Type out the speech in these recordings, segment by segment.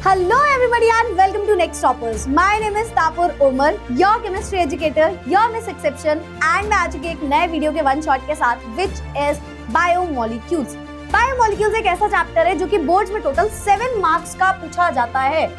Hello everybody and welcome to Next Toppers. My name is Tapur Omar, your chemistry educator, your Miss Exception and मैं आ चुकी एक नए video के one shot के साथ which is Biomolecules. Biomolecules एक ऐसा चैप्टर है जो कि बोर्ड्स में टोटल 7 मार्क्स का पूछा जाता है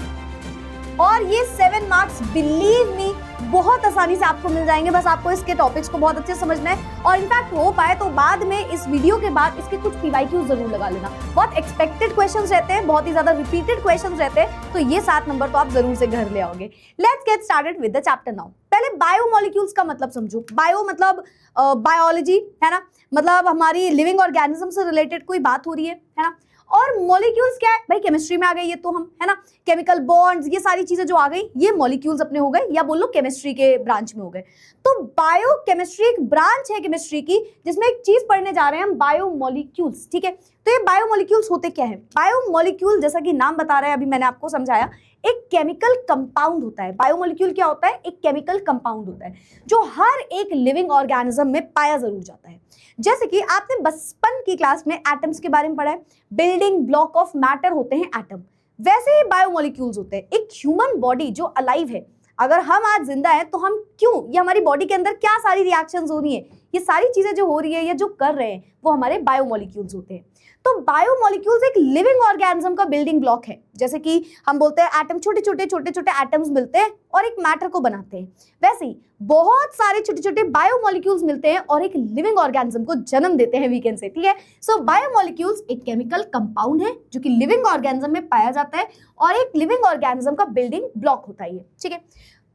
और ये 7 मार्क्स बिलीव मी बहुत आसानी से आपको मिल जाएंगे। बस आपको इसके टॉपिक्स को बहुत अच्छे से समझना है और इनफैक्ट हो पाए तो बाद में इस वीडियो के बाद इसके कुछ पीवाईक्यू जरूर लगा लेना। बहुत एक्सपेक्टेड क्वेश्चंस रहते हैं, बहुत ही ज्यादा रिपीटेड क्वेश्चंस रहते हैं, तो ये 7 नंबर तो आप जरूर से घर ले आओगे। Let's get started with the chapter now. पहले बायोमोलिक्यूल्स का मतलब समझो। बायो मतलब बायोलॉजी है ना, मतलब हमारी लिविंग ऑर्गेनिज्म से रिलेटेड कोई बात हो रही है ना। और मॉलिक्यूल्स क्या है भाई, केमिस्ट्री में आ गई ये तो हम, है ना। केमिकल बॉन्ड्स, ये सारी चीजें जो आ गई ये मॉलिक्यूल्स अपने हो गए, या बोल लो केमिस्ट्री के ब्रांच में हो गए। तो बायो केमिस्ट्री एक ब्रांच है केमिस्ट्री की जिसमें एक चीज पढ़ने जा रहे हैं हम, बायोमोलिक्यूल्स। ठीक है, तो ये बायोमोलिक्यूल्स होते क्या है? बायोमोलिक्यूल जैसा कि नाम बता रहा है, अभी मैंने आपको समझाया, एक केमिकल कंपाउंड होता है। बायोमोलिक्यूल क्या होता है? एक केमिकल कंपाउंड होता है जो हर एक लिविंग ऑर्गेनिज्म में पाया जरूर जाता है। जैसे कि आपने बचपन की क्लास में एटम्स के बारे में पढ़ा है, बिल्डिंग ब्लॉक ऑफ मैटर होते हैं एटम, वैसे ही बायोमोलिक्यूल्स होते हैं। एक ह्यूमन बॉडी जो अलाइव है, अगर हम आज जिंदा है तो हम क्यों, ये हमारी बॉडी के अंदर क्या सारी रिएक्शंस हो रही है, ये सारी चीजें जो हो रही है या जो कर रहे हैं वो हमारे बायोमोलिक्यूल्स होते हैं। तो बायोमोलिक्यूल्स एक लिविंग ऑर्गेनिज्म का बिल्डिंग ब्लॉक है। जैसे कि हम बोलते हैं एटम, छोटे छोटे एटम्स मिलते हैं और एक मैटर को बनाते हैं, वैसे ही बहुत सारे छोटे छोटे बायोमोलिक्यूल्स मिलते हैं और एक लिविंग ऑर्गेनिज्म को जन्म देते हैं, वी कैन से। ठीक है, सो बायोमोलिक्यूल्स एक केमिकल कंपाउंड है जो कि लिविंग ऑर्गेनिज्म में पाया जाता है और एक लिविंग ऑर्गेनिज्म का बिल्डिंग ब्लॉक होता है ये। ठीक है,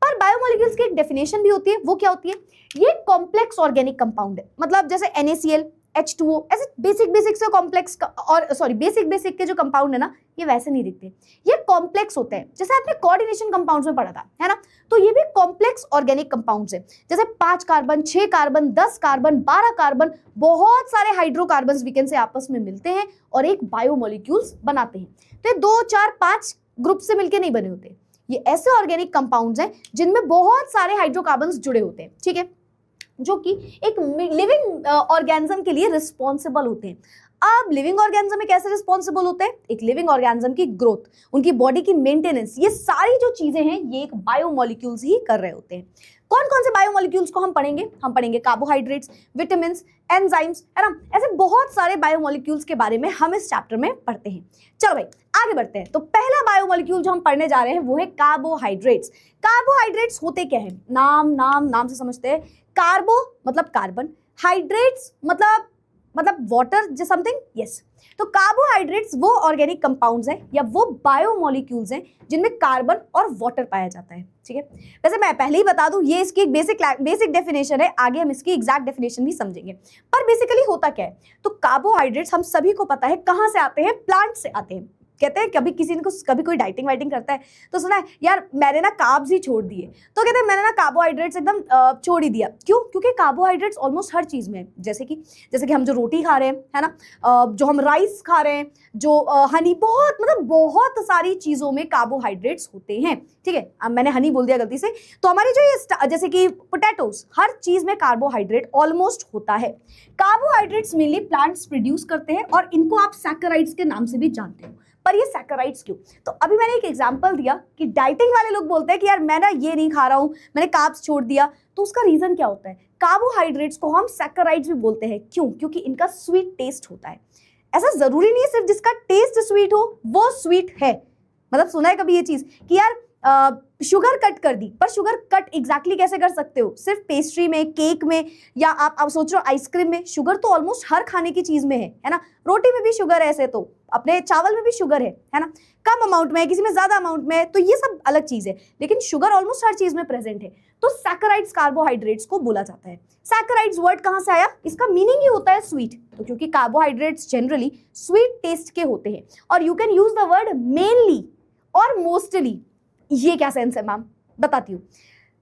पर बायोमोलिक्यूल्स की एक डेफिनेशन भी होती है, वो क्या होती है? ये कॉम्प्लेक्स ऑर्गेनिक कंपाउंड है। मतलब जैसे NaCl, H2O, ऐसे बेसिक से कॉम्प्लेक्स और बेसिक के जो कंपाउंड है ना, ये वैसे नहीं दिखते, ये कॉम्प्लेक्स होते हैं। जैसे आपने कोऑर्डिनेशन कंपाउंड्स में पढ़ा था, है ना, तो ये भी कॉम्प्लेक्स ऑर्गेनिक कंपाउंड्स है। जैसे 5 कार्बन, 6 कार्बन, 10 कार्बन, 12 कार्बन, बहुत सारे हाइड्रोकार्बन्स वीकेन से आपस में मिलते हैं और एक बायोमोलिक्यूल्स बनाते हैं। तो ये 2, 4, 5 ग्रुप से मिलकर नहीं बने होते, ये ऐसे ऑर्गेनिक कंपाउंड्स हैं जिनमें बहुत सारे हाइड्रोकार्बन्स जुड़े होते हैं। ठीक है, जो कि एक लिविंग ऑर्गेनिज्म के लिए रिस्पॉन्सिबल होते हैं। अब लिविंग ऑर्गेनिज्म में कैसे रिस्पॉन्सिबल होते हैं? एक लिविंग ऑर्गेनिज्म की ग्रोथ, उनकी बॉडी की मेंटेनेंस, ये सारी जो चीजें हैं ये एक बायोमोलिक्यूल्स ही कर रहे होते हैं। कौन कौन से बायोमोलिक्यूल्स को हम पढ़ेंगे? हम पढ़ेंगे कार्बोहाइड्रेट्स, विटामिन्स, एंजाइम्स, है ना। ऐसे बहुत सारे बायोमोलिक्यूल्स के बारे में हम इस चैप्टर में पढ़ते हैं। चलो भाई आगे बढ़ते हैं। तो पहला बायोमोलिक्यूल जो हम पढ़ने जा रहे हैं वो है कार्बोहाइड्रेट्स। कार्बोहाइड्रेट्स होते क्या है? नाम से समझते हैं। कार्बो मतलब कार्बन, हाइड्रेट्स मतलब वाटर जो समथिंग, यस। तो कार्बोहाइड्रेट्स वो ऑर्गेनिक कंपाउंड्स हैं या वो बायोमोलिक्यूल्स हैं जिनमें कार्बन और वाटर पाया जाता है। ठीक है, वैसे मैं पहले ही बता दूं ये इसकी एक बेसिक डेफिनेशन है, आगे हम इसकी एग्जैक्ट डेफिनेशन भी समझेंगे। पर बेसिकली होता क्या है? तो कार्बोहाइड्रेट्स हम सभी को पता है कहां से आते हैं, प्लांट से आते हैं। कहते हैं कभी कोई डाइटिंग वाइटिंग करता है तो सुना है यार मैंने ना कार्ब्स ही छोड़ दिए, तो कहते हैं मैंने ना कार्बोहाइड्रेट्स एकदम छोड़ ही दिया। क्यों? क्योंकि कार्बोहाइड्रेट्स ऑलमोस्ट हर चीज में है। जैसे कि हम जो रोटी खा रहे हैं, है ना, जो हम राइस खा रहे हैं, जो हनी, बहुत सारी चीजों में कार्बोहाइड्रेट्स होते हैं। ठीक है, अब मैंने हनी बोल दिया गलती से, तो हमारी जो ये जैसे कि पोटैटोस, हर चीज में कार्बोहाइड्रेट ऑलमोस्ट होता है। कार्बोहाइड्रेट्स मेनली प्लांट्स प्रोड्यूस करते हैं और इनको आप सैकराइड्स के नाम से भी जानते हो। पर ये सैकराइड्स क्यों? तो अभी मैंने एक एग्जांपल दिया कि डाइटिंग वाले लोग बोलते हैं कि यार मैं ना ये नहीं खा रहा हूं, मैंने कार्ब्स छोड़ दिया, तो उसका रीजन क्या होता है? कार्बोहाइड्रेट्स को हम सैकराइड्स भी बोलते हैं। क्यों? क्योंकि इनका स्वीट टेस्ट होता है। ऐसा जरूरी नहीं है सिर्फ जिसका टेस्ट स्वीट हो वो स्वीट है। मतलब सुना है कभी ये चीज कि यार शुगर कट कर दी, पर शुगर कट एग्जैक्टली कैसे कर सकते हो? सिर्फ पेस्ट्री में, केक में, या आप सोच रहे हो आइसक्रीम में। शुगर तो ऑलमोस्ट हर खाने की चीज में है ना। रोटी में भी शुगर है, ऐसे तो अपने चावल में भी शुगर है ना। कम अमाउंट में है, किसी में ज्यादा अमाउंट में है, तो ये सब अलग चीज है, लेकिन शुगर ऑलमोस्ट हर चीज में प्रेजेंट है। तो सैकराइड्स कार्बोहाइड्रेट्स को बोला जाता है। सैकराइड्स वर्ड कहां से आया? इसका मीनिंग ही होता है स्वीट। तो क्योंकि कार्बोहाइड्रेट्स जनरली स्वीट टेस्ट के होते हैं, और you can use the word mainly और मोस्टली। ये क्या सेंस है मैम? बताती हूँ।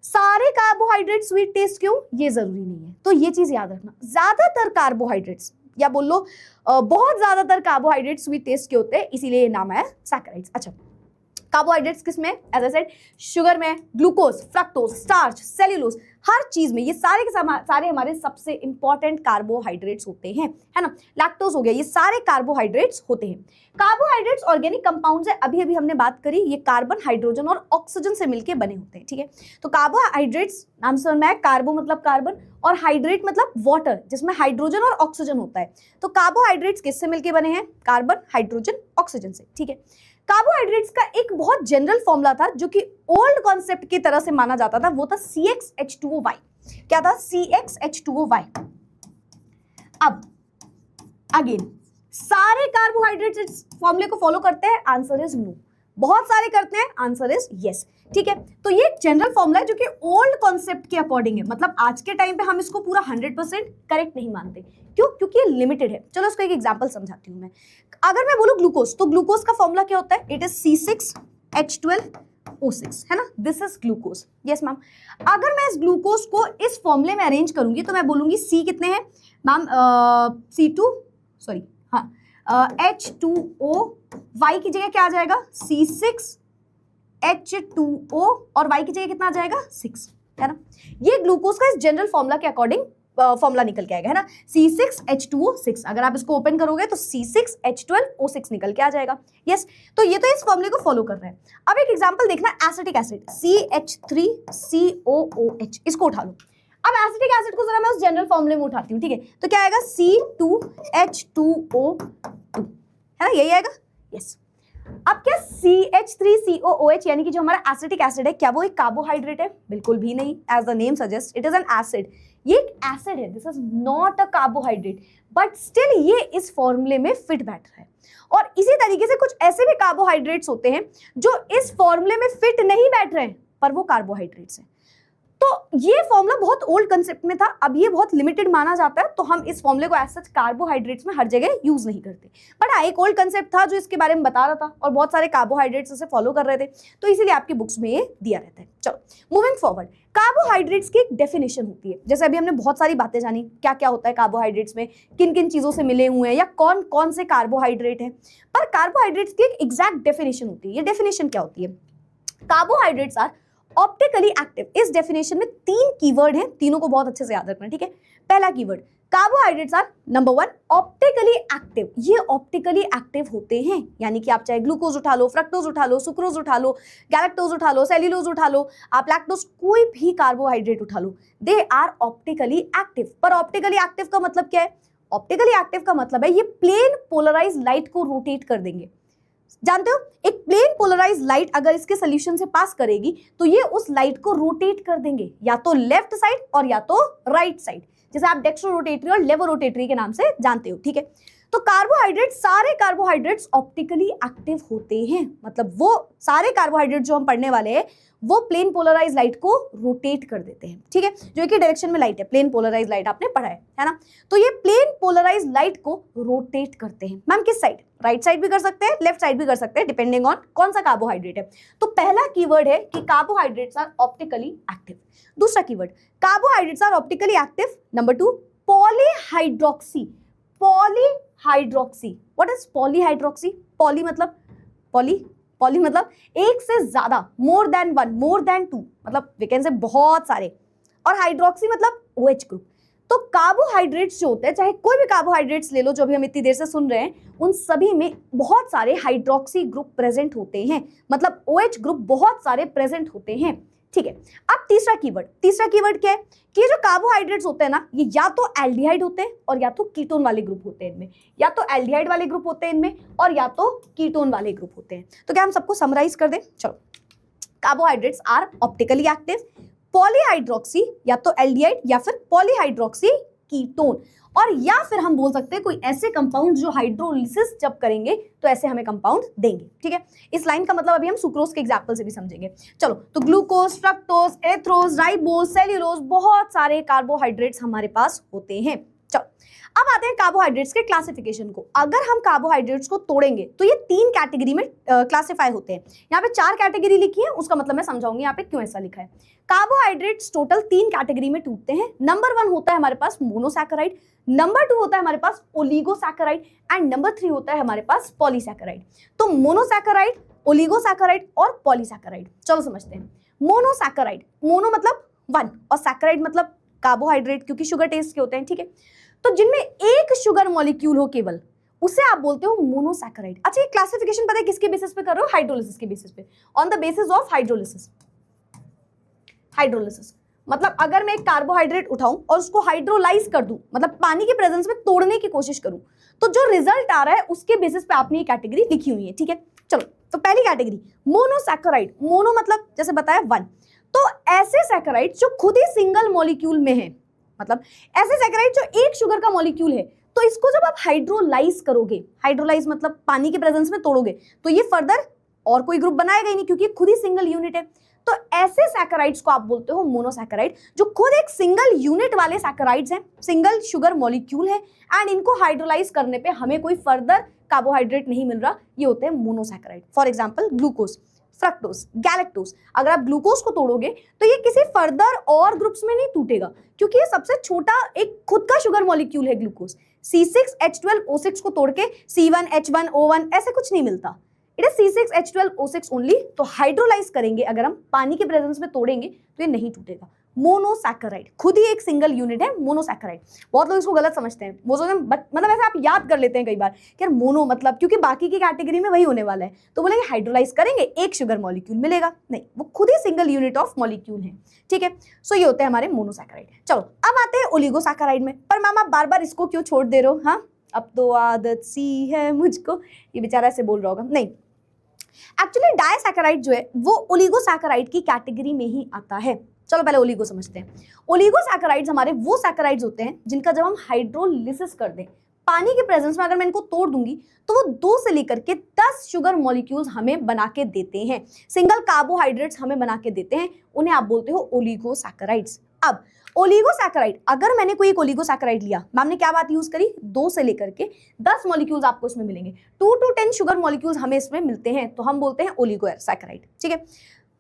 सारे कार्बोहाइड्रेट स्वीट टेस्ट क्यों? ये जरूरी नहीं है, तो ये चीज याद रखना। ज्यादातर कार्बोहाइड्रेट्स, या बोल लो बहुत ज्यादातर कार्बोहाइड्रेट स्वीट टेस्ट के होते हैं, इसीलिए ये नाम है सैकराइड्स। अच्छा, कार्बोहाइड्रेट्स किसमें? एज आई सेड, शुगर में, ग्लूकोज, फ्रक्टोज, स्टार्च, सेल्यूलोज, हर चीज में ये सारे के सारे हमारे सबसे इंपॉर्टेंट कार्बोहाइड्रेट्स होते हैं, है ना। लैक्टोज हो गया, ये सारे कार्बोहाइड्रेट्स होते हैं। कार्बोहाइड्रेट्स ऑर्गेनिक कंपाउंड्स है, अभी अभी हमने बात करी, ये कार्बन, हाइड्रोजन और ऑक्सीजन से मिलकर बने होते हैं, ठीक है। तो कार्बोहाइड्रेट्स नाम से समझ में आया, कार्बो मतलब कार्बन और हाइड्रेट मतलब वाटर, जिसमें हाइड्रोजन और ऑक्सीजन होता है। तो कार्बोहाइड्रेट्स किससे मिलकर बने हैं? कार्बन, हाइड्रोजन, ऑक्सीजन से, ठीक है। कार्बोहाइड्रेट्स का एक बहुत जनरल फॉर्मूला था जो कि ओल्ड कॉन्सेप्ट की तरह से माना जाता था, वो था CxH2O। क्या था? CxH2O। अब अगेन सारे कार्बोहाइड्रेट्स इस फॉर्मूले को फॉलो करते हैं? Answer is no. बहुत सारे करते हैं? आंसर इज यस, ठीक है। तो ये एक जनरल फॉर्मूला है जो कि ओल्ड कॉन्सेप्ट के अकॉर्डिंग है, मतलब आज के टाइम पे हम इसको पूरा 100% करेक्ट नहीं मानते। क्यों? क्योंकि ये लिमिटेड है। चलो उसको एक एग्जांपल समझाती हूँ मैं। अगर मैं बोलूँ ग्लूकोज, तो ग्लूकोज का फॉर्मूला क्या होता है? इट इज C6H12O6, है ना। This is glucose. Yes ma'am. अगर मैं इस ग्लूकोज को इस फॉर्मूले में अरेंज करूंगी तो मैं बोलूंगी सी कितने हैं मैम? H2O, Y की जगह क्या आ जाएगा? C6H2O और Y की जगह कितना आ जाएगा? 6, है ना। ये ग्लूकोज का इस जनरल फॉर्मूला के अकॉर्डिंग फॉर्मूला निकल के आएगा, है ना। C6H2O6, अगर आप इसको ओपन करोगे तो C6H12O6 निकल के आ जाएगा। यस, तो ये तो इस फॉर्मूले को फॉलो कर रहे हैं। अब एक एग्जांपल देखना, एसिटिक एसिड CH3COOH, इसको उठा लो। अब एसिटिक एसिड को जरा मैं उस जनरल फॉर्मूले में उठाती हूँ, ठीक है। तो क्या आएगा? C2H2O2, है ना, यही आएगा। यस। अब क्या CH3COOH यानी कि जो हमारा एसिटिक एसिड है, क्या वो एक कार्बोहाइड्रेट है? बिल्कुल भी नहीं। As the name suggest, it is an acid. ये एक एसिड है, this is not a carbohydrate, but still ये इस फॉर्मूले में फिट बैठ रहा है। और इसी तरीके से कुछ ऐसे भी कार्बोहाइड्रेट्स होते हैं जो इस फॉर्मूले में फिट नहीं बैठ रहे हैं, पर वो कार्बोहाइड्रेट्स हैं। तो ये फॉर्मूला बहुत ओल्ड कंसेप्ट में था, अब ये बहुत लिमिटेड माना जाता है, तो हम इस फॉर्मूले को एज सच कार्बोहाइड्रेट्स में हर जगह यूज नहीं करते। बट हाँ, एक ओल्ड कंसेप्ट था जो इसके बारे में बता रहा था और बहुत सारे कार्बोहाइड्रेट्स इसे फॉलो कर रहे थे, तो इसीलिए आपकी बुक्स में ये दिया रहता है। चलो मूविंग फॉरवर्ड, कार्बोहाइड्रेट्स की एक डेफिनेशन होती है। जैसे अभी हमने बहुत सारी बातें जानी, क्या क्या होता है कार्बोहाइड्रेट्स में, किन किन चीजों से मिले हुए हैं या कौन कौन से कार्बोहाइड्रेट हैं, पर कार्बोहाइड्रेट्स की एक एग्जैक्ट डेफिनेशन होती है। ये डेफिनेशन क्या होती है? Carbohydrates are optically active. इस डेफिनेशन में 3 कीवर्ड हैं, तीनों को बहुत अच्छे से याद रखना, ठीक है। पहला keyword, carbohydrates are number 1 optically active. ये ऑप्टिकली एक्टिव होते हैं, यानी कि आप चाहे ग्लूकोज उठा लो, फ्रक्टोज उठा लो, सुक्रोज उठा लो, गैलेक्टोज उठा लो, सेल्यूलोज उठा लो, आप लैक्टोज, कोई भी कार्बोहाइड्रेट उठा लो, दे आर ऑप्टिकली एक्टिव। पर ऑप्टिकली एक्टिव का मतलब क्या है? ऑप्टिकली एक्टिव का मतलब है ये प्लेन पोलराइज लाइट को रोटेट कर देंगे। जानते हो, एक प्लेन पोलराइज लाइट अगर इसके सोल्यूशन से पास करेगी तो ये उस लाइट को रोटेट कर देंगे, या तो लेफ्ट साइड और या तो राइट साइड, जैसे आप डेक्स्ट्रो रोटेटरी और लेवो रोटेटरी के नाम से जानते हो, ठीक है। तो कार्बोहाइड्रेट, सारे कार्बोहाइड्रेट्स ऑप्टिकली एक्टिव होते हैं, मतलब वो सारे कार्बोहाइड्रेट जो हम पढ़ने वाले हैं वो प्लेन पोलराइज लाइट को रोटेट कर देते हैं, ठीक है। जो एक ही डायरेक्शन में लाइट है, प्लेन पोलराइज लाइट आपने पढ़ा है ना। तो ये प्लेन पोलराइज लाइट को रोटेट करते हैं। मैम किस साइड? राइट साइड भी कर सकते हैं, लेफ्ट साइड भी कर सकते हैं, डिपेंडिंग ऑन कौन सा कार्बोहाइड्रेट है। तो पहला कीवर्ड है कि कार्बोहाइड्रेट्स आर ऑप्टिकली एक्टिव। दूसरा keyword, carbohydrates are optically active. Number 2 polyhydroxy. Polyhydroxy, what is polyhydroxy? Poly मतलब पॉली मतलब एक से ज्यादा, मोर देन 1, मोर देन 2, मतलब वी कैन से बहुत सारे, और हाइड्रोक्सी मतलब OH ग्रुप। तो कार्बोहाइड्रेट्स जो होते हैं, चाहे कोई भी कार्बोहाइड्रेट्स ले लो जो अभी हम इतनी देर से सुन रहे हैं, उन सभी में बहुत सारे हाइड्रोक्सी ग्रुप प्रेजेंट होते हैं, मतलब OH ग्रुप बहुत सारे प्रेजेंट होते हैं, ठीक है। अब तीसरा कीवर्ड क्या है कि जो कार्बोहाइड्रेट्स होते हैं ना, ये या तो एल्डिहाइड होते हैं और या तो कीटोन वाले ग्रुप होते हैं इनमें, या तो एल्डिहाइड वाले ग्रुप होते हैं इनमें और या तो कीटोन वाले ग्रुप होते हैं। तो क्या हम सबको समराइज कर दें? चलो, carbohydrates are optically active, polyhydroxy या तो एल्डिहाइड या फिर पॉलीहाइड्रोक्सी कीटोन, और या फिर हम बोल सकते हैं कोई ऐसे कंपाउंड जो हाइड्रोलिसिस जब करेंगे तो ऐसे हमें कंपाउंड देंगे, ठीक है। इस लाइन का मतलब अभी हम सुक्रोज के एग्जांपल से भी समझेंगे। चलो, तो ग्लूकोज, फ्रक्टोज, एथ्रोज, राइबोज, सेल्यूलोज, बहुत सारे कार्बोहाइड्रेट्स हमारे पास होते हैं। चलो, अब आते हैं कार्बोहाइड्रेट्स के क्लासिफिकेशन को। अगर हम कार्बोहाइड्रेट्स को तोड़ेंगे तो ये 3 कैटेगरी में क्लासिफाई होते हैं। यहाँ पे 4 कैटेगरी लिखी है, उसका मतलब मैं समझाऊंगी यहाँ पे क्यों ऐसा लिखा है। कार्बोहाइड्रेट्स टोटल 3 कैटेगरी में टूटते हैं। नंबर 1 होता है हमारे पास मोनोसैकेराइड, नंबर 2 होता है हमारे पास ओलिगोसैकेराइड एंड नंबर 3 होता है हमारे पास पॉलीसैकेराइड। तो मोनोसैकेराइड, ओलिगोसैकेराइड और पॉलीसैकेराइड। चलो समझते हैं। मोनोसैकेराइड, मोनो मतलब 1, और सैकराइड मतलब कार्बोहाइड्रेट, क्योंकि शुगर टेस्ट के होते हैं, ठीक है। तो जिनमें एक शुगर मॉलिक्यूल हो केवल, उसे आप बोलते हो मोनोसैकेराइड। अच्छा, ये क्लासिफिकेशन पता है किसके बेसिस पे कर रहे हो? हाइड्रोलिसिस के बेसिस पे, on the basis of hydrolysis. Hydrolysis मतलब अगर मैं एक कार्बोहाइड्रेट उठाऊं और उसको हाइड्रोलाइज कर दूं, मतलब पानी के प्रेजेंस में तोड़ने की कोशिश करूं, तो जो रिजल्ट आ रहा है उसके बेसिस पे आपने ये कैटेगरी लिखी हुई है, ठीक है। चलो, तो पहली कैटेगरी मोनोसैकेराइड। मोनो मतलब जैसे बताया 1, तो ऐसे सैकेराइड जो खुद ही सिंगल मॉलिक्यूल में है, मतलब ऐसे सैकेराइड जो एक शुगर का मॉलिक्यूल है, तो इसको जब आप हाइड्रोलाइज करोगे, हाइड्रोलाइज मतलब पानी के प्रेजेंस में तोड़ोगे, तो ये फर्दर और कोई ग्रुप बनाएगा ही नहीं, क्योंकि खुद ही सिंगल यूनिट है। तो ऐसे सैकेराइड्स को आप बोलते हो मोनोसैकेराइड, जो खुद एक सिंगल यूनिट वाले सैकेराइड्स हैं, सिंगल शुगर मॉलिक्यूल है, एंड इनको हाइड्रोलाइज करने पे हमें कोई फर्दर कार्बोहाइड्रेट नहीं मिल रहा, ये होते हैं monosaccharide. For example glucose, fructose, galactose. अगर आप ग्लूकोज को तोड़ोगे तो ये किसी फर्दर और ग्रुप्स में नहीं टूटेगा, क्योंकि ये सबसे छोटा एक खुद का शुगर मॉलिक्यूल है ग्लूकोज। C6H12O6 को तोड़ के C1H1O1 ऐसे कुछ नहीं मिलता, इट इज C6H12O6 ओनली। तो हाइड्रोलाइज करेंगे अगर हम पानी के प्रेजेंस में तोड़ेंगे तो ये नहीं टूटेगा। मोनोसैकेराइड खुद ही एक सिंगल यूनिट है, मोनोसैकेराइड। बहुत लोग इसको गलत समझते हैं, वो सोचते हैं मतलब ऐसे आप याद कर लेते हैं कई बार कि यार मोनो मतलब, क्योंकि बाकी की कैटेगरी में वही होने वाला है, तो बोलेंगे हाइड्रोलाइज करेंगे एक शुगर मॉलिक्यूल मिलेगा, नहीं, वो खुद ही सिंगल यूनिट ऑफ मॉलिक्यूल है, ठीक है। सो ये होते हैं हमारे मोनोसैकेराइड। चलो अब आते हैं ओलिगोसैकेराइड में। पर मैम आप बार बार इसको क्यों छोड़ दे रहे हो? हाँ, अब तो आदत सी है मुझको, ये बेचारा ऐसे बोल रहा होगा। नहीं, एक्चुअली डायसैकेराइड जो है वो ओलिगोसैकेराइड की कैटेगरी में ही आता है। चलो पहले ओलिगो समझते हैं। ओलिगोसैकेराइड्स हमारे वो सैकेराइड्स होते हैं जिनका जब हम हाइड्रोलिसिस कर दें, पानी के प्रेजेंस में अगर मैं इनको तोड़ दूंगी, तो वो 2 से लेकर के 10 शुगर मॉलिक्यूल्स हमें बना के देते हैं, सिंगल कार्बोहाइड्रेट्स हमें बना के देते हैं, उन्हें आप बोलते हो ओलिगोसैकेराइड्स। अब ओलिगोसैकेराइड, अगर मैंने कोई एक ओलिगोसैकेराइड लिया, मैम ने क्या बात यूज करी, 2 से लेकर के 10 मॉलिक्यूल्स आपको इसमें मिलेंगे, 2 to 10 शुगर मॉलिक्यूल्स हमें इसमें मिलते हैं, तो हम बोलते हैं ओलिगोसैकेराइड, ठीक है।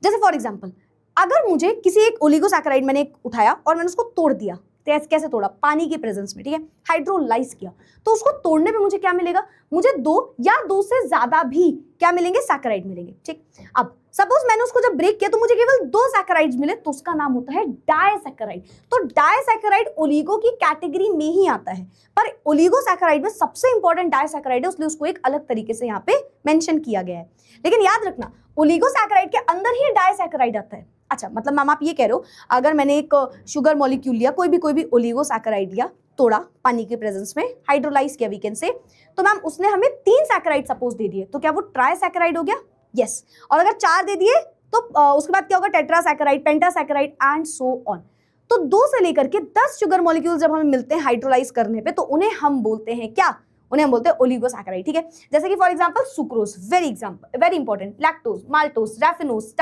जैसे फॉर एग्जांपल, अगर मुझे किसी एक ओलिगोसैकेराइड मैंने उठाया और मैंने उसको तोड़ दिया, तो कैसे तोड़ा? पानी के प्रेजेंस में, ठीक है, हाइड्रोलाइज किया, तो उसको तोड़ने पे मुझे क्या मिलेगा? मुझे 2 या 2 से ज्यादा भी क्या मिलेंगे? सैकेराइड मिलेंगे, ठीक। अब सपोज मैंने उसको जब ब्रेक किया तो मुझे केवल 2 सैकेराइड्स मिले, तो उसका नाम होता है डायसैकेराइड। तो डायसैकेराइड ओलिगो की कैटेगरी में ही आता है, पर ओलिगोसैकेराइड में सबसे इंपॉर्टेंट डायसैकेराइड है, इसलिए उसको एक अलग तरीके से यहाँ पे मेंशन किया गया है। लेकिन याद रखना, ओलिगोसैकेराइड के अंदर ही डायसैकेराइड आता है। अच्छा, मतलब मैम आप ये कह रहे हो, अगर मैंने एक शुगर मॉलिक्यूल लिया, कोई भी ओलिगोसैकेराइड लिया, तोड़ा, पानी के प्रेजेंस में हाइड्रोलाइज किया, वी कैन से, तो मैम उसने हमें 3 सैकेराइड सपोज दे दिए, तो क्या वो ट्राइसैकेराइड हो गया? यस। और अगर 4 दे दिए तो उसके बाद क्या होगा? टेट्रासैकेराइड, पेंटासैकेराइड एंड सो ऑन। तो 2 से लेकर के 10 शुगर मॉलिक्यूल जब हमें मिलते हैं हाइड्रोलाइज करने पे, तो उन्हें हम बोलते हैं क्या? उन्हें हम बोलते हैं ओलिगोसैकेराइड, ठीक है। जैसे कि for example sucrose, very important, lactose, maltose, raffinose,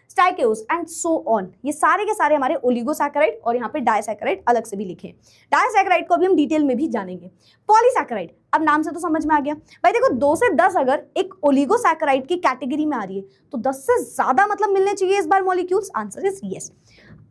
stachyose and so on, ये सारे के सारे हमारे ओलिगोसैकेराइड, और यहाँ पे डायसैकेराइड अलग से भी लिखे। डायसैकेराइड को अभी हम डिटेल में भी जानेंगे। पॉलीसैकेराइड, अब नाम से तो समझ में आ गया भाई। देखो 2 से 10 अगर एक ओलिगोसैकेराइड की कैटेगरी में आ रही है, तो 10 से ज्यादा मतलब मिलने चाहिए इस बार मॉलिक्यूल्स। Answer is yes.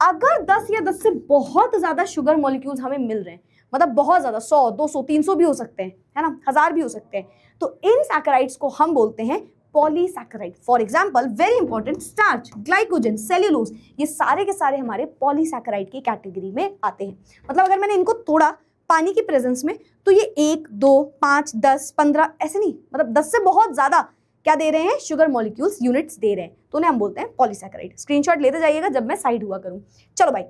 अगर 10 या 10 से बहुत ज्यादा शुगर मॉलिक्यूल्स हमें मिल रहे हैं, मतलब बहुत ज्यादा, 100, 200, 300 भी हो सकते हैं, है ना, 1000 भी हो सकते हैं, तो इन सैकेराइड्स को हम बोलते हैं polysaccharide. For example very important, starch, glycogen, cellulose, ये सारे के सारे हमारे पॉलीसैकेराइड की कैटेगरी में आते हैं। मतलब अगर मैंने इनको तोड़ा पानी की प्रेजेंस में, तो ये 1, 2, 5, 10, 15 ऐसे नहीं, मतलब 10 से बहुत ज्यादा क्या दे रहे हैं? शुगर मॉलिक्यूल्स, यूनिट्स दे रहे हैं, तो उन्हें हम बोलते हैं पॉलीसैकेराइड। स्क्रीनशॉट लेते जाइएगा जब मैं साइड हुआ करूं। चलो भाई,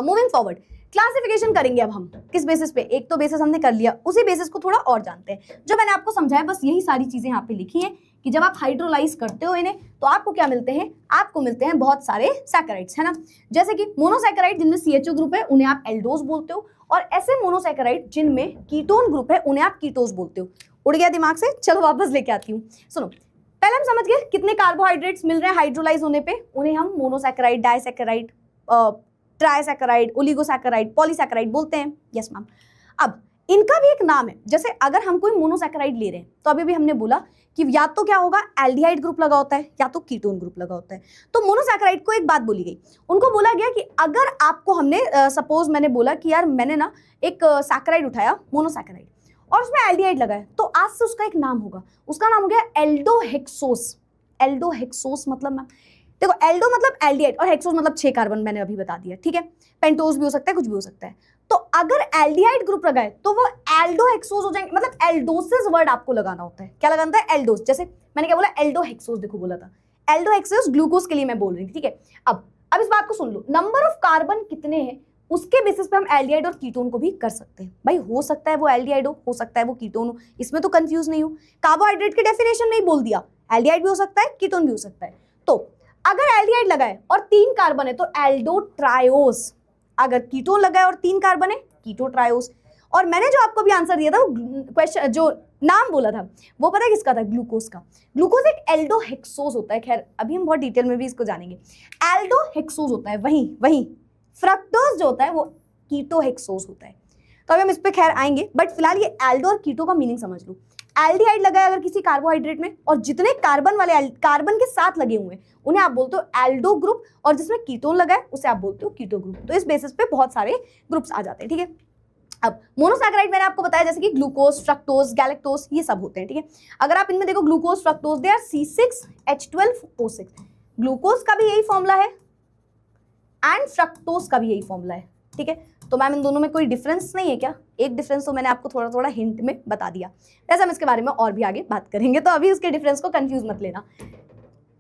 मूविंग फॉरवर्ड, क्लासिफिकेशन करेंगे अब हम किस बेसिस पे? एक तो बेसिस हमने कर लिया, उसी बेसिस को थोड़ा और जानते हैं। जो मैंने आपको समझाया बस यही सारी चीजें यहाँ पे लिखी हैं कि जब आप हाइड्रोलाइज करते हो इन्हें, तो आपको क्या मिलते हैं? आपको मिलते हैं बहुत सारे सैकेराइड्स, है ना। जैसे कि मोनोसैकेराइड जिनमें CHO ग्रुप है, उन्हें आप एल्डोज बोलते हो, और ऐसे मोनोसैकेराइड जिनमें कीटोन ग्रुप है, उन्हें आप कीटोज बोलते हो। उड़ गया दिमाग से? चलो वापस लेके आती हूँ। सुनो, पहले हम समझ गए कितने कार्बोहाइड्रेट्स मिल रहे हैं हाइड्रोलाइज होने पे, उन्हें हम मोनोसैकेराइड, डायसैकेराइड, ट्राइसैकेराइड, ओलिगोसैकेराइड, पॉलीसैकेराइड बोलते हैं। Yes ma'am. अब इनका भी एक नाम है। जैसे अगर हम कोई मोनोसैकेराइड ले रहे हैं, तो अभी भी हमने बोला कि या तो क्या होगा, एल्डिहाइड ग्रुप लगा होता है, या तो कीटोन ग्रुप लगा होता है। तो मोनोसैकेराइड को एक बात बोली गई, उनको बोला गया कि अगर आपको हमने सपोज मैंने बोला कि यार मैंने ना एक सैकेराइड उठाया, मोनोसैकेराइड, और उसमें एल्डिहाइड लगाया, तो आज से उसका एक नाम होगा, उसका नाम हो गया एल्डोहेक्सोस। एल्डोहेक्सोस मतलब मैम देखो एल्डो मतलब एल्डिहाइड और हेक्सोस मतलब 6 कार्बन, मैंने अभी बता दिया, ठीक है। पेंटोस भी हो सकता है, कुछ भी हो सकता है। तो अगर एल्डिहाइड ग्रुप लगा है तो वो एल्डो हेक्सोस हो जाएंगे, मतलब एल्डोसिस वर्ड आपको लगाना होता है। क्या लगाना था? एल्डोस। जैसे मैंने क्या बोला? एल्डो हेक्सोस, देखो बोला था एल्डो हेक्सोस, ग्लूकोज के लिए मैं बोल रही थी, ठीक है। अब इस बात को सुन लो, नंबर ऑफ कार्बन कितने हैं उसके बेसिस पे हम एल्डिहाइड और कीटोन को भी कर सकते हैं। भाई हो सकता है वो एल्डिहाइड हो सकता है वो कीटोन हो, इसमें तो कंफ्यूज नहीं हो। कार्बोहाइड्रेट के डेफिनेशन में ही बोल दिया, एल्डिहाइड भी हो सकता है, कीटोन भी हो सकता है। तो अगर एल्डिहाइड लगा है और 3 कार्बन है तो एल्डोट्रायोस, अगर कीटोन लगा है और 3 कार्बन है कीटोट्रायोस। और मैंने जो आपको भी आंसर दिया था, वो क्वेश्चन जो नाम बोला था वो पता है किसका था? ग्लूकोज का। ग्लूकोज एक एल्डोहेक्सोस होता है, खैर अभी हम बहुत डिटेल में भी इसको जानेंगे। एल्डोहेक्सोस होता है, वही फ्रक्टोज जो होता है वो कीटोहेक्सोस होता है। तो अभी हम इस पे खैर आएंगे, बट फिलहाल ये एल्डो और कीटो का मीनिंग समझ लो। एल्डिहाइड लगा है अगर किसी कार्बोहाइड्रेट में, और जितने कार्बन वाले कार्बन के साथ लगे हुए हैं उन्हें आप बोलते हो एल्डो ग्रुप, और जिसमें कीटोन लगा है उसे आप बोलते हो कीटो ग्रुप। तो इस बेसिस पे बहुत सारे ग्रुप्स आ जाते हैं, ठीक है। अब मोनोसैकेराइड मैंने आपको बताया, जैसे कि ग्लूकोज, फ्रक्टोज, गैलेक्टोज, ये सब होते हैं, ठीक है। अगर आप इनमें देखो glucose, fructose, they are C6H12O6। Glucose का भी यही फॉर्मूला है एंड फ्रक्टोज का भी यही फॉर्मूला है, ठीक है। तो मैम इन दोनों में कोई डिफरेंस नहीं है क्या? एक डिफरेंस तो मैंने आपको थोड़ा थोड़ा हिंट में बता दिया, वैसे हम इसके बारे में और भी आगे बात करेंगे, तो अभी उसके डिफरेंस को कंफ्यूज मत लेना,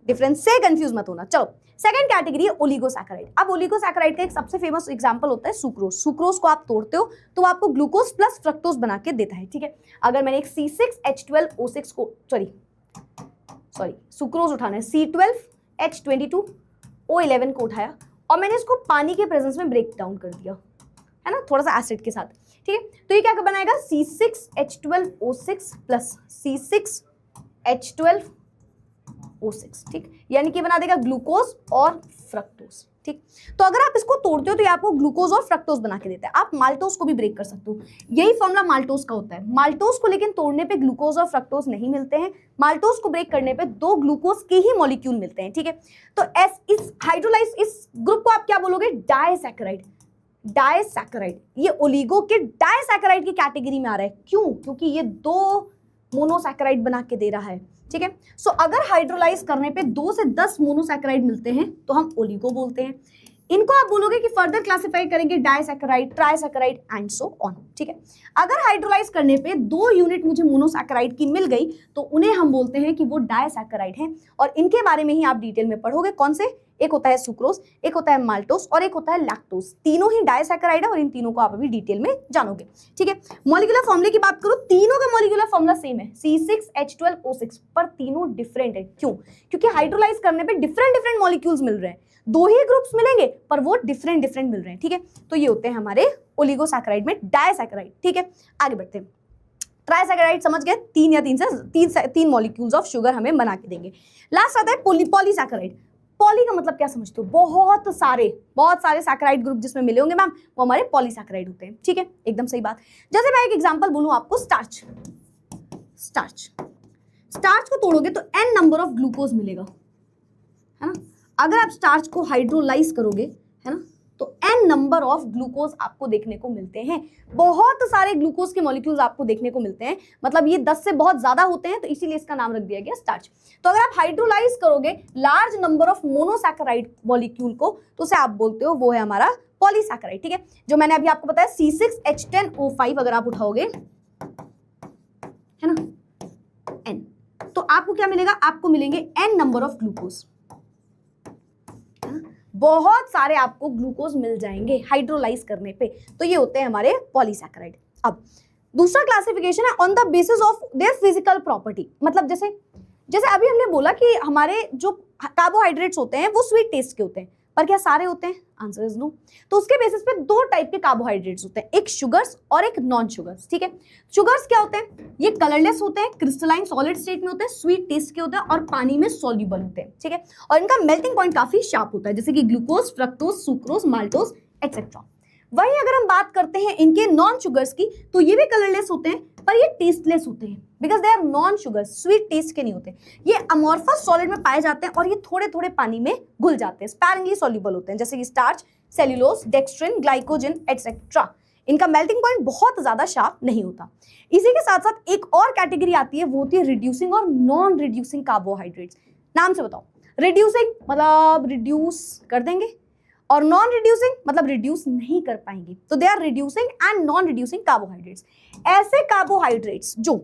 डिफरेंस से कंफ्यूज मत होना। चलो सेकंड कैटेगरी है ओलिगोसैकेराइड। अब ओलिगोसैकेराइड का एक सबसे फेमस एग्जांपल होता है सुक्रोज। सुक्रोज को आप तोड़ते हो तो आपको ग्लूकोज प्लस फ्रक्टोज बना के देता है, ठीक है। अगर मैंने एक C6H12O6 को सॉरी सुक्रोज उठाना है, C12H22O11 को उठाया और मैंने इसको पानी के प्रेजेंस में ब्रेक डाउन कर दिया, है ना, थोड़ा सा एसिड के साथ, ठीक है। तो ये क्या बनाएगा? C6H12O6 प्लस C6H12O6, ठीक, यानी कि बना देगा ग्लूकोज और फ्रक्टोज, ठीक। तो अगर आप इसको तोड़ते हो तो ये आपको ग्लूकोज और फ्रक्टोज बना के देता है। आप माल्टोज को भी ब्रेक कर सकते हो, यही फॉर्मूला माल्टोज का होता है। माल्टोज को लेकिन तोड़ने पे ग्लूकोज और फ्रक्टोज नहीं मिलते हैं, माल्टोज को ब्रेक करने पे 2 ग्लूकोज के ही मॉलिक्यूल मिलते हैं, ठीक है। तो इस हाइड्रोलाइज इस ग्रुप को आप क्या बोलोगे? डायसैकेराइड। डायसैकेराइड ये ओलिगो के डायसैकेराइड की कैटेगरी में आ रहा है। क्यों? क्योंकि ये 2 मोनोसैकेराइड बना के दे रहा है, ठीक है। सो अगर हाइड्रोलाइज करने पे 2 से 10 मोनोसैकेराइड मिलते हैं तो हम ओलिगो बोलते हैं। इनको आप बोलोगे कि फर्दर क्लासिफाई करेंगे डायसैकेराइड, ट्राइसैकेराइड एंड सो ऑन, ठीक है। अगर हाइड्रोलाइज करने पे 2 यूनिट मुझे मोनोसैकेराइड की मिल गई तो उन्हें हम बोलते हैं कि वो डायसैकेराइड हैं, और इनके बारे में ही आप डिटेल में पढ़ोगे। कौन से? एक होता है सुक्रोज, एक होता है माल्टोज और एक होता है लैक्टोज। तीनों ही डायसैकेराइड है और इन तीनों को आप अभी डिटेल में जानोगे, ठीक है। मॉलिक्यूलर फॉर्मूले की बात करूं, तीनों का मॉलिक्यूलर फॉर्मूला सेम है, C6H12O6, पर तीनों डिफरेंट है। क्यों? क्योंकि हाइड्रोलाइज करने पे डिफरेंट डिफरेंट मॉलिक्यूल्स मिल रहे हैं, 2 ही ग्रुप्स मिलेंगे पर वो डिफरेंट डिफरेंट मिल रहे हैं, ठीक है। तो ये होते हैं हमारे ओलिगोसैकेराइड में डायसैकेराइड, ठीक है। आगे बढ़ते हैं। ट्राइसैकेराइड समझ गए, 3 या 3 मॉलिक्यूल्स ऑफ शुगर हमें बना के देंगे। लास्ट आता है पॉलीसैकेराइड। पॉली का मतलब क्या समझते हो? बहुत सारे सैकेराइड ग्रुप जिसमें मिले होंगे मैम, वो हमारे पॉलीसैकेराइड होते हैं, ठीक है, एकदम सही बात। जैसे मैं एक एग्जांपल बोलूं आपको, स्टार्च को तोड़ोगे तो n नंबर ऑफ ग्लूकोज मिलेगा, है ना। अगर आप स्टार्च को हाइड्रोलाइज करोगे, है ना, तो n नंबर ऑफ ग्लूकोज आपको देखने को मिलते हैं। बहुत सारे ग्लूकोज के मॉलिक्यूल्स आपको देखने को मिलते हैं, मतलब ये 10 से बहुत ज्यादा होते हैं, तो इसीलिए इसका नाम रख दिया गया स्टार्च। तो अगर आप हाइड्रोलाइज करोगे large number of monosaccharide molecule को तो उसे आप बोलते हो वो है हमारा पॉलीसैकेराइड, ठीक है। जो मैंने अभी आपको बताया C6H10O5 अगर आप उठाओगे, है ना, n, तो आपको क्या मिलेगा? आपको मिलेंगे n नंबर ऑफ ग्लूकोज, बहुत सारे आपको ग्लूकोज मिल जाएंगे हाइड्रोलाइज करने पे। तो ये होते हैं हमारे पॉलीसैकेराइड। अब दूसरा क्लासिफिकेशन है on the basis of their physical property. मतलब जैसे अभी हमने बोला कि हमारे जो कार्बोहाइड्रेट्स होते हैं वो स्वीट टेस्ट के होते हैं, पर क्या सारे होते हैं? Answer is no. तो उसके बेसिस पे 2 टाइप के कार्बोहाइड्रेट्स होते हैं, एक शुगर्स और एक नॉन शुगर्स, ठीक है। शुगर्स क्या होते हैं? ये कलरलेस होते हैं, क्रिस्टलाइन सॉलिड स्टेट में होते हैं, स्वीट टेस्ट के होते हैं और पानी में सॉल्युबल होते हैं, ठीक है। और इनका मेल्टिंग पॉइंट काफी शार्प होता है, जैसे कि glucose, fructose, sucrose, maltose etcetera. वही अगर हम बात करते हैं इनके नॉन शुगर्स की, तो ये भी कलरलेस होते हैं पर ये टेस्टलेस होते हैं, because they are non sugar, sweet taste के नहीं होते। ये अमॉर्फस सॉलिड में पाए जाते हैं और ये थोड़े थोड़े पानी में घुल जाते हैं, स्पैरिंगली सॉल्युबल होते हैं, जैसे कि starch, cellulose, dextrin, glycogen etcetera. इनका मेल्टिंग पॉइंट बहुत ज्यादा शार्प नहीं होता। इसी के साथ साथ एक और कैटेगरी आती है, वो होती है रिड्यूसिंग और नॉन रिड्यूसिंग कार्बोहाइड्रेट्स। नाम से बताओ, रिड्यूसिंग मतलब रिड्यूस कर देंगे, और नॉन रिड्यूसिंग मतलब रिड्यूस नहीं कर पाएंगे। तो they are reducing and non reducing carbohydrates. ऐसे कार्बोहाइड्रेट्स जो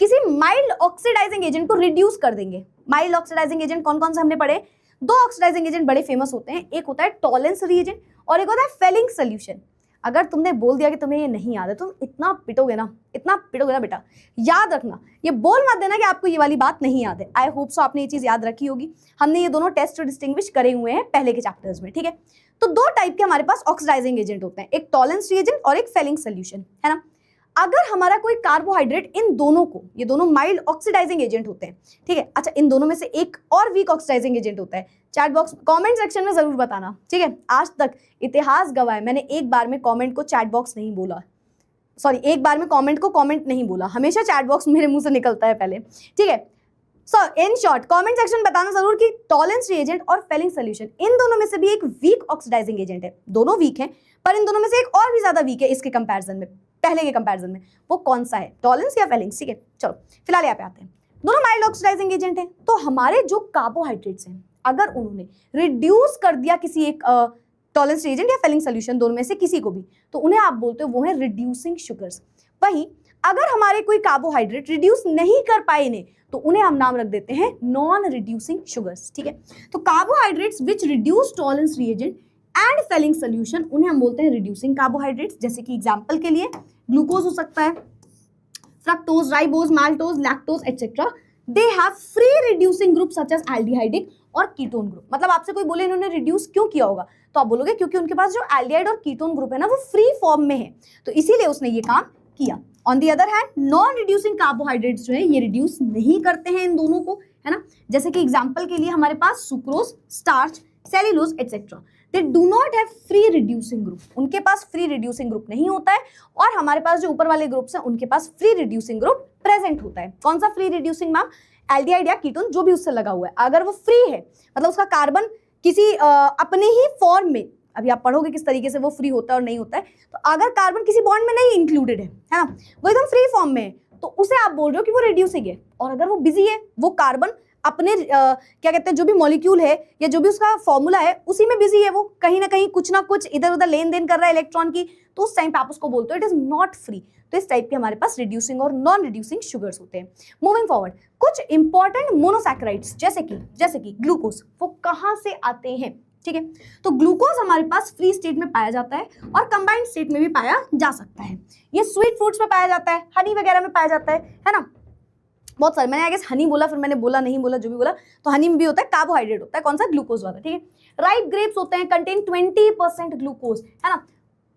किसी माइल्ड ऑक्सीडाइजिंग एजेंट को रिड्यूस कर देंगे। माइल्ड ऑक्सीडाइजिंग एजेंट कौन कौन से हमने पढ़े? दो ऑक्सीडाइजिंग एजेंट बड़े फेमस होते हैं, एक होता है टॉलेंस रिएजेंट और एक होता है फेलिंग सोल्यूशन। अगर तुमने बोल दिया कि तुम्हें ये नहीं याद है, तुम इतना पिटोगे ना बेटा। याद रखना, ये बोल मत देना कि आपको ये वाली बात नहीं याद है। आई होप सो आपने ये चीज याद रखी होगी। हमने ये दोनों टेस्ट डिस्टिंग्विश करे हुए हैं पहले के चैप्टर्स में, ठीक है। तो दो टाइप के हमारे पास ऑक्सीडाइजिंग एजेंट होते हैं, एक टॉलेंस रिएजेंट और एक फेलिंग सोल्यूशन, है ना। अगर हमारा कोई कार्बोहाइड्रेट, इन दोनों को, ये दोनों माइल्ड ऑक्सीडाइजिंग एजेंट होते हैं, ठीक है। अच्छा, इन दोनों में से एक और वीक ऑक्सीडाइजिंग एजेंट होता है। चैट बॉक्स कमेंट सेक्शन में जरूर बताना, ठीक है। आज तक इतिहास गवाह है, मैंने एक बार में कमेंट को चैट बॉक्स नहीं बोला, सॉरी, एक बार में कमेंट को कमेंट नहीं बोला, हमेशा चैट बॉक्स मेरे मुंह से निकलता है पहले, ठीक है। सो इन शॉर्ट कमेंट सेक्शन में बताना जरूर कि टॉलेंस रिएजेंट और फेलिंग सोल्यूशन, इन दोनों में से भी एक वीक ऑक्सीडाइजिंग एजेंट है। दोनों वीक हैं, पर इन दोनों में से एक और भी ज्यादा वीक है इसके कंपैरिजन में, पहले के कंपैरिजन में। वो कौन सा है, टॉलेंस या फेलिंग? ठीक है, चलो फिलहाल यहाँ पे आते हैं। दोनों माइल्ड ऑक्सीडाइजिंग एजेंट हैं, तो हमारे जो कार्बोहाइड्रेट्स हैं, अगर उन्होंने रिड्यूस कर दिया किसी एक टॉलेंस रिएजेंट या फेलिंग सोल्यूशन, दोनों में से किसी को भी, तो उन्हें आप बोलते हो वो है रिड्यूसिंग शुगर्स। वहीं अगर हमारे कोई कार्बोहाइड्रेट रिड्यूस नहीं कर पाए इन्हें, तो उन्हें हम नाम रख देते हैं नॉन रिड्यूसिंग शुगर्स, ठीक है। तो carbohydrates which reduce Tollens reagent and Fehling solution, उन्हें हम बोलते हैं रिड्यूसिंग कार्बोहाइड्रेट्स। जैसे कि एग्जांपल के लिए ग्लूकोज हो सकता है, fructose, ribose, maltose, lactose etcetera. They have free reducing group such as aldehydic और कीटोन ग्रुप। मतलब आपसे कोई बोले इन्होंने रिड्यूस क्यों किया होगा, तो आप बोलोगे क्योंकि उनके पास जो एल्डिहाइड और कीटोन ग्रुप है ना, वो फ्री फॉर्म में है, तो इसीलिए उसने ये काम किया। On the other hand non reducing carbohydrates जो है ये रिड्यूस नहीं करते हैं इन दोनों को, है ना। जैसे कि एग्जांपल के लिए हमारे पास sucrose, starch, cellulose etcetera, they do not have free reducing group. उनके पास फ्री रिड्यूसिंग ग्रुप नहीं होता है, और हमारे पास जो ऊपर वाले ग्रुप्स हैं उनके पास फ्री रिड्यूसिंग ग्रुप प्रेजेंट होता है। कौन सा फ्री रिड्यूसिंग मैम? एल्डिहाइड या कीटोन, जो भी उससे लगा हुआ है, अगर वो फ्री है मतलब उसका कार्बन किसी अपने ही फॉर्म में, अभी आप पढ़ोगे किस तरीके से वो फ्री होता है और नहीं होता है, तो अगर कार्बन किसी बॉन्ड में नहीं इंक्लूडेड है ना, वो एकदम फ्री फॉर्म में है, तो उसे आप बोल रहे हो कि वो रिड्यूसिंग है। और अगर वो बिजी है, वो कार्बन अपने क्या कहते हैं, जो भी मॉलिक्यूल है या जो भी उसका फॉर्मूला है उसी में बिजी है, वो कहीं ना कहीं कुछ ना कुछ इधर उधर लेन देन कर रहा है इलेक्ट्रॉन की, तो उस टाइम पे आप उसको बोलते हो इट इज नॉट फ्री। तो इस टाइप के हमारे पास रिड्यूसिंग और नॉन रिड्यूसिंग शुगर्स होते हैं। मूविंग फॉरवर्ड, कुछ इंपॉर्टेंट मोनोसैकेराइड्स जैसे कि ग्लूकोज, वो कहाँ से आते हैं, ठीक है। तो ग्लूकोज हमारे पास फ्री स्टेट में पाया जाता है और कंबाइंड स्टेट में भी पाया जा सकता है। ये स्वीट फ्रूट्स में पाया जाता है, हनी वगैरह में पाया जाता है ना। बहुत सारे, मैंने आई गेस हनी बोला, फिर मैंने बोला नहीं बोला, जो भी बोला, तो हनी में भी होता है, कार्बोहाइड्रेट होता है, कौन सा? ग्लूकोज वाला, ठीक है। राइप ग्रेप्स होते हैं, कंटेन 20% ग्लूकोज, है ना।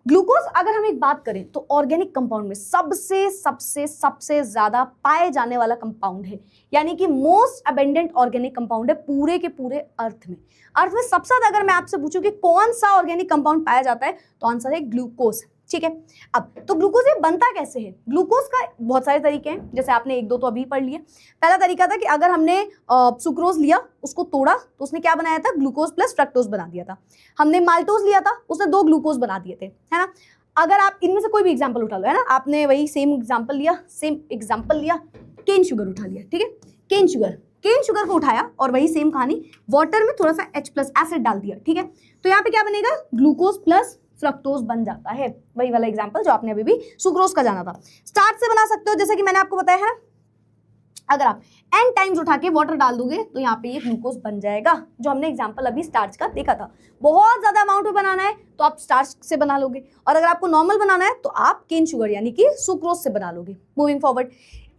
ग्लूकोज अगर हम एक बात करें तो ऑर्गेनिक कंपाउंड में सबसे सबसे सबसे ज्यादा पाए जाने वाला कंपाउंड है, यानी कि मोस्ट अबेंडेंट ऑर्गेनिक कंपाउंड है पूरे के पूरे अर्थ में। अर्थ में सबसे ज्यादा अगर मैं आपसे पूछूं कि कौन सा ऑर्गेनिक कंपाउंड पाया जाता है, तो आंसर है ग्लूकोज, ठीक है। अब तो ग्लूकोज ये बनता कैसे है? ग्लूकोज का बहुत सारे तरीके हैं, जैसे आपने एक दो तो अभी पढ़ लिए। पहला तरीका था कि अगर हमने सुक्रोज लिया, उसको तोड़ा, तो उसने क्या बनाया था? ग्लूकोज प्लस फ्रक्टोज बना दिया था। हमने माल्टोज लिया था, उसने 2 ग्लूकोज बना दिए थे, है ना। अगर आप इनमें से कोई भी एग्जाम्पल उठा लो, है ना, आपने वही सेम एग्जाम्पल लिया, केन शुगर उठा लिया, ठीक है। केन शुगर को उठाया और वही सेम कहानी, वाटर में थोड़ा सा H+ एसिड डाल दिया, ठीक है। तो यहाँ पे क्या बनेगा? ग्लूकोज प्लस फ्रक्टोज बन जाता है। वही वाला एग्जांपल जो आपने अभी भी सुक्रोज का जाना था। स्टार्च से बना सकते हो, जैसे कि मैंने आपको बताया है, अगर आप n टाइम्स उठा के वाटर डाल दोगे तो यहाँ पे ये ग्लूकोज बन जाएगा, जो हमने एग्जांपल अभी स्टार्च का देखा था। बहुत ज्यादा अमाउंट में बनाना है तो आप स्टार्च से बना लोगे, और अगर आपको नॉर्मल बनाना है तो आप केन शुगर यानी कि सुक्रोज से बना लोगे। मूविंग फॉरवर्ड,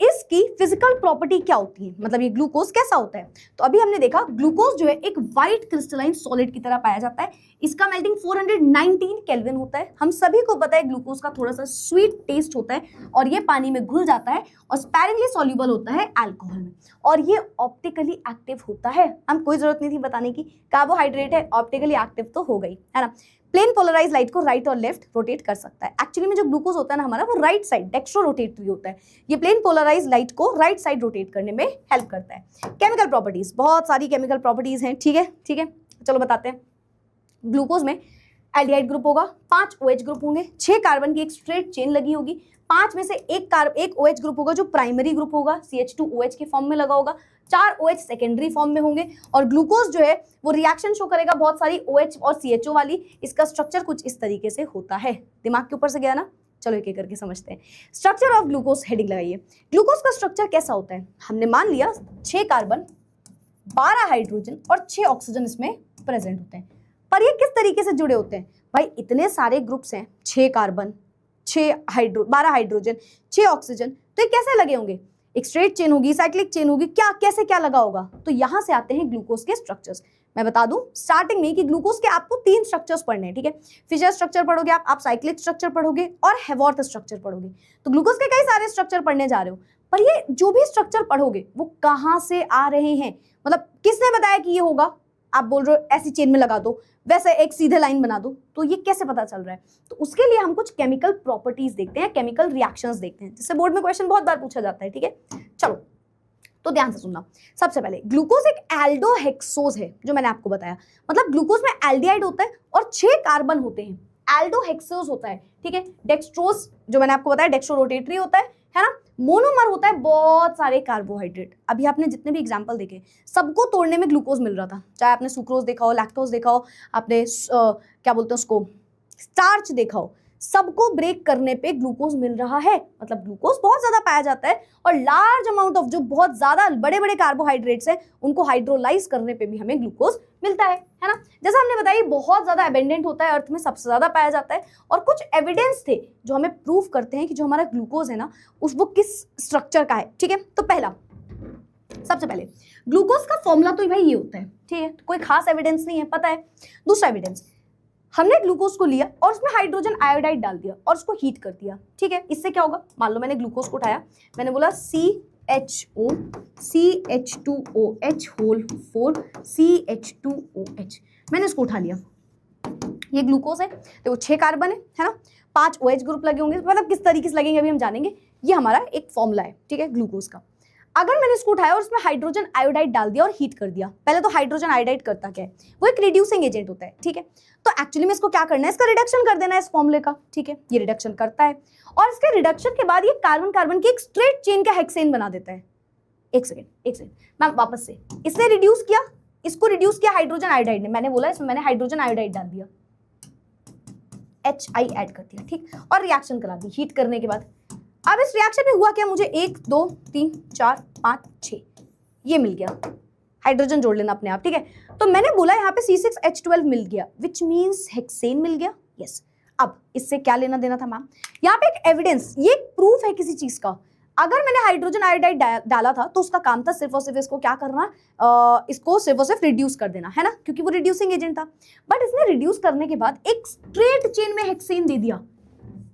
इसकी फिजिकल प्रॉपर्टी क्या होती है, मतलब ये ग्लूकोज कैसा होता है? तो अभी हमने देखा ग्लूकोज जो है एक व्हाइट क्रिस्टलाइन सॉलिड की तरह पाया जाता है। इसका मेल्टिंग 419 केल्विन होता है। हम सभी को पता है ग्लूकोज का थोड़ा सा स्वीट टेस्ट होता है और ये पानी में घुल जाता है और स्पैरिंगली सॉल्युबल होता है अल्कोहल में, और ये ऑप्टिकली एक्टिव होता है। हम कोई जरूरत नहीं थी बताने की, कार्बोहाइड्रेट है, ऑप्टिकली एक्टिव तो हो गई, है ना। प्लेन पोलराइज लाइट को राइट और लेफ्ट रोटेट कर सकता है। एक्चुअली में जो ग्लूकोज होता है ना हमारा, वो राइट साइड डेक्स्ट्रो रोटेटरी होता है। ये प्लेन पोलराइज लाइट को राइट साइड रोटेट करने में हेल्प करता है। केमिकल प्रॉपर्टीज, बहुत सारी केमिकल प्रॉपर्टीज हैं, ठीक है, चलो बताते हैं। ग्लूकोज में एल्डिहाइड ग्रुप होगा, 5 OH ग्रुप होंगे, 6 कार्बन की एक स्ट्रेट चेन लगी होगी, 5 में से एक OH ग्रुप होगा जो प्राइमरी ग्रुप होगा, CH2OH के फॉर्म में लगा होगा, 4 OH सेकेंडरी फॉर्म में होंगे और ग्लूकोज जो है वो रिएक्शन शो करेगा बहुत सारी OH और CHO वाली। इसका स्ट्रक्चर कुछ इस तरीके से होता है। दिमाग के ऊपर से गया ना, चलो एक एक करके समझते हैं। स्ट्रक्चर ऑफ ग्लूकोज हेडिंग लगाइए। ग्लूकोज का स्ट्रक्चर कैसा होता है? हमने मान लिया 6 कार्बन 12 हाइड्रोजन और 6 ऑक्सीजन इसमें प्रेजेंट होते हैं। पर ये किस तरीके से जुड़े होते हैं भाई? इतने सारे ग्रुप्स हैं, 6 कार्बन 12 हाइड्रोजन 6 ऑक्सीजन, तो ये कैसे लगे होंगे? एक स्ट्रेट चेन होगी, साइक्लिक चेन होगी, क्या कैसे क्या लगा होगा? तो यहां से आते हैं ग्लूकोज के स्ट्रक्चर्स। मैं बता दूं स्टार्टिंग में कि ग्लूकोज के आपको 3 स्ट्रक्चर्स पढ़ने हैं, ठीक है? फिशर स्ट्रक्चर पढ़ोगे आप साइक्लिक स्ट्रक्चर पढ़ोगे और हेवॉर्थ स्ट्रक्चर पढ़ोगे। तो ग्लूकोज के कई सारे स्ट्रक्चर पढ़ने जा रहे हो, पर ये जो भी स्ट्रक्चर पढ़ोगे वो कहां से आ रहे हैं? मतलब किसने बताया कि ये होगा? आप बोल रहे हो ऐसी चेन में लगा दो, वैसे एक सीधे लाइन बना दो, तो ये कैसे पता चल रहा है? तो उसके लिए हम कुछ केमिकल प्रॉपर्टीज देखते हैं, केमिकल रिएक्शंस देखते हैं, जिससे बोर्ड में क्वेश्चन बहुत बार पूछा जाता है, ठीक है? चलो तो ध्यान से सुनना। सबसे पहले ग्लूकोज एक एल्डोहेक्सोज है, जो मैंने आपको बताया। मतलब ग्लूकोज में एल्डिहाइड होता है और 6 कार्बन होते हैं, एल्डोहेक्सोज होता है, ठीक है? डेक्सट्रोज जो मैंने आपको बताया डेक्स्ट्रो रोटेटरी होता है ना? मोनोमर होता है बहुत सारे कार्बोहाइड्रेट। अभी आपने जितने भी एग्जांपल देखे सबको तोड़ने में ग्लूकोज मिल रहा था, चाहे आपने सुक्रोज देखा हो, लैक्टोज देखा हो, आपने क्या बोलते हैं उसको, स्टार्च देखा हो, सबको ब्रेक करने पे ग्लूकोज मिल रहा है। मतलब ग्लूकोज बहुत ज्यादा पाया जाता है और लार्ज अमाउंट ऑफ जो बहुत ज्यादा बड़े बड़े कार्बोहाइड्रेट्स हैं उनको हाइड्रोलाइज करने पे भी हमें ग्लूकोज मिलता है ना? जैसा हमने बताया बहुत ज्यादा एबेंडेंट होता है, अर्थ में सबसे ज्यादा पाया जाता है। और कुछ एविडेंस थे जो हमें प्रूव करते हैं कि जो हमारा ग्लूकोज है ना वो किस स्ट्रक्चर का है, ठीक है? तो पहला सबसे पहले ग्लूकोज का फॉर्मूला तो भाई ये होता है, ठीक है? तो कोई खास एविडेंस नहीं है, पता है। दूसरा एविडेंस, हमने ग्लूकोज को लिया और उसमें हाइड्रोजन आयोडाइड डाल दिया और उसको हीट कर दिया, ठीक है? इससे क्या होगा? मान लो मैंने ग्लूकोज को उठाया, मैंने बोला CHO CH2OH होल 4 CH2OH, मैंने इसको उठा लिया। ये ग्लूकोज है, देखो 6 कार्बन है ना? 5 OH ग्रुप लगे होंगे, मतलब किस तरीके से लगेंगे अभी हम जानेंगे। ये हमारा एक फॉर्मूला है, ठीक है, ग्लूकोज का। अगर मैंने इसको उठाया और उसमें हाइड्रोजन आयोडाइड डाल दिया और हीट कर दिया, पहले तो हाइड्रोजन आयोडाइड करता क्या है? वो एक रिड्यूसिंग एजेंट होता है, ठीक है? तो एक्चुअली में इसको क्या करना है? इसका रिडक्शन कर देना है इस फॉर्मूले का, ठीक है? ये रिडक्शन करता है और इसके रिडक्शन के बाद ये कार्बन कार्बन की एक स्ट्रेट चेन का हेक्सेन बना देता है। एक सेकेंड मैम, वापस से इसने रिड्यूस किया, इसको रिड्यूस किया हाइड्रोजन आयोडाइड ने। मैंने बोला इसमें मैंने हाइड्रोजन आयोडाइड डाल दिया, HI ऐड कर दिया, ठीक? और रिएक्शन करा दी हीट करने के बाद। अब इस रिएक्शन में हुआ क्या? मुझे 1 2 3 4 5 6 ये मिल गया। हाइड्रोजन जोड़ लेना अपने आप, ठीक है? तो मैंने बोला यहाँ पे C6H12 मिल गया, विच मीन्स हेक्सेन मिल गया। यस। अब इससे क्या लेना देना था मैम? यहाँ पे एक एविडेंस, ये प्रूफ है किसी चीज का। अगर मैंने हाइड्रोजन आयोडाइड डाला था तो उसका काम था सिर्फ और सिर्फ इसको क्या करना, इसको सिर्फ और सिर्फ रिड्यूस कर देना, है ना? क्योंकि वो रिड्यूसिंग एजेंट था। बट इसने रिड्यूस करने के बाद एक स्ट्रेट चेन में हेक्सेन दे दिया,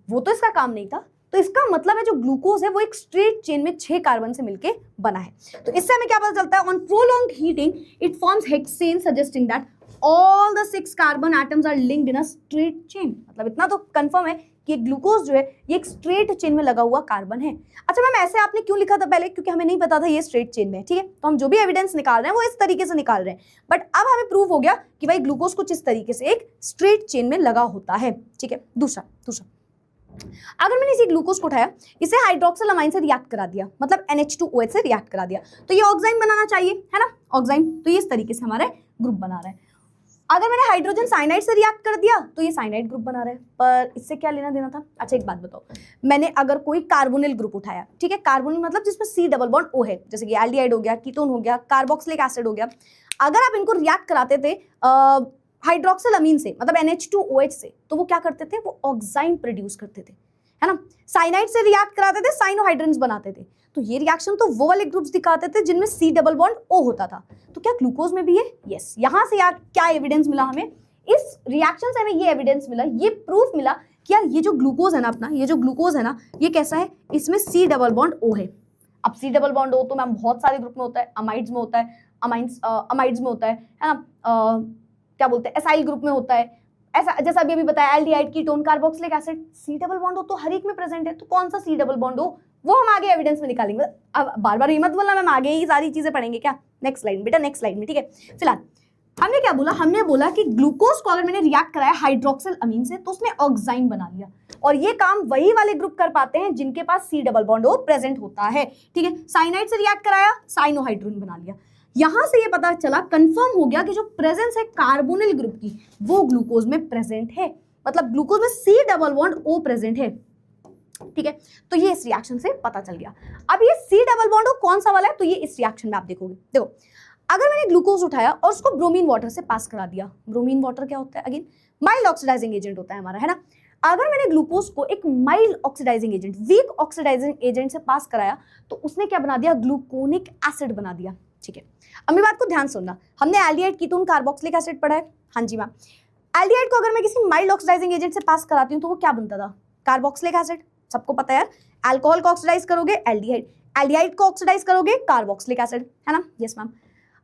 वो तो इसका काम नहीं था। तो इसका मतलब है जो ग्लूकोज है वो एक स्ट्रेट चेन में 6 कार्बन से मिलके बना है। तो इससे हमें क्या पता चलता है? On prolonged heating it forms hexane, suggesting that all the 6 carbon atoms are linked in a straight chain. मतलब इतना तो कंफर्म है कि ग्लूकोज जो है ये एक स्ट्रेट चेन में लगा हुआ कार्बन है। अच्छा मैम, ऐसे आपने क्यों लिखा था पहले? क्योंकि हमें नहीं पता था ये स्ट्रेट चेन में है, ठीक है? तो हम जो भी एविडेंस निकाल रहे हैं वो इस तरीके से निकाल रहे हैं। बट अब हमें प्रूव हो गया कि भाई ग्लूकोज कुछ इस तरीके से एक स्ट्रेट चेन में लगा होता है, ठीक है? दूसरा अगर मैंने इसी ग्लूकोज को उठाया, इसे हाइड्रोक्सिल अमाइन से रिएक्ट करा दिया, मतलब NH2OH से रिएक्ट करा दिया, तो ये ऑक्साइन बनाना चाहिए, है ना? ऑक्साइन, तो ये इस तरीके से हमारे ग्रुप बना रहा है। अगर मैंने हाइड्रोजन साइनाइड से रिएक्ट कर दिया तो ये साइनाइड ग्रुप बना रहा है। पर इससे क्या लेना देना था? अच्छा एक बात बताओ, मैंने अगर कोई कार्बोनिल ग्रुप उठाया, ठीक है? कार्बोनिल मतलब जिसमें C डबल बॉन्ड O है, जैसे कि एल्डिहाइड हो गया, कीटोन हो गया, कार्बोक्सिलिक एसिड हो गया। अगर आप इनको रिएक्ट कराते थे हाइड्रोक्सिल अमीन से, मतलब NH2OH से, तो वो क्या करते थे? वो ऑक्साइन प्रोड्यूस करते थे, है ना? साइनाइड से रिएक्ट कराते थे, साइनोहाइड्रेन्स बनाते थे। तो ये रिएक्शन तो वो वाले ग्रुप्स दिखाते थे जिनमें C डबल बॉन्ड O होता था। तो क्या ग्लूकोज में भी है? यस। यहां से यार क्या एविडेंस मिला हमें? इस रिएक्शन से हमें ये एविडेंस मिला, ये प्रूफ मिला कि यार ये जो ग्लूकोज है ना अपना, ये जो ग्लूकोज है ना, ये कैसा है? इसमें C डबल बॉन्ड O है। अब C डबल बॉन्ड O तो मैम बहुत सारे ग्रुप में होता है, अमाइड्स में होता है, अमाइड्स में होता है ना? क्या बोलते हैं, एसाइल ग्रुप में होता है, ऐसा जैसा अभी बताया, aldehyde, ketone, carboxylic acid. C double bond O तो हर एक में प्रेजेंट है, तो कौन सा C डबल बॉन्ड O? वो हम आगे एविडेंस में निकालेंगे। अब बार बार ये मत बोलना मैम आगे ही सारी चीजें पढ़ेंगे क्या? नेक्स्ट स्लाइड में बेटा, नेक्स्ट स्लाइड में, ठीक है? फिलहाल हमने क्या बोला, हमने बोला कि ग्लूकोज को अगर मैंने रिएक्ट कराया हाइड्रोक्सिल अमीन से तो उसने ऑक्साइन बना लिया, और ये काम वही वाले ग्रुप कर पाते हैं जिनके पास C double bond O present होता है। ठीक है, साइनाइड से रिएक्ट कराया, साइनोहाइड्रोजन बना लिया। यहां से ये पता चला, कंफर्म हो गया कि जो प्रेजेंस है कार्बोनिल ग्रुप की वो ग्लूकोज में प्रेजेंट है, मतलब ग्लूकोज में C double bond O present है। ठीक है, तो ये इस रिएक्शन से पता चल गया। अब ये C डबल बॉन्ड O कौन सा वाला है, तो ये इस रिएक्शन में आप देखोगे। देखो, अगर मैंने ग्लूकोज उठाया और उसको ब्रोमीन वाटर से पास करा दिया, ब्रोमीन वाटर क्या होता है, अगेन माइल्ड ऑक्सीडाइजिंग एजेंट होता है हमारा, है ना। अगर मैंने ग्लूकोज को एक mild oxidising agent, weak oxidising agent से पास कराया तो उसने क्या बना दिया, ग्लूकोनिक एसिड बना दिया। ठीक है, अब मेरी बात को ध्यान सुनना, हमने एल्डिहाइड कीटोन कार्बोक्सिलिक एसिड पढ़ा है। हाँ जी मैम, एल्डिहाइड को अगर मैं किसी माइल्ड ऑक्सीडाइजिंग एजेंट से पास कराती हूँ तो वो क्या बनता था, कार्बोक्सिलिक एसिड। सबको पता है यार, अल्कोहल को ऑक्सीडाइज करोगे एल्डिहाइड, एल्डिहाइड को ऑक्सीडाइज करोगे कार्बोक्सिलिक एसिड, है ना। Yes ma'am.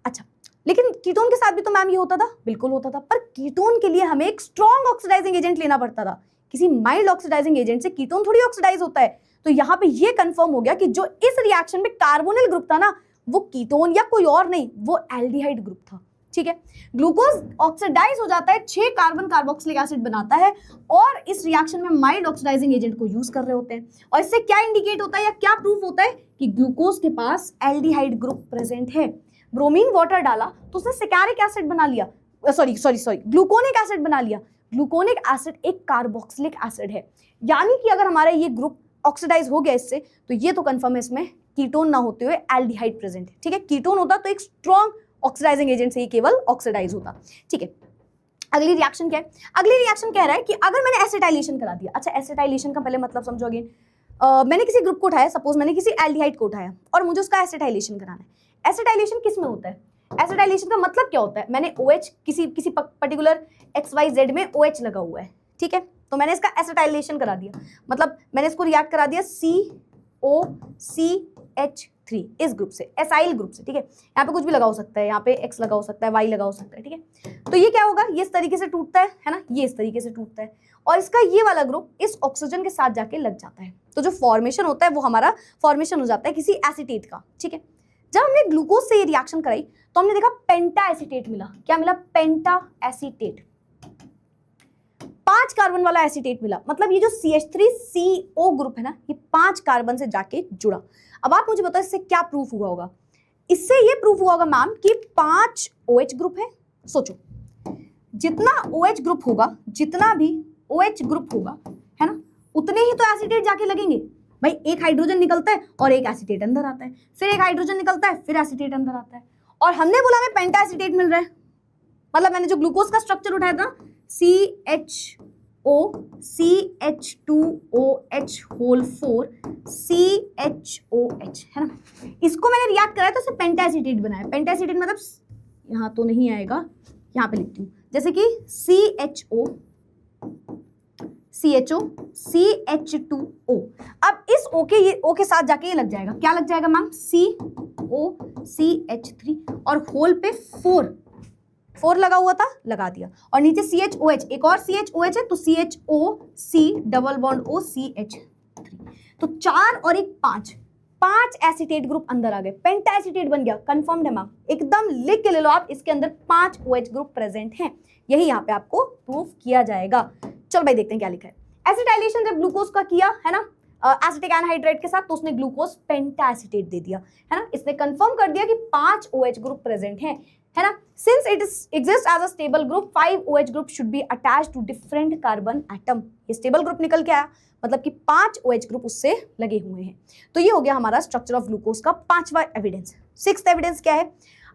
अच्छा, लेकिन कीटोन के साथ भी तो मैम ये होता था, बिल्कुल होता था, पर कीटोन के लिए हमें एक स्ट्रॉन्ग ऑक्सीडाइजिंग एजेंट लेना पड़ता था। किसी माइल्ड ऑक्सीडाइजिंग एजेंट से कीटोन थोड़ी ऑक्सीडाइज होता है। तो यहाँ पे ये कंफर्म हो गया कि जो इस रिएक्शन में कार्बोनिल ग्रुप था ना, वो कीटोन या कोई और नहीं, वो एल्डिहाइड ग्रुप था। ठीक है, ग्लूकोज ऑक्सीडाइज हो जाता है, 6 कार्बन कार्बोक्सिलिक एसिड बनाता है, और इस रिएक्शन में माइल्ड ऑक्सीडाइजिंग एजेंट को यूज कर रहे होते हैं। और इससे क्या इंडिकेट होता है या क्या प्रूफ होता है कि ग्लूकोज के पास एल्डिहाइड ग्रुप प्रेजेंट है। ब्रोमीन वाटर डाला तो उसने सेकेरिक एसिड बना लिया, ग्लूकोनिक एसिड बना लिया। ग्लूकोनिक एसिड एक कार्बोक्सिलिक एसिड है, यानी कि अगर हमारा ये ग्रुप ऑक्सीडाइज हो गया इससे, तो ये तो कंफर्म है इसमें कीटोन ना होते हुए एल्डिहाइड प्रेजेंट है। ठीक है, कीटोन होता तो एक स्ट्रॉन्ग ऑक्सीडाइजिंग एजेंट से ही केवल ऑक्सीडाइज होता। ठीक है, अगली रिएक्शन क्या है, अगली रिएक्शन कह रहा है कि अगर मैंने एसिटाइलेशन करा दिया। अच्छा, एसिटाइलेशन का पहले मतलब समझो अगेन। मैंने किसी ग्रुप को उठाया, सपोज मैंने किसी एल्डिहाइड को उठाया और मुझे उसका एसिटाइलेशन कराना है। एसिटाइलेशन किस में होता है, एसिटाइलेशन का मतलब क्या होता है, मैंने OH किसी पर्टिकुलर XYZ में OH लगा हुआ है। ठीक है, तो मैंने इसका एसिटाइलेशन करा दिया, मतलब मैंने इसको रिएक्ट करा दिया COCH3 इस ग्रुप से, एसाइल ग्रुप से। ठीक है, यहाँ पे कुछ भी लगा हो सकता है, यहाँ पे X लगा हो सकता है, Y लगा हो सकता है। ठीक है, तो ये क्या होगा, ये इस तरीके से टूटता है ना, ये इस तरीके से टूटता है, और इसका ये वाला ग्रुप इस ऑक्सीजन के साथ जाके लग जाता है। तो जो फॉर्मेशन होता है वो हमारा फॉर्मेशन हो जाता है किसी एसीटेट का। ठीक है, जब हमने ग्लूकोज से ये रिएक्शन कराई तो हमने देखा पेंटा एसीटेट मिला। क्या मिला, पेंटा एसीटेट, 5 कार्बन वाला एसीटेट मिला। मतलब ये जो CH3CO ग्रुप है ना, ये 5 कार्बन से जाके जुड़ा। अब आप मुझे बताओ इससे क्या प्रूफ हुआ होगा, इससे ये प्रूफ हुआ होगा मैम कि 5 OH ग्रुप है। सोचो, जितना OH ग्रुप होगा, जितना भी OH ग्रुप होगा, है ना, उतने ही तो एसीटेट जाके लगेंगे। भाई एक हाइड्रोजन निकलता है और एक एसीटेट अंदर आता है, फिर एक हाइड्रोजन निकलता है, फिर एसीटेट अंदर आता है, और हमने बोला हमें पेंटा एसीटेट मिल रहा है। मतलब मैंने जो ग्लूकोज का स्ट्रक्चर उठाया था, CHO CH2OH होल 4 CHOH, है ना, इसको मैंने रिएक्ट कराया तो इससे पेंटा एसीटेट बनाया। पेंटा एसीटेट मतलब यहाँ तो नहीं आएगा, यहाँ पे लिखती हूँ, जैसे कि CHO CH2O। अब इस O के साथ जाके ये लग जाएगा, क्या लग जाएगा मैम, COCH3, और होल पे 4 लगा हुआ था, लगा दिया, और नीचे CHOH, एक और CHOH है तो CHO double bond O CH3, तो 4 और 1 5 एसीटेट ग्रुप अंदर आ गए, पेंटा एसीटेट बन गया। कंफर्म्ड है मैम, एकदम लिख के ले लो आप, इसके अंदर 5 OH ग्रुप प्रेजेंट हैं। यही यहाँ पे आपको प्रूफ किया जाएगा। चल भाई देखते हैं क्या लिखा है। एसिटाइलेशन जब ग्लूकोज का किया है ना, एसिटिक एनहाइड्राइड के साथ, तो उसने ग्लूकोज पेंटा एसीटेट दे दिया, है ना। इसने कंफर्म कर दिया कि 5 OH ग्रुप प्रेजेंट हैं, है ना। Since it exist as a stable group, 5 OH group should be attached to different carbon atom. ये स्टेबल ग्रुप निकल के आया, मतलब कि 5 OH ग्रुप उससे लगे हुए हैं। तो ये हो गया हमारा स्ट्रक्चर ऑफ ग्लूकोज का 5वां एविडेंस। 6th एविडेंस क्या है,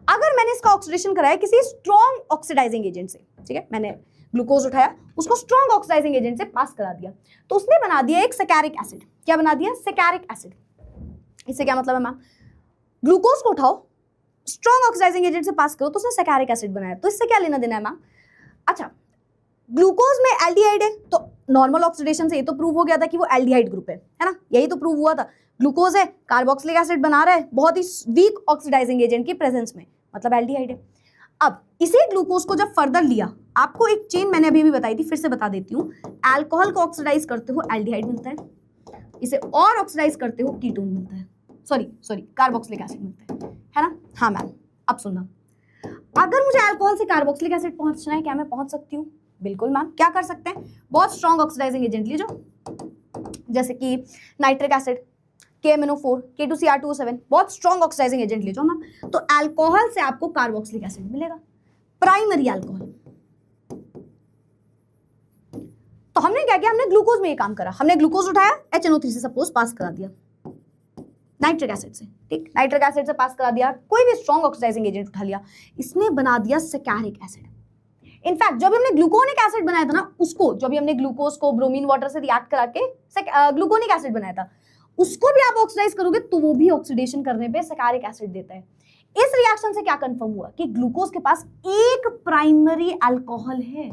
अगर मैंने इसका ऑक्सीडेशन कराया किसी स्ट्रॉन्ग ऑक्सीडाइजिंग एजेंट से, ठीक है, मैंने ग्लूकोज उठाया, उसको स्ट्रॉन्ग ऑक्सीडाइजिंग एजेंट से पास करा दिया, तो उसने बना दिया एक सेकेरिक एसिड। क्या बना दिया, सेकेरिक एसिड। इससे क्या मतलब है मैम, ग्लूकोज को उठाओ, स्ट्रॉन्ग ऑक्सीडाइजिंग एजेंट से पास करो, तो उसने सेकेरिक एसिड बनाया, तो इससे क्या लेना देना है मैम। अच्छा, ग्लूकोज में एल्डिहाइड है, तो नॉर्मल ऑक्सीडेशन से ये तो प्रूव हो गया था कि वो एल्डिहाइड ग्रुप है ना, यही तो प्रूव हुआ था। ग्लूकोज है, कार्बोक्सिलिक एसिड बना रहा है बहुत ही वीक ऑक्सीडाइजिंग एजेंट की प्रेजेंस में, मतलब एल्डिहाइड है। अब इसी ग्लूकोज को जब फर्दर लिया, आपको एक चेन मैंने अभी भी बताई थी, फिर से बता देती हूँ। अल्कोहल को ऑक्सीडाइज करते हो एल्डिहाइड मिलता है, इसे और ऑक्सीडाइज करते हो कीटोन मिलता है, सॉरी कार्बोक्सिलिक एसिड मिलता है ना। हाँ मैम, अब सुनना, अगर मुझे अल्कोहल अल्कोहल से कार्बोक्सिलिक एसिड पहुंचना है, क्या मैं पहुंच सकती हूँ? बिल्कुल मैम। क्या कर सकते हैं? बहुत स्ट्रॉन्ग ऑक्सीडाइजिंग एजेंट लीजिए, जैसे कि नाइट्रिक एसिड, KMNO4, K2Cr2O7, बहुत स्ट्रॉन्ग ऑक्सीडाइजिंग एजेंट लीजिए मैम। तो अल्कोहल से आपको कार्बोक्सिलिक एसिड मिलेगा, प्राइमरी अल्कोहल। तो हमने क्या किया? हमने ग्लूकोज में ये काम करा। हमने ग्लूकोज उठाया, HNO3 से सपोज पास करा दिया, नाइट्रिक एसिड से, ठीक, नाइट्रिक एसिड से पास करा दिया, कोई भी स्ट्रॉन्ग ऑक्सीडाइजिंग एजेंट उठा लिया, इसने बना दिया सैकेरिक एसिड। इनफैक्ट जब हमने ग्लूकोनिक एसिड बनाया था ना, उसको जब हमने ग्लूकोज को ब्रोमीन वाटर से रिएक्ट करा के ग्लूकोनिक एसिड बनाया था, उसको भी आप ऑक्सीडाइज करोगे तो वो भी ऑक्सीडेशन करने पे सैकेरिक एसिड देता है। इस रिएक्शन से क्या कंफर्म हुआ कि ग्लूकोज के पास एक प्राइमरी अल्कोहल है,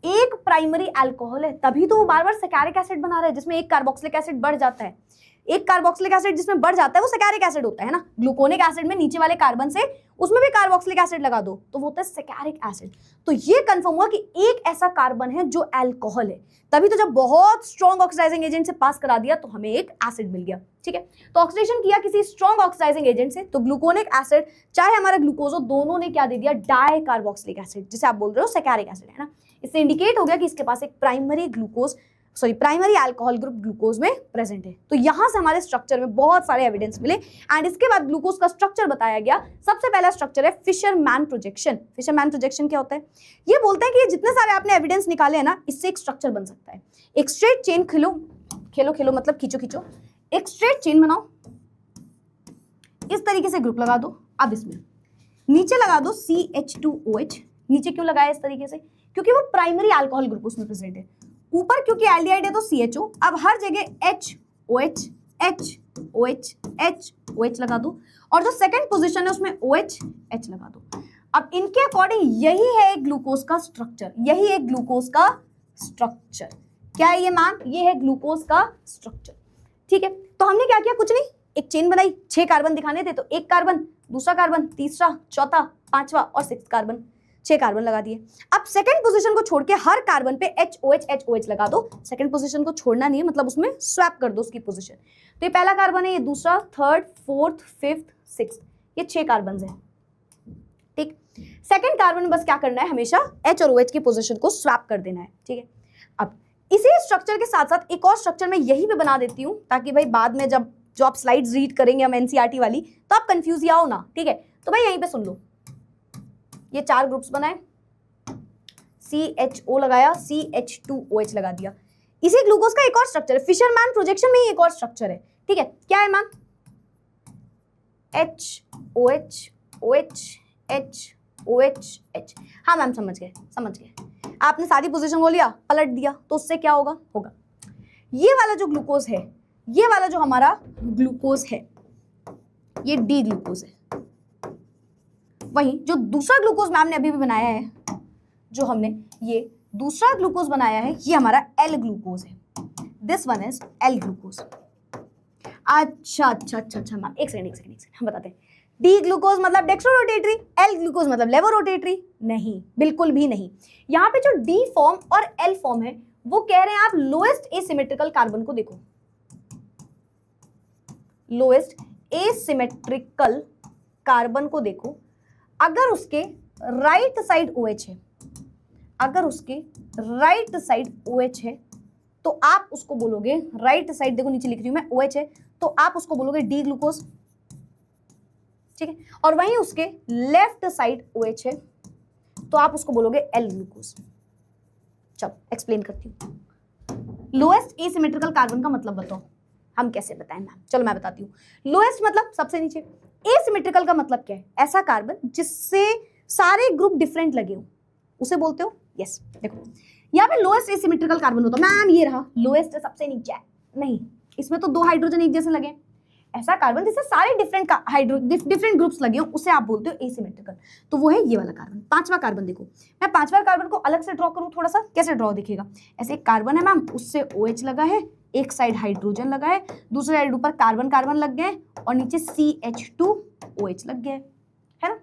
एक प्राइमरी अल्कोहल है, तभी तो वो बार बार सैकेरिक एसिड बना रहा है, जिसमें एक कार्बोक्सिलिक एसिड बढ़ जाता है। एक कार्बोक्सिलिक एसिड जिसमें बढ़ जाता है वो सैकेरिक एसिड होता है ना। ग्लूकोनिक एसिड में नीचे वाले कार्बन से उसमें भी कार्बोक्सिलिक एसिड लगा दो तो वो होता है सैकेरिक एसिड। तो ये कंफर्म हुआ कि एक ऐसा कार्बन है जो अल्कोहल है, तभी तो जब बहुत स्ट्रॉन्ग ऑक्सीडाइजिंग एजेंट से पास करा दिया तो हमें एक एसिड मिल गया। ठीक है, तो ऑक्सीडेशन किया किसी स्ट्रॉन्ग ऑक्सीडाइजिंग एजेंट से, तो ग्लूकोनिक एसिड चाहे हमारा ग्लूकोज हो, दोनों ने क्या दे दिया? डाई कार्बोक्सिलिक एसिड, जिसे आप बोल रहे हो सैकेरिक एसिड, है ना। इससे इंडिकेट हो गया कि इसके पास एक प्राइमरी अल्कोहल ग्रुप ग्लूकोज में प्रेजेंट है। तो यहां से हमारे स्ट्रक्चर में बहुत सारे एविडेंस मिले एंड इसके बाद ग्लूकोज का स्ट्रक्चर बताया गया। सबसे पहला स्ट्रक्चर है फिशरमैन प्रोजेक्शन। फिशरमैन प्रोजेक्शन क्या होता है? ये बोलते हैं कि ये जितने सारे आपने एविडेंस निकाले हैं ना, इससे एक स्ट्रक्चर बन सकता है। एक स्ट्रेट चेन खेलो मतलब खींचो, एक स्ट्रेट चेन बनाओ, इस तरीके से ग्रुप लगा दो। अब इसमें नीचे लगा दो CH2OH। नीचे क्यों लगाया इस तरीके से? क्योंकि वो प्राइमरी अल्कोहल ग्रुप उसमें प्रेजेंट है। ऊपर क्योंकि एल्डिहाइड है तो CHO। अब हर जगह HOH HOH HOH लगा दो और जो सेकंड पोजीशन है उसमें OH H लगा दो। अब इनके अकॉर्डिंग यही है एक ग्लूकोज का स्ट्रक्चर, यही एक ग्लूकोज का स्ट्रक्चर। क्या है ये मैम? ये है ग्लूकोज का स्ट्रक्चर। ठीक है, तो हमने क्या किया? कुछ नहीं, एक चेन बनाई, 6 कार्बन दिखाने थे तो एक कार्बन, दूसरा कार्बन, तीसरा, चौथा, पांचवा और 6 कार्बन, 6 कार्बन लगा दिए। अब सेकंड पोजीशन को छोड़ के हर कार्बन पे HOH HOH लगा दो। सेकंड पोजीशन को छोड़ना नहीं है, मतलब उसमें स्वैप कर दो उसकी पोजीशन। तो ये पहला कार्बन है, ये दूसरा, थर्ड, फोर्थ, फिफ्थ, सिक्स्थ, ये 6 कार्बन है। ठीक, सेकंड कार्बन में बस क्या करना है? हमेशा H और OH की पोजीशन को स्वैप कर देना है। ठीक है, अब इसी स्ट्रक्चर के साथ साथ एक और स्ट्रक्चर मैं यही पे बना देती हूँ ताकि भाई बाद में जब जो आप स्लाइड्स रीड करेंगे हम NCERT वाली, तो आप कंफ्यूज या हो ना। ठीक है, तो भाई यहीं पे सुन लो, ये 4 ग्रुप्स बनाए, CHO लगाया, CH2OH लगा दिया। इसी ग्लूकोज का एक और स्ट्रक्चर है, फिशरमैन प्रोजेक्शन में ही एक और स्ट्रक्चर है। ठीक है, क्या है ma'am? HOH OH HOH H। हाँ मैम, समझ गए। आपने सारी पोजीशन को लिया, पलट दिया, तो उससे क्या होगा ये वाला जो ग्लूकोज है, ये वाला जो हमारा ग्लूकोज है, ये डी ग्लूकोज है। वहीं जो दूसरा ग्लूकोज मैम ने अभी भी बनाया है, जो हमने ये दूसरा ग्लूकोज बनाया है, ये हमारा L ग्लूकोज है। This one is L glucose. अच्छा मैम, एक सेकंड हम बताते हैं। डी ग्लूकोज मतलब डेक्स्ट्रो रोटेटरी, L ग्लूकोज मतलब लेवो रोटेटरी? नहीं, बिल्कुल भी नहीं। यहाँ पे जो D फॉर्म और L फॉर्म है, वो कह रहे हैं आप लोएस्ट एसिमेट्रिकल कार्बन को देखो, लोएस्ट एसिमेट्रिकल कार्बन को देखो। अगर उसके राइट साइड OH है, अगर उसके राइट साइड OH है, तो आप उसको बोलोगे, राइट साइड देखो नीचे लिख रही हूं मैं, OH है, तो आप उसको बोलोगे डी ग्लूकोज। ठीक है, और वहीं उसके लेफ्ट साइड OH है, तो आप उसको बोलोगे L ग्लूकोज। चलो एक्सप्लेन करती हूँ। लोएस्ट एसिमेट्रिकल कार्बन का मतलब बताओ, हम कैसे बताएं मैम? चलो मैं बताती हूँ। लोएस्ट मतलब सबसे नीचे, एसिमेट्रिकल का मतलब क्या है? ऐसा कार्बन जिससे सारे ग्रुप डिफरेंट लगे हो, उसे बोलते हो। यस, देखो यहाँ पे लोएस्ट एसिमेट्रिकल कार्बन होता है मैम, ये रहा लोएस्ट सबसे नीचे है। नहीं, इसमें तो 2 हाइड्रोजन एक जैसे लगे। ऐसा कार्बन जिससे सारे डिफरेंट ग्रुप्स लगे हो, उसे आप बोलते हो एसिमेट्रिकल। तो वो है ये वाला कार्बन। 5वां कार्बन देखो, मैं 5वां कार्बन को अलग से ड्रॉ करूँ थोड़ा सा, कैसे ड्रॉ दिखेगा? ऐसे एक कार्बन है मैम, उससे OH लगा है, एक साइड हाइड्रोजन लगा है, दूसरे साइड ऊपर कार्बन लग गए और नीचे CH2OH लग गया है ना।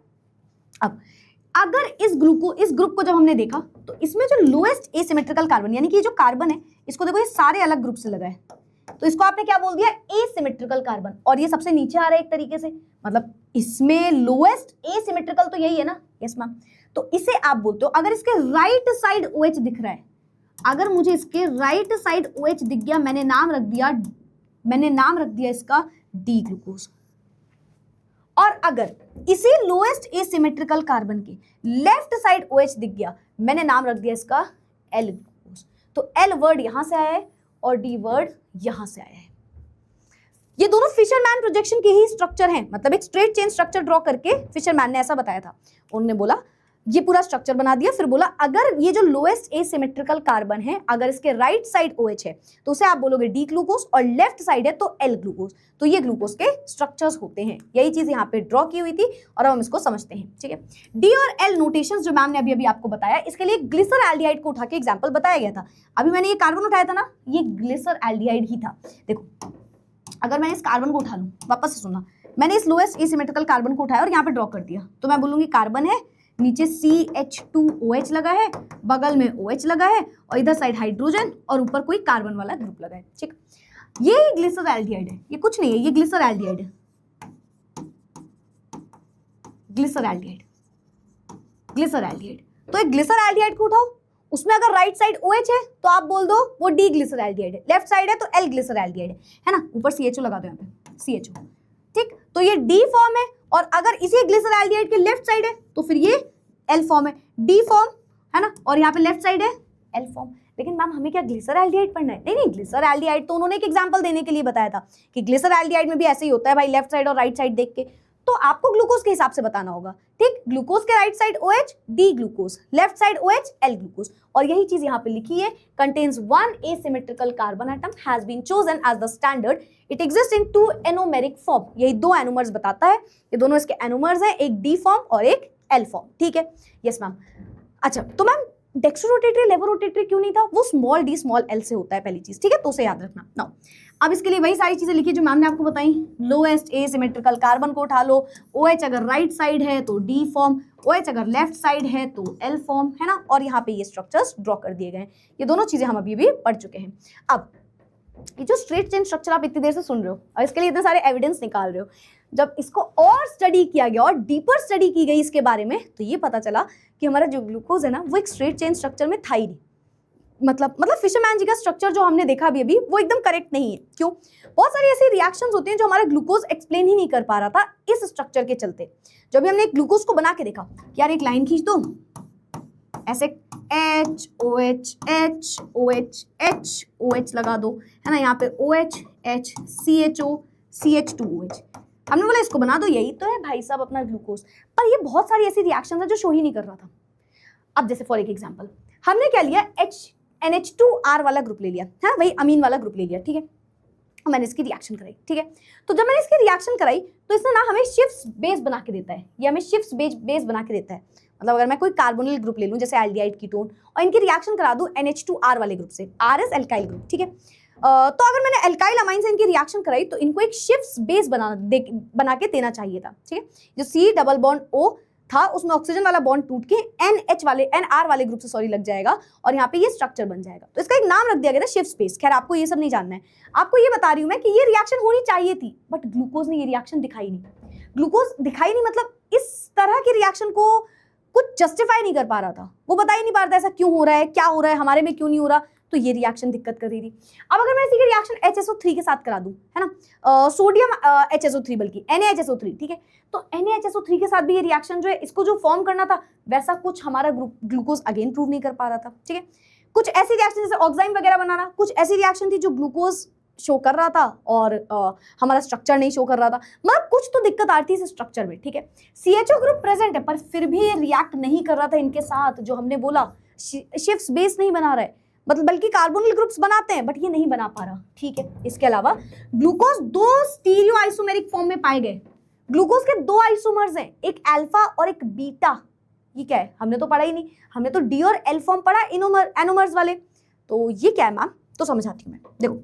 अब अगर इस ग्रुप को जब हमने देखा, तो इसमें जो लोएस्ट एसिमेट्रिकल कार्बन, यानी कि जो कार्बन है, इसको देखो ये सारे अलग ग्रुप से लगा है, तो इसको आपने क्या बोल दिया, एसिमेट्रिकल कार्बन। और ये सबसे नीचे आ रहा है एक तरीके से, मतलब इसमें लोएस्ट एसिमेट्रिकल तो यही है ना। Yes ma'am. तो इसे आप बोलते हो, अगर इसके राइट साइड OH दिख रहा है, अगर मुझे इसके राइट साइड OH दिख गया, मैंने नाम रख दिया इसका डी ग्लूकोज। और अगर इसी लोएस्ट एसिमेट्रिकल कार्बन के लेफ्ट साइड OH दिख गया, मैंने नाम रख दिया इसका एल ग्लूकोज। तो एल वर्ड यहां से आया है और डी वर्ड यहां से आया है। ये दोनों फिशरमैन प्रोजेक्शन के ही स्ट्रक्चर हैं, मतलब एक स्ट्रेट चेन स्ट्रक्चर ड्रॉ करके फिशरमैन ने ऐसा बताया था। उन्होंने बोला ये पूरा स्ट्रक्चर बना दिया, फिर बोला अगर ये जो लोएस्ट एसिमेट्रिकल कार्बन है, अगर इसके राइट साइड OH है तो उसे आप बोलोगे डी ग्लूकोज, और लेफ्ट साइड है तो एल ग्लूकोज। तो ये ग्लूकोज के स्ट्रक्चर्स होते हैं। यही चीज यहाँ पे ड्रॉ की हुई थी और अब हम इसको समझते हैं। ठीक है, डी और एल नोटेशंस जो मैम ने अभी आपको बताया, इसके लिए ग्लिसर एल्डिहाइड को उठा के एग्जाम्पल बताया गया था। अभी मैंने ये कार्बन उठाया था ना, ये ग्लिसर एल्डिहाइड ही था। देखो, अगर मैं इस कार्बन को उठा लूं, वापस से सुनना, मैंने इस लोएस्ट एसिमेट्रिकल कार्बन को उठाया और यहाँ पे ड्रॉ कर दिया, तो मैं बोलूंगी कार्बन है, नीचे CH2OH लगा है, बगल में OH लगा है, और इधर साइड हाइड्रोजन, और ऊपर कोई कार्बन वाला ग्रुप लगा है। ठीक, ये ग्लिसर एल्डिहाइड है, ये कुछ नहीं है, ये ग्लिसर एल्डिहाइड है। ग्लिसर एल्डिहाइड, ग्लिसर एल्डिहाइड। तो एक ग्लिसर एल्डिहाइड को उठाओ, उसमें अगर राइट साइड OH है तो आप बोल दो वो डी ग्लिसर एल्डिहाइड है, लेफ्ट साइड है तो एल ग्लिसर एल्डिहाइड है ना। ऊपर CHO लगा दो, यहाँ पे CHO। ठीक, तो ये डी फॉर्म है, और अगर इसी ग्लिसर एल्डिहाइड के लेफ्ट साइड है तो फिर ये एल फॉर्म है, डी फॉर्म है ना, और यहाँ पे लेफ्ट साइड है एल फॉर्म। लेकिन मैम हमें क्या ग्लिसर एल्डिहाइड पढ़ना है? नहीं, ग्लिसर एल्डिहाइड तो उन्होंने एक एग्जांपल देने के लिए बताया था कि ग्लिसर एल्डिहाइड में भी ऐसे ही होता है भाई, लेफ्ट साइड और राइट साइड देख के। तो आपको ग्लूकोज के हिसाब से बताना होगा। ठीक, ग्लूकोज के right side OH D glucose, left side OH L glucose. और यही चीज यहाँ पे लिखी है, contains one asymmetrical carbon atom has been chosen as the standard. It exists in two anomeric form. यही दो एनोमर्स बताता है, ये दोनों इसके एनोमर्स हैं, एक डी फॉर्म और एक एल फॉर्म। ठीक है, यस मैम। अच्छा, तो मैम डेक्स्ट्रोरोटेटरी लेवोरोटेटरी क्यों नहीं था? वो स्मॉल डी स्मॉल एल से होता है, पहली चीज। ठीक है, तो उसे याद रखना। नाउ अब इसके लिए वही सारी चीजें लिखी जो मैम ने आपको बताई। लोएस्ट एसिमेट्रिकल कार्बन को उठा लो, OH अगर राइट साइड है तो डी फॉर्म, OH अगर लेफ्ट साइड है तो एल फॉर्म, है ना। और यहाँ पे ये स्ट्रक्चर्स ड्रॉ कर दिए गए हैं। ये दोनों चीजें हम अभी भी पढ़ चुके हैं। अब ये जो स्ट्रेट चेन स्ट्रक्चर आप इतनी देर से सुन रहे हो और इसके लिए इतने सारे एविडेंस निकाल रहे हो, जब इसको और स्टडी किया गया और डीपर स्टडी की गई इसके बारे में, तो ये पता चला कि हमारा जो ग्लूकोज है ना, वो एक स्ट्रेट चेन स्ट्रक्चर में था ही नहीं। मतलब फिशरमैन जी का स्ट्रक्चर जो हमने देखा अभी वो एकदम करेक्ट नहीं है। क्यों? बहुत सारी ऐसी रिएक्शंस होती हैं जो हमारा ग्लूकोज एक्सप्लेन ही नहीं कर पा रहा था इस स्ट्रक्चर के चलते। जब भी हमने एक ग्लूकोज को बना के देखा कि यार एक लाइन खींच दो, ऐसे HOH HOH HOH लगा दो, है ना, यहाँ पे OH H CHO CH2OH, हमने बोला इसको बना दो, यही तो है भाई साहब अपना ग्लूकोज। पर ये बहुत सारी ऐसी रिएक्शन है जो शो ही नहीं कर रहा था। अब जैसे फॉर एक एग्जांपल, हमने क्या लिया, NH2R वाला ग्रुप ले लिया, है वही अमीन वाला ग्रुप ले लिया। ठीक है, मैंने इसकी रिएक्शन कराई। ठीक है, तो जब मैंने इसकी रिएक्शन कराई तो इसने ना हमें शिफ्ट बेस बना के देता है, ये हमें शिफ्ट बेस बना के देता है। मतलब अगर मैं कोई कार्बोनिल ग्रुप ले लूं जैसे एल्डिहाइड कीटोन और इनकी रिएक्शन करा दूं NH2R वाले ग्रुप से, RS एल्काइल ग्रुप। ठीक है, तो अगर मैंने एल्काइल अमाइन से इनकी रिएक्शन कराई तो इनको एक शिफ्ट बेस बना के देना चाहिए था। ठीक है, जो C डबल बॉन्ड O था उसमें ऑक्सीजन वाला बॉन्ड टूट के NR वाले ग्रुप से लग जाएगा और यहाँ पे ये स्ट्रक्चर बन जाएगा। तो इसका एक नाम रख दिया गया था शिफ्ट स्पेस। खैर आपको ये सब नहीं जानना है, आपको ये बता रही हूँ मैं कि ये रिएक्शन होनी चाहिए थी, बट ग्लूकोज ने ये रिएक्शन दिखाई नहीं। ग्लूकोज दिखाई नहीं मतलब इस तरह की रिएक्शन को कुछ जस्टिफाई नहीं कर पा रहा था, वो बता ही नहीं पा रहा था ऐसा क्यों हो रहा है, क्या हो रहा है, हमारे में क्यों नहीं हो रहा। तो ये रिएक्शन दिक्कत कर रही थी। अब अगर मैं इसी की रिएक्शन HSO3 के साथ करा दूं, है ना, सोडियम HSO3 बल्कि NaHSO3, ठीक है, तो NaHSO3 के साथ भी ये रिएक्शन जो है, इसको जो फॉर्म करना था वैसा कुछ हमारा ग्लूकोज अगेन प्रूव नहीं कर पा रहा था। ठीक है, कुछ ऐसी रिएक्शन जैसे ऑक्साइम वगैरह बनाना, कुछ ऐसी रिएक्शन थी जो ग्लूकोज शो कर रहा था और हमारा स्ट्रक्चर नहीं शो कर रहा था। मतलब कुछ तो दिक्कत आती है इस स्ट्रक्चर में। ठीक है, CHO ग्रुप प्रेजेंट है पर फिर भी ये रिएक्ट नहीं कर रहा था इनके साथ, जो हमने बोला शिफ्ट बेस नहीं बना रहा है, मतलब बल्कि कार्बोनिल ग्रुप्स बनाते हैं बट ये नहीं बना पा रहा। ठीक है, इसके अलावा ग्लूकोज 2 स्टीरियो आइसोमेरिक फॉर्म में पाए गए। ग्लूकोज के 2 आइसोमर्स हैं, एक अल्फा और एक बीटा। ये क्या है, हमने तो पढ़ा ही नहीं, हमने तो डी और एल फॉर्म पढ़ा एनोमर्स वाले। तो ये क्या है मैम, तो समझाती हूँ मैं। देखो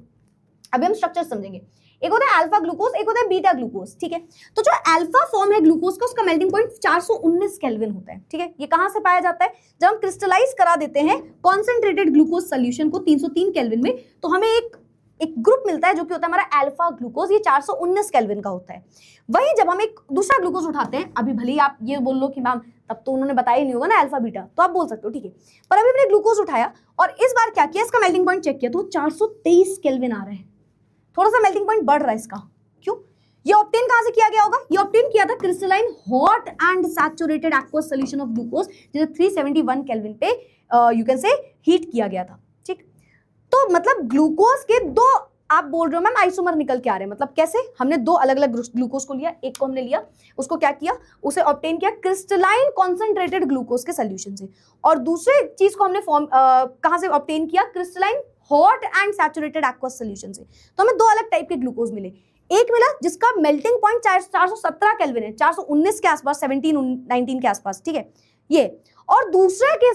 अभी हम स्ट्रक्चर समझेंगे। एक होता है अल्फा ग्लूकोज, एक होता है बीटा ग्लूकोज। ठीक है, तो जो अल्फा फॉर्म है ग्लूकोज का, उसका मेल्टिंग पॉइंट 419 केल्विन होता है। ठीक है, ये कहां से पाया जाता है, जब हम क्रिस्टलाइज करा देते हैं कॉन्सेंट्रेटेड ग्लूकोज सोल्यूशन को 303 केल्विन में, तो हमें एक एक ग्रुप मिलता है जो कि होता है हमारा अल्फा ग्लूकोज, ये 419 केल्विन का होता है। वहीं जब हम एक दूसरा ग्लूकोज उठाते हैं, अभी भले ही आप ये बोल लो कि मैम तब तो उन्होंने बताया ही नहीं होगा ना अल्फा बीटा, तो आप बोल सकते हो ठीक है, पर अभी हमने ग्लूकोज उठाया और इस बार क्या किया, इसका मेल्टिंग पॉइंट चेक किया तो 423 केल्विन आ रहे हैं, थोड़ा सा मेल्टिंग पॉइंट बढ़ रहा है इसका। क्यों? ये ऑब्टेन कहां से किया गया होगा? ये ऑब्टेन किया था crystalline hot and saturated aqueous solution of glucose, जिसे 371 केल्विन पे यू कैन से हीट किया गया था। ठीक, तो मतलब ग्लूकोज के दो, आप बोल रहे हो मैम आइसोमर निकल के आ रहे हैं, मतलब कैसे? हमने दो अलग अलग ग्लूकोज को लिया, एक को हमने लिया, उसको क्या किया, उसे ऑब्टेन किया क्रिस्टलाइन कॉन्सेंट्रेटेड ग्लूकोज के सोल्यूशन से, और दूसरे चीज को हमने फॉर्म कहां से ऑब्टेन किया, crystalline hot and saturated aqueous solution से। तो हमें दो अलग टाइप के ग्लूकोज मिले, एक मिला जिसका मेल्टिंग पॉइंट 417 केल्विन है, 419 के आसपास, 17-19 के आसपास, ठीक है ये, और दूसरे के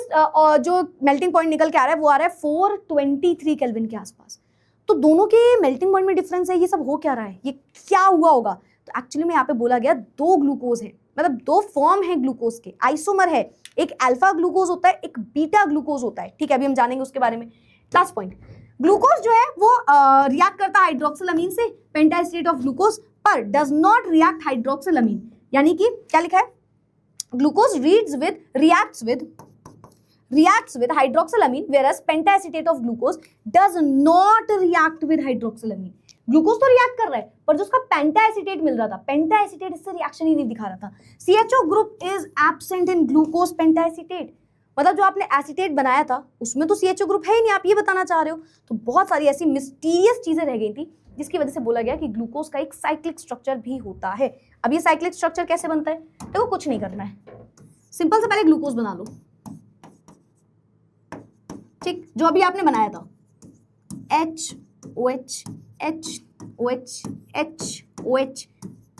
जो मेल्टिंग पॉइंट निकल के आ रहा है वो आ रहा है 423 केल्विन के आसपास। तो दोनों के मेल्टिंग पॉइंट में डिफरेंस है, ये सब हो क्या रहा है, ये क्या हुआ होगा? तो एक्चुअली में यहाँ पे बोला गया दो ग्लूकोज है, मतलब दो फॉर्म है ग्लूकोज के, आइसोमर है, एक अल्फा ग्लूकोज होता है, एक बीटा ग्लूकोज होता है। ठीक है, अभी हम जानेंगे उसके बारे में। लास्ट पॉइंट, ग्लूकोज जो है वो रिएक्ट करता है हाइड्रोक्सिलअमीन से, पेंटाएसिटेट ऑफ ग्लूकोज, पर डज नॉट रिएक्ट हाइड्रोक्सिलअमीन, यानी कि क्या लिखा है, glucose reacts with hydroxylamine, whereas pentacetate of glucose does not react with hydroxylamine. Glucose तो रिएक्ट कर रहा है, पर जो उसका पेंटाएसिटेट मिल रहा था, पेंटाएसिटेट इससे रिएक्शन ही नहीं दिखा रहा था। CHO group is absent in glucose pentaacetate, मतलब जो आपने एसिटेट बनाया था उसमें तो CHO ग्रुप है ही नहीं, आप ये बताना चाह रहे हो। तो बहुत सारी ऐसी मिस्टीरियस चीजें रह गई थी जिसकी वजह से बोला गया कि ग्लूकोज का एक साइक्लिक स्ट्रक्चर भी होता है। अब ये साइक्लिक स्ट्रक्चर कैसे बनता है, देखो कुछ नहीं करना है, सिंपल से पहले ग्लूकोज बना लो, ठीक, जो अभी आपने बनाया था HOH HOH HOH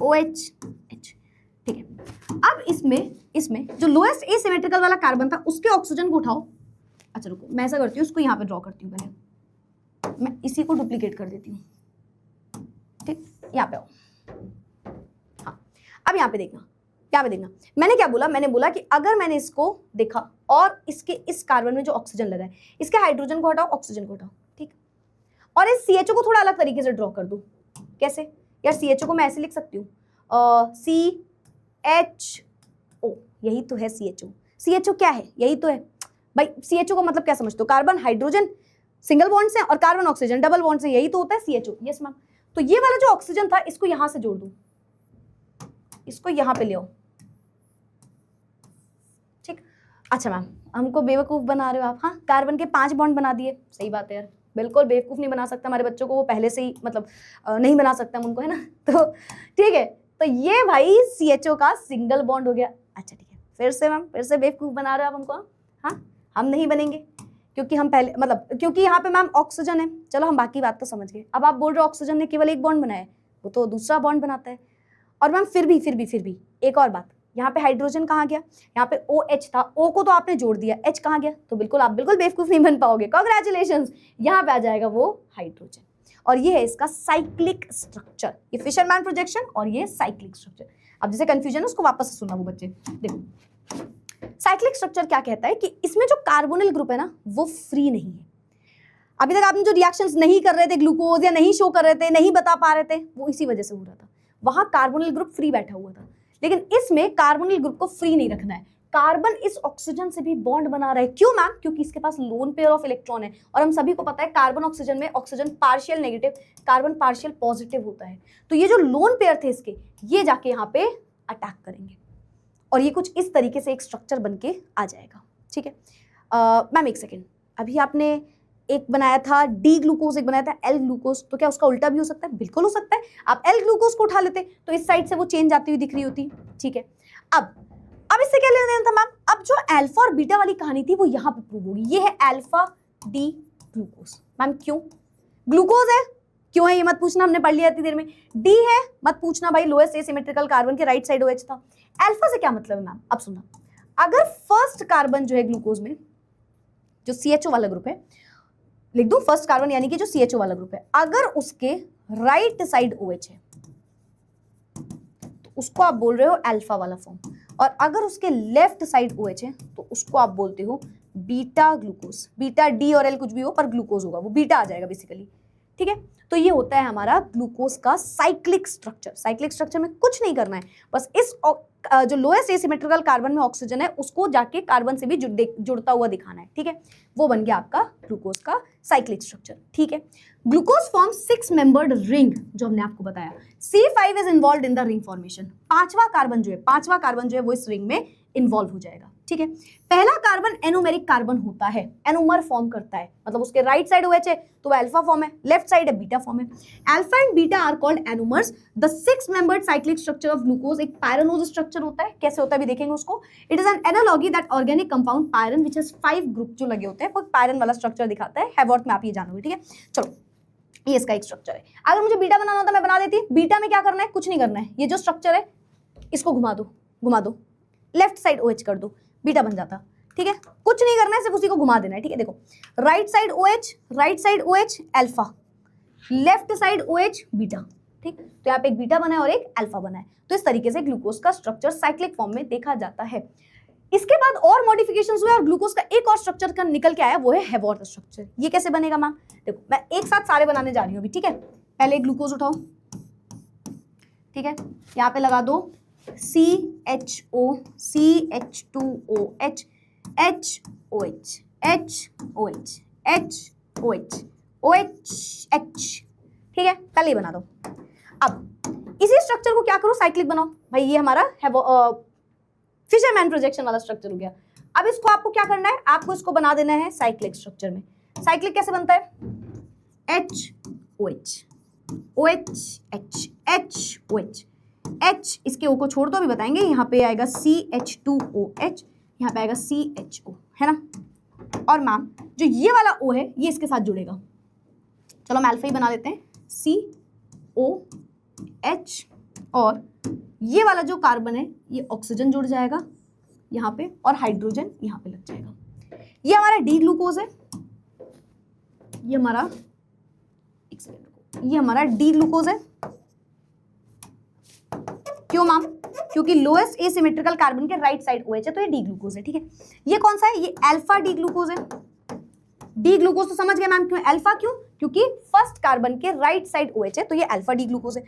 OH H, ठीक है। अब इसमें जो लोएस्ट एसिमेट्रिकल वाला कार्बन था उसके ऑक्सीजन को उठाओ। अच्छा रुको, मैं ऐसा करती हूँ, उसको यहाँ पे ड्रॉ करती हूँ, पहले मैं इसी को डुप्लीकेट कर देती हूँ, ठीक, यहाँ पे आओ। हाँ, अब यहाँ पे देखना, मैंने क्या बोला, मैंने बोला कि अगर मैंने इसको देखा और इसके इस कार्बन में जो ऑक्सीजन लगा है, इसके हाइड्रोजन को हटाओ, ऑक्सीजन को हटाओ, ठीक, और इस CHO को थोड़ा अलग तरीके से ड्रॉ कर दूं। कैसे यार, CHO को मैं ऐसे लिख सकती हूँ, CHO, यही तो है CHO क्या है, यही तो है भाई। CHO का मतलब क्या समझते हो, कार्बन हाइड्रोजन सिंगल बॉन्ड से और कार्बन ऑक्सीजन डबल बॉन्ड से, यही तो होता है CHO। यस मैम, तो ये वाला जो ऑक्सीजन था इसको यहां से जोड़ दूं, इसको यहां पे ले आओ, ठीक। अच्छा मैम, हमको बेवकूफ बना रहे हो आप, हाँ, कार्बन के 5 बॉन्ड बना दिए, सही बात है यार, बिल्कुल बेवकूफ नहीं बना सकता हमारे बच्चों को, वो पहले से ही मतलब नहीं बना सकते हम उनको, है ना। तो ठीक है, तो ये भाई CHO का सिंगल बॉन्ड हो गया। अच्छा ठीक है, फिर से मैम, फिर से बेवकूफ बना रहे हो आप हमको, हाँ, हम नहीं बनेंगे, क्योंकि हम पहले मतलब क्योंकि यहाँ पे मैम ऑक्सीजन है, चलो हम बाकी बात तो समझ गए। अब आप बोल रहे हो ऑक्सीजन ने केवल एक बॉन्ड बनाया है, वो तो दूसरा बॉन्ड बनाता है। और मैम फिर भी एक और बात, यहाँ पे हाइड्रोजन कहाँ गया, यहाँ पे OH था, O को तो आपने जोड़ दिया, H कहाँ गया, तो बिल्कुल आप बिल्कुल बेवकूफ नहीं बन पाओगे, कांग्रेचुलेशंस, यहाँ पे आ जाएगा वो हाइड्रोजन। और ये है इसका साइक्लिक स्ट्रक्चर, ये फिशरमैन प्रोजेक्शन और ये साइक्लिक स्ट्रक्चर। अब जैसे कंफ्यूजन है उसको वापस से सुनना वो बच्चे, देखो साइक्लिक स्ट्रक्चर क्या कहता है कि इसमें जो कार्बोनिल ग्रुप है ना वो फ्री नहीं है। अभी तक आपने जो रिएक्शंस नहीं कर रहे थे ग्लूकोज, या नहीं शो कर रहे थे, नहीं बता पा रहे थे, वो इसी वजह से हो रहा था, वहां कार्बोनिल ग्रुप फ्री बैठा हुआ था। लेकिन इसमें कार्बोनिल ग्रुप को फ्री नहीं रखना है, कार्बन इस ऑक्सीजन से भी बॉन्ड बना रहा है। क्यों मैम? क्योंकि इसके पास लोन पेयर ऑफ इलेक्ट्रॉन है, और हम सभी को पता है कार्बन ऑक्सीजन में oxygen partial negative, carbon partial positive होता है। तो ये जो लोन पेयर थे इसके, ये जाके यहाँ पे अटैक करेंगे, और ये कुछ इस तरीके से एक स्ट्रक्चर बन के आ जाएगा, ठीक है। मैम एक सेकेंड, अभी आपने एक बनाया था डी ग्लूकोज, एक बनाया था एल ग्लूकोज, तो क्या उसका उल्टा भी हो सकता है? बिल्कुल हो सकता है। आप एल ग्लूकोज को उठा लेते तो इस साइड से वो चेंज आती हुई दिख रही होती, ठीक है। अब इससे क्या लेना देना था मैम? अब जो अल्फा और बीटा वाली कहानी थी वो यहाँ पे प्रूव होगी। ये है अल्फा डी ग्लूकोज। मैम क्यों? ग्लूकोज है, क्यों है ये मत पूछना, हमने पढ़ लिया इतनी देर में। डी है, मत पूछना भाई, लोएस्ट एसिमेट्रिकल कार्बन के राइट साइड OH था। अल्फा से क्या मतलब है मैम? अब सुनना, अगर फर्स्ट कार्बन जो है ग्लूकोज में, जो CHO वाला ग्रुप है, लिख दूं फर्स्ट कार्बन यानी कि जो CHO वाला ग्रुप है, अगर उसके राइट साइड OH है तो उसको आप बोल रहे हो अल्फा वाला फॉर्म, और अगर उसके लेफ्ट साइड OH है तो उसको आप बोलते हो बीटा ग्लूकोज। बीटा, डी और एल कुछ भी हो पर ग्लूकोज होगा, वो बीटा आ जाएगा बेसिकली, ठीक है। तो ये होता है हमारा ग्लूकोज का साइक्लिक स्ट्रक्चर। साइक्लिक स्ट्रक्चर में कुछ नहीं करना है, बस इस जो लोएस्ट एसिमेट्रिकल कार्बन में ऑक्सीजन है उसको जाके कार्बन से भी जुड़ता हुआ दिखाना है, ठीक है। वो बन गया आपका ग्लूकोज का साइक्लिक स्ट्रक्चर, ठीक है। ग्लूकोज फॉर्म 6 मेंबर्ड रिंग, जो हमने आपको बताया। C5 is involve in the ring formation. पांचवा कार्बन जो है वो इस रिंग में इन्वॉल्व हो जाएगा, ठीक है। पहला कार्बन एनोमेरिक कार्बन होता है, एनोमर फॉर्म करता है, मतलब उसके राइट साइड OH है तो वो अल्फा फॉर्म है, लेफ्ट साइड है बीटा फॉर्म है। Alpha and beta are called anomers. The 6 membered cyclic structure of glucose एक पायरनोज स्ट्रक्चर होता है। कैसे होता है भी देखेंगे उसको। It is an analogy that organic compound pyran which has 5 group जो लगे होते हैं, वो पायरन वाला स्ट्रक्चर दिखाता है। हैवॉर्थ में आप ये जानोगे, ठीक है। चलो, ये इसका एक स्ट्रक्चर है। अगर मुझे बीटा बनाना होता मैं बना देती। बीटा में क्या करना है, कुछ नहीं करना है। ये जो स्ट्रक्चर है इसको घुमा दो, लेफ्ट साइड OH कर दो, बीटा बन जाता, ठीक है। कुछ नहीं करना है, सिर्फ उसी को घुमा देना है, ठीक है। देखो, right side OH alpha, left side OH beta, ठीक। तो यहाँ पे एक बीटा बना है और एक अल्फा बना है। तो इस तरीके से ग्लूकोज का स्ट्रक्चर साइक्लिक फॉर्म में देखा जाता है। इसके बाद और मॉडिफिकेशंस हुए और ग्लूकोज का एक और स्ट्रक्चर का निकल के आया, वो है हैवॉर्थ स्ट्रक्चर। ये कैसे बनेगा मैम? देखो, मैं एक साथ सारे बनाने जा रही हूँ अभी, ठीक है। पहले ग्लूकोज उठाओ, ठीक है। यहाँ पे लगा दो CHO, CH2OH, HOH, HOH, HOH, OH, ठीक है। पहले ही बना दो। अब इसी स्ट्रक्चर को क्या करो, साइक्लिक बनाओ। भाई ये हमारा फिशरमैन प्रोजेक्शन वाला स्ट्रक्चर हो गया। अब इसको आपको क्या करना है, आपको इसको बना देना है साइक्लिक स्ट्रक्चर में। साइक्लिक कैसे बनता है? HOH, OH, HOH, H, इसके O को छोड़ दो, अभी बताएंगे। यहाँ पे आएगा CH2OH, यहाँ पे आएगा CHO, है ना। और मैम जो ये वाला O है ये इसके साथ जुड़ेगा। चलो हम अल्फा ही बना देते हैं, COH, और ये वाला जो कार्बन है ये ऑक्सीजन जुड़ जाएगा यहाँ पे और हाइड्रोजन यहाँ पे लग जाएगा। ये हमारा डी ग्लूकोज है, ये हमारा, एक सेकेंड रुको, ये हमारा डी ग्लूकोज है। क्यों मैम? क्योंकि लोएस्ट एसिमेट्रिकल कार्बन के राइट साइड OH है तो ये डी ग्लूकोज है, ठीक है। ये कौन सा है? ये अल्फा डी ग्लूकोज है। डी ग्लूकोज तो समझ गए मैम, क्यों अल्फा? क्यों? क्योंकि फर्स्ट कार्बन के राइट साइड OH है तो ये अल्फा डी ग्लूकोज है।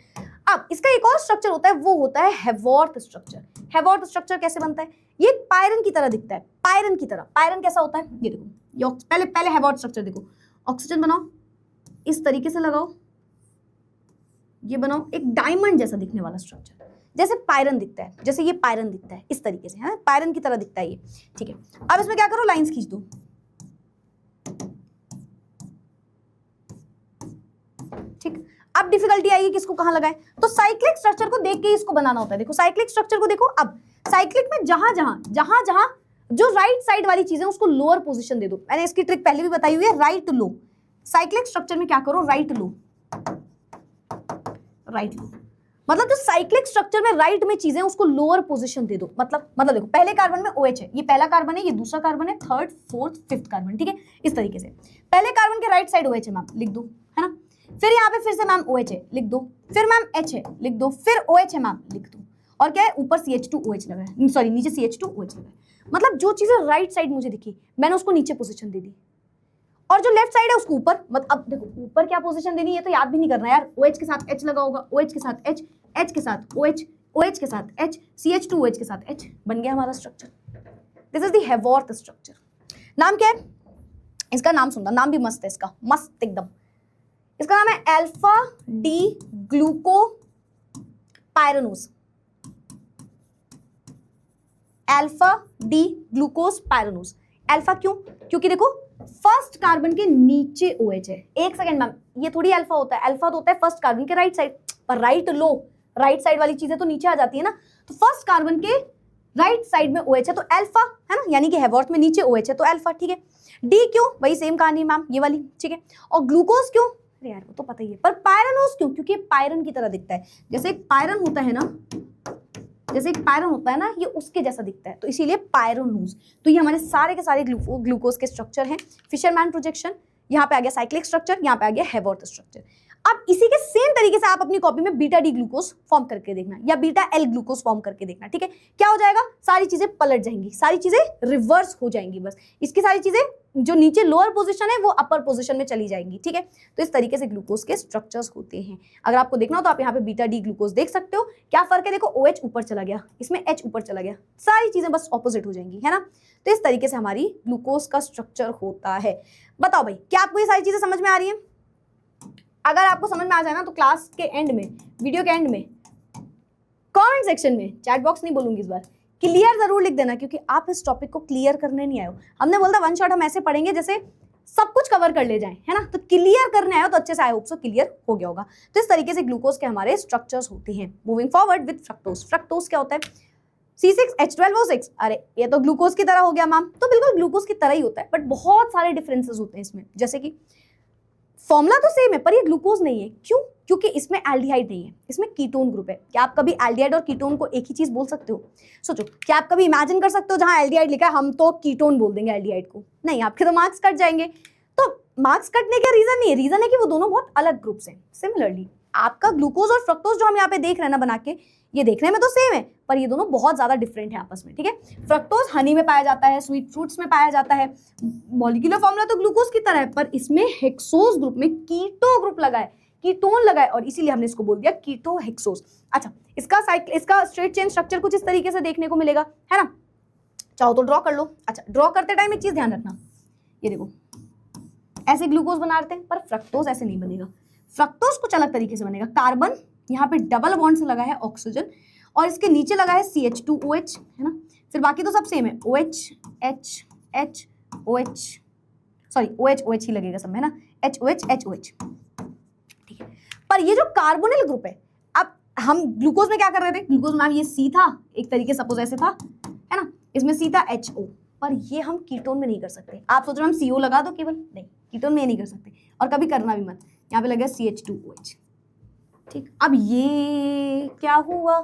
अब इसका एक और स्ट्रक्चर होता है, वो होता है हैवॉर्थ स्ट्रक्चर। हैवॉर्थ स्ट्रक्चर कैसे बनता है? ये पायरन की तरह दिखता है, पायरन की तरह। पायरन कैसा होता है? ये देखो, ये पहले हैवॉर्थ स्ट्रक्चर देखो। ऑक्सीजन बनाओ, इस तरीके से लगाओ, ये बनाओ एक डायमंड जैसा दिखने वाला स्ट्रक्चर, जैसे पायरन दिखता है, जैसे ये पायरन दिखता है इस तरीके से, है पायरन की तरह दिखता है ये, ठीक है। अब इसमें क्या करो, लाइंस खींच दो, ठीक। अब डिफिकल्टी आएगी किसको कहां लगाए, तो साइक्लिक स्ट्रक्चर को देख के इसको बनाना होता है। देखो साइक्लिक स्ट्रक्चर को देखो। अब साइक्लिक में जहां जहां जो राइट साइड वाली चीजें उसको लोअर पोजीशन दे दो। मैंने इसकी ट्रिक पहले भी बताई हुई है, राइट लो। साइक्लिक स्ट्रक्चर में क्या करो, राइट लो, राइट लो, मतलब जो साइक्लिक स्ट्रक्चर में राइट में चीजें उसको लोअर पोजीशन दे दो। मतलब देखो, पहले कार्बन में OH है, ये पहला कार्बन है, ये दूसरा कार्बन है, थर्ड, फोर्थ, फिफ्थ कार्बन, ठीक है। इस तरीके से पहले कार्बन के राइट साइड OH है मैम, लिख दो, है ना। फिर यहाँ पे फिर से मैम OH है, लिख दो। फिर मैम H है, लिख दो। फिर OH है मैम, लिख दो। और क्या है, ऊपर CH2OH लगा है, सॉरी नीचे CH2OH लगा है। मतलब जो चीजें राइट साइड मुझे दिखी मैंने उसको नीचे पोजीशन दे दी, और जो लेफ्ट साइड है उसको ऊपर। मतलब अब देखो ऊपर क्या पोजीशन देनी है तो याद भी नहीं करना यार। OH के साथ H लगा होगा, OH के साथ H, H के साथ OH, OH के साथ H, CH2OH के साथ H, बन गया हमारा structure. This is the Haworth structure. नाम क्या है इसका? नाम सुनना, नाम भी मस्त है इसका, मस्त एकदम। इसका नाम है alpha D glucopyranose. Alpha D glucose pyranose. Alpha क्यों? क्योंकि देखो फर्स्ट कार्बन के नीचे OH है। एक सेकंड मैम, ये थोड़ी अल्फा होता है, अल्फा तो होता है फर्स्ट कार्बन के राइट साइड, पर राइट लो, राइट साइड वाली चीजें तो नीचे आ जाती है ना। तो फर्स्ट कार्बन के राइट साइड में OH है तो अल्फा, है ना, यानी कि हैवॉर्थ में नीचे OH है तो अल्फा, ठीक है। डी क्यों? वही सेम कहानी मैम, ये वाली, ठीक है। और ग्लूकोज क्यों? अरे यार वो तो पता ही है। पर पायरनोज क्यों? क्योंकि पायरन की तरह दिखता है, जैसे एक पायरन होता है ना, जैसे एक पायरन होता है ना, ये उसके जैसा दिखता है, तो इसीलिए पायरोनोज। तो ये हमारे सारे के सारे ग्लूकोज के स्ट्रक्चर हैं। फिशरमैन प्रोजेक्शन, यहाँ पे आ गया साइक्लिक स्ट्रक्चर, यहाँ पे आ गया हैवॉर्थ स्ट्रक्चर। अब इसी के सेम तरीके से आप अपनी कॉपी में बीटा डी ग्लूकोज फॉर्म करके देखना या बीटा एल ग्लूकोज फॉर्म करके देखना, ठीक है। क्या हो जाएगा, सारी चीजें पलट जाएंगी, सारी चीजें रिवर्स हो जाएंगी, बस इसकी सारी चीजें जो नीचे लोअर पोजीशन है वो अपर पोजीशन में चली जाएंगी, ठीक है। तो इस तरीके से ग्लूकोज के स्ट्रक्चर्स होते हैं। अगर आपको देखना हो तो आप यहाँ पे बीटा डी ग्लूकोज देख सकते हो। क्या फर्क है, देखो OH ऊपर चला गया, इसमें H ऊपर चला गया, सारी चीजें बस ऑपोजिट हो जाएंगी, है ना। तो इस तरीके से हमारी ग्लूकोज का स्ट्रक्चर होता है। बताओ भाई, क्या आपको ये सारी चीजें समझ में आ रही है? अगर आपको समझ में आ जाए ना तो क्लास के एंड में, वीडियो के एंड में, कमेंट सेक्शन में, चैट बॉक्स नहीं बोलूंगी इस बार, क्लियर जरूर लिख देना, क्योंकि आप इस टॉपिक को क्लियर करने नहीं आए हो। हमने बोला वन शॉट हम ऐसे पढ़ेंगे जैसे सब कुछ कवर कर ले जाएं, है ना। तो क्लियर करने आए हो तो अच्छे से, आई होप सो क्लियर हो गया होगा। तो इस तरीके से ग्लूकोज के हमारे स्ट्रक्चर्स होते हैं। Moving forward with fructose. Fructose क्या होता है, C6H12O6। अरे ये तो ग्लूकोज की तरह हो गया मैम, तो बिल्कुल ग्लूकोज की तरह ही होता है, बट बहुत सारे डिफरेंसेस होते हैं इसमें। जैसे कि फॉर्मूला तो सेम है पर ये ग्लूकोज नहीं है। क्यों? क्योंकि इसमें एल्डिहाइड नहीं है, इसमें कीटोन ग्रुप है। क्या आप कभी एल्डिहाइड और कीटोन को एक ही चीज बोल सकते हो? सोचो, क्या आप कभी इमेजिन कर सकते हो जहां एल्डिहाइड लिखा है हम तो कीटोन बोल देंगे एल्डिहाइड को? नहीं, आपके तो मार्क्स कट जाएंगे। तो मार्क्स कटने का रीजन नहीं है, रीजन है कि वो दोनों बहुत अलग ग्रुप्स हैं। सिमिलरली आपका ग्लूकोज और फ्रक्टोज जो हम यहाँ पे देख रहे हैं ना बना के, ये देखने में तो सेम है पर ये दोनों बहुत ज्यादा डिफरेंट है आपस में, ठीक है। फ्रक्टोज हनी में पाया जाता है, स्वीट फ्रूट्स में पाया जाता है। मॉलिक्यूलर फॉर्मूला तो ग्लूकोज की तरह है पर इसमें हेक्सोज ग्रुप में कीटो ग्रुप लगा है, कीटोन लगा है, और इसीलिए हमने इसको बोल दिया कीटो हेक्सोज। अच्छा, इसका स्ट्रेट चेन स्ट्रक्चर कुछ इस तरीके से देखने को मिलेगा, है ना। चाहो तो ड्रॉ कर लो। अच्छा, ड्रॉ करते टाइम एक चीज ध्यान रखना, ये देखो ऐसे ग्लूकोज बनाते हैं पर फ्रक्टोज ऐसे नहीं बनेगा। फ्रक्टोज कुछ अलग तरीके से बनेगा। कार्बन यहाँ पे डबल बॉन्ड से लगा है ऑक्सीजन, और इसके नीचे लगा है CH2OH, है ना। फिर बाकी तो सब सेम है, OH H H OH, sorry OH OH ही लगेगा सब में, है ना, HOH HOH, ठीक है। पर ये जो कार्बोनिल ग्रुप है, अब हम ग्लूकोज में क्या कर रहे थे, ग्लूकोज में ये C था एक तरीके, सपोज ऐसे था, है ना, इसमें C था HO, पर ये हम कीटोन में नहीं कर सकते। आप सोच रहे हम CO लगा दो केवल, नहीं, कीटोन में नहीं कर सकते, और कभी करना भी मत। यहाँ पे लगा CH2OH, ठीक। अब ये क्या हुआ,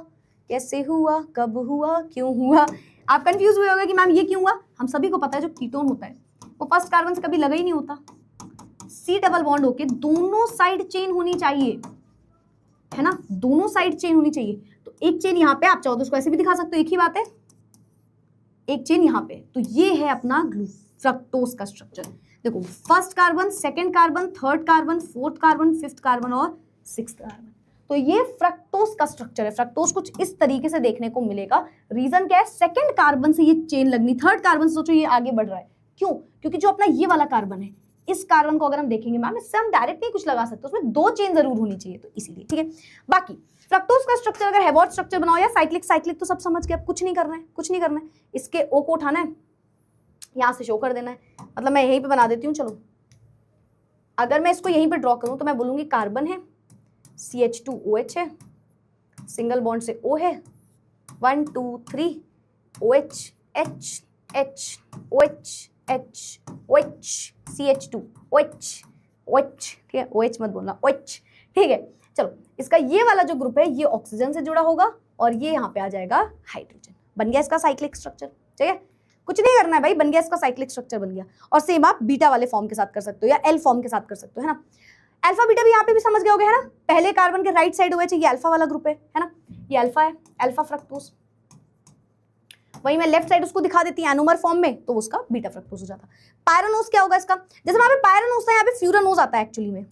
कैसे हुआ, कब हुआ, क्यों हुआ? आप कंफ्यूज हुए होंगे कि मैम ये क्यों हुआ। हम सभी को पता है जो कीटोन होता है वो फर्स्ट कार्बन से कभी लगा ही नहीं होता। C डबल बॉन्ड होके दोनों साइड चेन होनी चाहिए, है ना, दोनों साइड चेन होनी चाहिए। तो एक चेन यहाँ पे, आप चाहो तो उसको ऐसे भी दिखा सकते हो, एक ही बात है, एक चेन यहाँ पे। तो ये है अपना फ्रक्टोज का स्ट्रक्चर। देखो, first carbon, second carbon, third carbon, fourth carbon, fifth carbon और सिक्स्थ कार्बन। तो ये फ्रक्टोज का स्ट्रक्चर है। फ्रक्टोज कुछ इस तरीके से देखने को मिलेगा। रीजन क्या है, सेकंड कार्बन से ये चेन लगनी, थर्ड कार्बन से सोचो ये आगे बढ़ रहा है। क्यों? क्योंकि जो अपना ये वाला कार्बन है, इस कार्बन को अगर हम देखेंगे मैम, इससे हम डायरेक्ट नहीं कुछ लगा सकते, उसमें दो चेन जरूर होनी चाहिए, तो इसीलिए, ठीक है। बाकी फ्रक्टोज का स्ट्रक्चर अगर हेवॉट स्ट्रक्चर बनाओ या साइक्लिक, साइक्लिक तो सब समझ के, अब कुछ नहीं करना है, कुछ नहीं करना है। इसके ओ को उठाना है, यहाँ से शो कर देना है, मतलब मैं यहीं पे बना देती हूँ। चलो, अगर मैं इसको यहीं पे ड्रॉ करूँ तो मैं बोलूँगी कार्बन है, CH2OH है, सिंगल बॉन्ड से O है, 1 2 3 OH H H OH H OH CH2 OH OH, ठीक है, OH मत बोलना, OH, ठीक है। चलो, इसका ये वाला जो ग्रुप है ये ऑक्सीजन से जुड़ा होगा और ये यहाँ पे आ जाएगा हाइड्रोजन। बन गया इसका साइक्लिक स्ट्रक्चर, ठीक है। कुछ नहीं करना है भाई, बन गया इसका साइक्लिक स्ट्रक्चर, बन गया। और सेम आप बीटा वाले फॉर्म के साथ कर सकते हो या एल फॉर्म के साथ कर सकते हो, है ना। अल्फा बीटा भी यहाँ पे भी समझ गए होगे, है ना। पहले कार्बन के राइट साइड OH, ये अल्फा वाला ग्रुप है ना, ये अल्फा है, अल्फा फ्रक्टोज। वही मैं लेफ्ट साइड उसको दिखा देती है एनोमर फॉर्म में, तो उसका बीटा फ्रक्टोज हो जाता। पायरानोज क्या होगा इसका, जैसे वहां पे पायरानोज था यहाँ पे फ्यूरानोज आता है एक्चुअली में।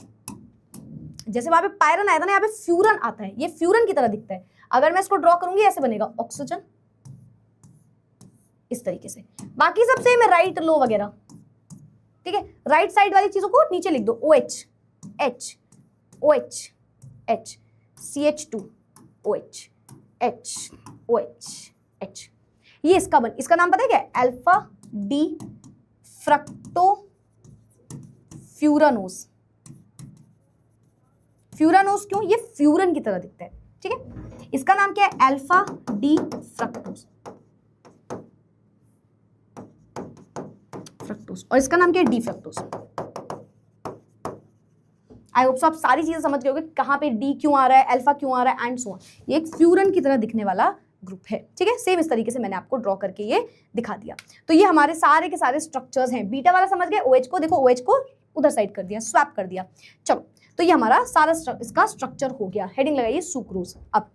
जैसे वहां पे पायरन आया था ना, यहाँ पे फ्यूरन आता है, ये फ्यूरन की तरह दिखता है। अगर मैं इसको ड्रॉ करूंगी ऐसे बनेगा ऑक्सीजन, इस तरीके से। बाकी सब सेम है, राइट लो वगैरह, ठीक है। राइट साइड वाली चीजों को नीचे लिख दो, OH H OH H CH2 OH H OH H। ये इसका नाम पता है क्या, alpha D fructo furanose. Furanose क्यों, ये फ्यूरन की तरह दिखता है, ठीक है। इसका नाम क्या है, अल्फा डी फ्रक्टोज, और इसका नाम क्या है, डी फ्रक्टोज। आई होप सो आप सारी चीजें समझ गए होगे, कहाँ पे डी क्यों आ रहा है, अल्फा क्यों आ रहा है, एंड सो ऑन। ये एक फ्यूरन की तरह दिखने वाला ग्रुप है, ठीक है। सेम इस तरीके से मैंने आपको ड्रॉ करके ये दिखा दिया। तो ये हमारे सारे के सारे स्ट्रक्चर्स हैं। बीटा वाला समझ गए, OH को देखो, OH को उधर साइड कर दिया, स्वैप कर दिया। चलो, तो ये हमारा सारा इसका स्ट्रक्चर हो गया। हेडिंग लगाइए सुक्रोज। अब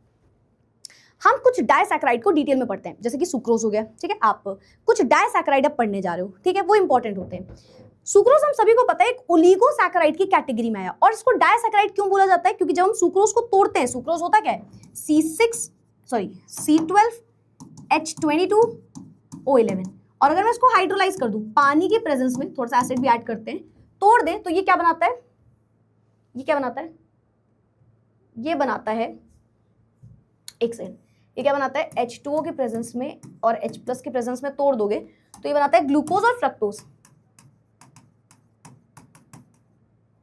हम कुछ डाइसैकेराइड को डिटेल में पढ़ते हैं, जैसे कि सुक्रोज हो गया, ठीक है। आप कुछ डाइसैकेराइड अब पढ़ने जा रहे हो, ठीक है, वो इंपॉर्टेंट होते हैं। सुक्रोज हम सभी को पता है एक ओलिगोसैकेराइड की कैटेगरी में आया, और इसको डाइसैकेराइड क्यों बोला जाता है? क्योंकि जब हम सुक्रोज को तोड़ते हैं, सुक्रोज होता क्या है? C12H22O11, और अगर मैं इसको हाइड्रोलाइज कर दूं पानी के प्रेजेंस में, थोड़ा सा एसिड भी ऐड करते हैं, तोड़ दें, तो ये क्या बनाता है? ये क्या बनाता है? ये बनाता है, एक सेकंड, ये क्या बनाता है? H2O के प्रेजेंस में और H+ के प्रेजेंस में तोड़ दोगे तो ये बनाता है ग्लूकोज और फ्रक्टोज,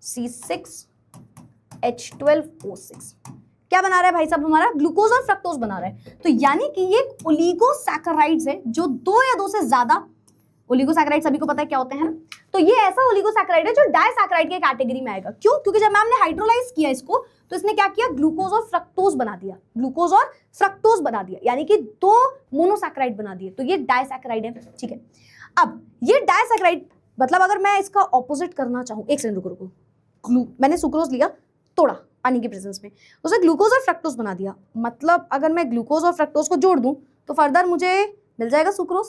C6H12O6। क्या बना रहा है भाई साहब? हमारा ग्लूकोज और फ्रक्टोज बना रहा है। तो यानी कि ये ओलिगोसैकेराइड्स है जो 2 या 2 से ज्यादा, ओलिगोसैकेराइड सभी को पता है क्या होते हैं ना, तो ये ऐसा ओलिगोसैकेराइड है जो डाइसैकेराइड के कैटेगरी में आएगा। क्यों? क्योंकि जब मैम ने हाइड्रोलाइज किया इसको तो इसने क्या किया? ग्लूकोज और फ्रक्टोज बना दिया, ग्लूकोज और फ्रक्टोज बना दिया, यानी कि 2 मोनोसैकेराइड बना दिए, तो ये डाइसैकेराइड है, ठीक है। अब ये डाइसैकेराइड मतलब अगर मैं इसका ऑपोजिट करना चाहूं, एक सेकंड रुको, मैंने सुक्रोज लिया, तोड़ा पानी के प्रेजेंस में, उसे ग्लूकोज और फ्रक्टोज बना दिया, मतलब अगर मैं ग्लूकोज और फ्रक्टोज को जोड़ दूं तो फर्दर मुझे मिल जाएगा सुक्रोज।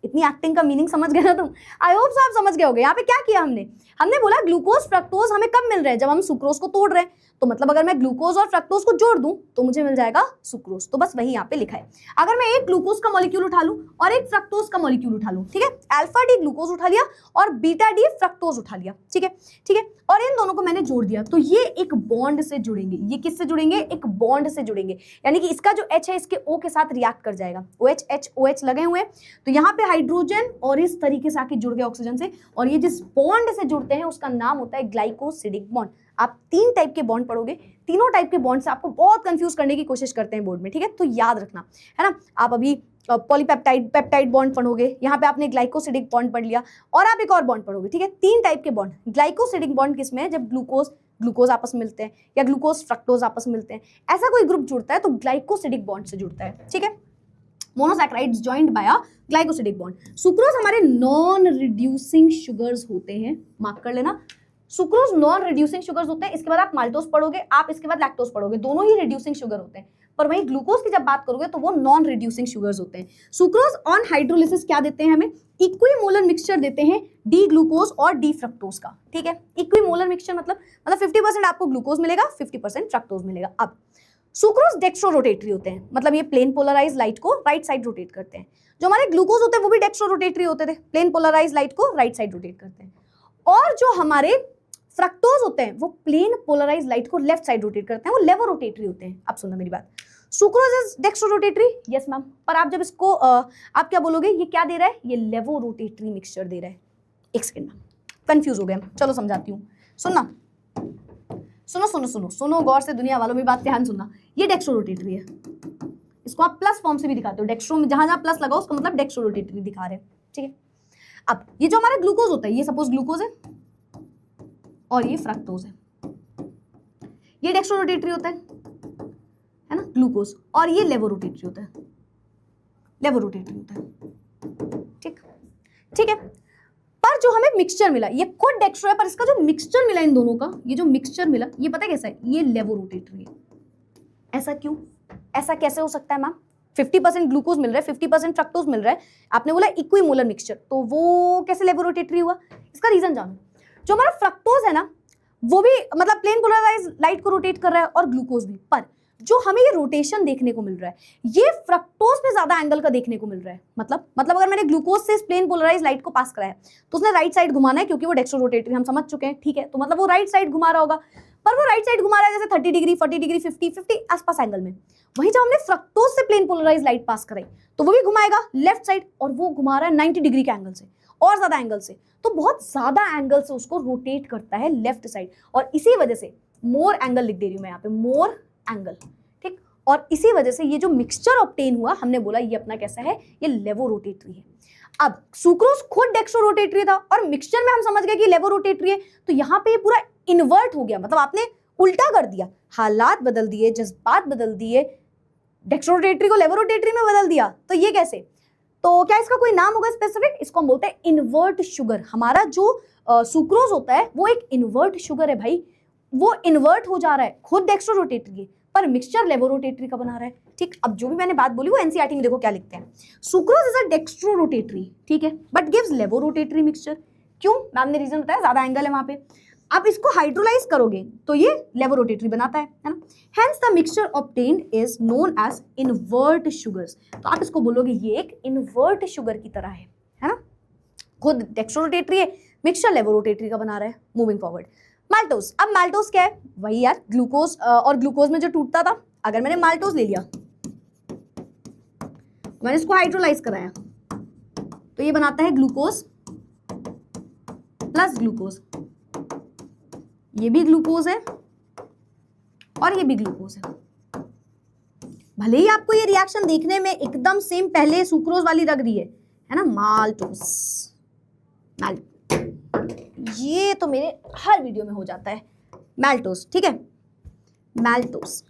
इतनी एक्टिंग का मीनिंग समझ गए ना तुम? आई होप आप समझ गए होगे। यहाँ पे क्या किया हमने बोला ग्लूकोज फ्रक्टोज हमें कब मिल रहे हैं? जब हम सुक्रोज को तोड़ रहे हैं, तो मतलब अगर मैं ग्लूकोज और फ्रक्टोज को जोड़ दूं तो मुझे मिल जाएगा सुक्रोज। तो बस वही यहाँ पे लिखा है। अगर मैं एक ग्लूकोज का मॉलिक्यूल उठा लूं और एक फ्रक्टोज का मॉलिक्यूल उठा लूं, ठीक है, अल्फा डी ग्लूकोज उठा लिया और बीटा डी फ्रक्टोज उठा लिया, ठीक है, ठीक है, और इन दोनों को मैंने जोड़ दिया, तो ये एक बॉन्ड से जुड़ेंगे। ये किससे जुड़ेंगे? एक बॉन्ड से जुड़ेंगे, यानी कि इसका जो H है इसके O के साथ रिएक्ट कर जाएगा। OH H OH लगे हुए हैं, तो यहाँ पे हाइड्रोजन और इस तरीके से आके जुड़ गए ऑक्सीजन से, और ये जिस बॉन्ड से जुड़ते हैं उसका नाम होता है ग्लाइकोसिडिक बॉन्ड। आप 3 टाइप के बॉन्ड पढ़ोगे, तीनों टाइप के बॉन्ड से आपको बहुत कंफ्यूज करने की कोशिश करते हैं बोर्ड में, ठीक है, तो याद रखना, है ना। आप अभी पॉलीपेप्टाइड पेप्टाइड बॉन्ड पढ़ोगे, यहाँ पे आपने ग्लाइकोसिडिक बॉन्ड पढ़ लिया, और आप एक और बॉन्ड पढ़ोगे, ठीक है। 3 टाइप के बॉन्ड। ग्लाइकोसिडिक बॉन्ड किसमें है? जब ग्लूकोज आपस में मिलते हैं या ग्लूकोज फ्रक्टोज आपस में मिलते हैं, ऐसा कोई ग्रुप जुड़ता है तो ग्लाइकोसिडिक बॉन्ड से जुड़ता है, ठीक है। Monosaccharides joined by a glycosidic bond. Sucrose हमारे नॉन रिड्यूसिंग शुगर्स होते हैं, मार्क कर लेना। सुक्रोज नॉन रिड्यूसिंग शुगर्स होते हैं। इसके बाद आप माल्टोज पढ़ोगे, आप इसके बाद लैक्टोज पढ़ोगे, दोनों ही रिड्यूसिंग शुगर होते हैं, पर वहीं ग्लूकोज की जब बात करोगे तो वो नॉन रिड्यूसिंग शुगर्स होते हैं। सुक्रोज ऑन हाइड्रोलिसिस क्या देते हैं हमें? इक्विमोलर मिक्सचर देते हैं डी ग्लूकोज और डी फ्रक्टोज का, ठीक है। इक्विमोलर मिक्सचर मतलब 50% आपको ग्लूकोज मिलेगा, 50% फ्रक्टोज मिलेगा। अब सुक्रोज डेक्स्ट्रो रोटेटरी होते हैं, मतलब ये प्लेन पोलराइज लाइट को राइट साइड रोटेट करते हैं। जो हमारे ग्लूकोज होते हैं वो भी डेक्स्ट्रो रोटेटरी होते थे, प्लेन पोलराइज लाइट को राइट साइड रोटेट करते हैं। और जो हमारे फ्रक्टोज होते हैं वो प्लेन पोलराइज लाइट को लेफ्ट साइड रोटेट करते हैं, वो लेवो रोटेटरी होते हैं। अब सुनना मेरी बात, sucrose is dextrorotatory, yes ma'am, पर आप जब इसको आप क्या बोलोगे? ये क्या दे रहा है? ये लेवो रोटेटरी मिक्सचर दे रहा है। एक सेकंड में कंफ्यूज हो गए हम, चलो समझाती हूँ। सुनना, सुनो सुनो सुनो सुनो गौर से, दुनिया वालों में बात ध्यान सुनना। ये डेक्स्ट्रो रोटेटरी है, इसको आप प्लस फॉर्म से भी दिखाते हो। डेक्स्ट्रो में जहां जहां प्लस लगाओ उसका मतलब डेक्स्ट्रो रोटेटरी दिखा रहे हैं, ठीक है। अब ये जो हमारा ग्लूकोज होता है, ये सपोज ग्लूकोज है और ये फ्रक्टोज है, ये डेक्स्ट्रो रोटेटरी होता है ना, ग्लूकोज, और ये लेवो रोटेटरी होता है, लेवो रोटेटरी होता है, ठीक, ठीक है। पर जो हमें मिक्सचर मिला, ये खुद डेक्स्ट्रो है, पर इसका जो मिक्सचर मिला इन दोनों का, ये जो मिक्सचर मिला, ये पता है कैसा है? ये लेवो रोटेटरी है। ऐसा क्यों? ऐसा कैसे हो सकता है मैम? 50% ग्लूकोज मिल रहा है, 50% फ्रक्टोज मिल रहा है, आपने बोला इक्विमोलर मिक्सचर, तो वो कैसे लेवो रोटेटरी हुआ? इसका रीजन जानो। जो हमारा फ्रक्टोज है ना, वो भी मतलब प्लेन पोलराइज लाइट को रोटेट कर रहा है, और ग्लूकोज भी, पर जो हमें ये रोटेशन देखने को मिल रहा है, ये फ्रक्टोज में ज्यादा एंगल का देखने को मिल रहा है। मतलब अगर मैंने ग्लूकोज से इस प्लेन पोलराइज लाइट को पास कराया तो उसने राइट साइड घुमाना है, क्योंकि वो डेक्स्ट्रो रोटेटरी, हम समझ चुके हैं, ठीक है। तो मतलब वो राइट साइड घुमा रहा होगा, पर वो राइट साइड घुमा रहा है जैसे 30 डिग्री, 40 डिग्री, 50 आसपास एंगल में। वहीं जब हमने फ्रक्टोज से प्लेन पोलराइज लाइट पास कराई तो वो भी घुमाएगा लेफ्ट साइड, और वो घुमा रहा है 90 डिग्री के एंगल से, और ज्यादा एंगल से, तो बहुत ज्यादा एंगल से उसको रोटेट करता है लेफ्ट साइड, और इसी वजह से मोर एंगल लिख दे रही हूं मैं यहाँ पे, मोर एंगल, ठीक। और इसी वजह से ये जो मिक्सचर ऑब्टेन हुआ, हमने बोला ये अपना कैसा है? ये लेवो रोटेटरी है। अब सुक्रोज खुद डेक्स्ट्रो रोटेटरी था, और मिक्सचर में हम समझ गए कि लेवो रोटेटरी है, तो यहाँ पे ये पूरा इन्वर्ट हो गया, मतलब आपने उल्टा कर दिया, हालात बदल दिए, जज्बात बदल दिए, डेक्स्ट्रो रोटेटरी को लेवो रोटेटरी में बदल दिया। तो ये कैसे? तो क्या इसका कोई नाम होगा स्पेसिफिक? इसको हम बोलते हैं इन्वर्ट शुगर। हमारा जो सुक्रोज होता है वो एक इन्वर्ट शुगर है भाई। वो इन्वर्ट हो जा रहा है खुद डेक्स्ट्रो रोटेटरी, पर मिक्सचर लेवो रोटेटरी का बना रहा है। ठीक, अब जो भी मैंने बात बोली वो एनसीईआरटी में देखो क्या लिखते हैं, sucrose is a dextro rotatory, ठीक है, but gives laevo rotatory mixture. क्यों? मैम ने रीजन बताया, ज्यादा एंगल है वहां पे। आप इसको हाइड्रोलाइज करोगे तो ये लेवो रोटेटरी बनाता है ना। Hence the mixture obtained is known as invert sugars. तो आप इसको बोलोगे ये एक इन्वर्ट शुगर की तरह है ना, खुद डेक्स्ट्रो रोटेटरी है, मिक्सचर लेवो रोटेटरी का बना रहा है। Moving forward, maltose. अब माल्टोज क्या है? वही यार ग्लूकोज और ग्लूकोज में जो टूटता था, अगर मैंने माल्टोज ले लिया, मैंने इसको हाइड्रोलाइज कराया, तो ये बनाता है ग्लूकोज प्लस ग्लूकोज। ये भी ग्लूकोज है और ये भी ग्लूकोज है। भले ही आपको ये रिएक्शन देखने में एकदम सेम पहले सुक्रोज वाली लग रही है ना, माल्टोज। ये तो मेरे हर वीडियो में हो जाता है, माल्टोज, ठीक है, माल्टोज।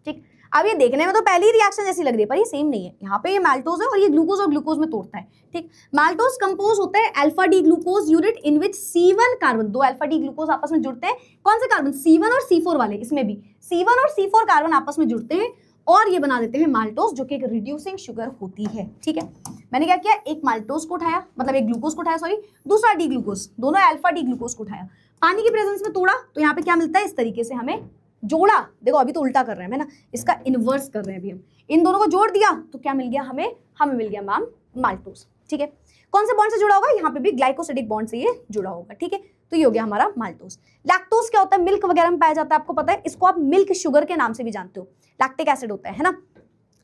ठीक, अब ये देखने में तो पहली रिएक्शन जैसी लग रही है, पर ये सेम नहीं है। यहाँ पे ये माल्टोज है और ये ग्लूकोज और ग्लूकोज में तोड़ता है। ठीक, माल्टोज कंपोज होता है alpha D glucose unit in which C1 carbon, दो अल्फा डी ग्लूकोज आपस में जुड़ते हैं। कौन से कार्बन? C1 और C4 वाले। इसमें भी C1 और C4 कार्बन आपस में जुड़ते हैं और ये बना देते हैं माल्टोज, जो कि एक रिड्यूसिंग शुगर होती है। ठीक है, मैंने क्या किया, एक माल्टोज को उठाया, मतलब एक ग्लूकोज को उठाया, सॉरी, दूसरा डी ग्लूकोज, दोनों अल्फा डी ग्लूकोज को उठाया, पानी की प्रेजेंस में तोड़ा, तो यहाँ पे क्या मिलता है, इस तरीके से हमें जोड़ा। देखो अभी तो उल्टा कर रहे हैं ना, इसका इनवर्स कर रहे हैं अभी हम। इन दोनों को जोड़ दिया तो क्या मिल गया हमें मिल गया मैम माल्टोज। ठीक है, कौन से बॉन्ड से जुड़ा होगा? यहाँ पे भी ग्लाइकोसिडिक बॉन्ड से ये जुड़ा होगा। ठीक है, तो ये हो गया हमारा माल्टोज। लैक्टोज क्या होता है? मिल्क वगैरह में पाया जाता है, आपको पता है। इसको आप मिल्क शुगर के नाम से भी जानते हो, लैक्टिक एसिड होता है ना,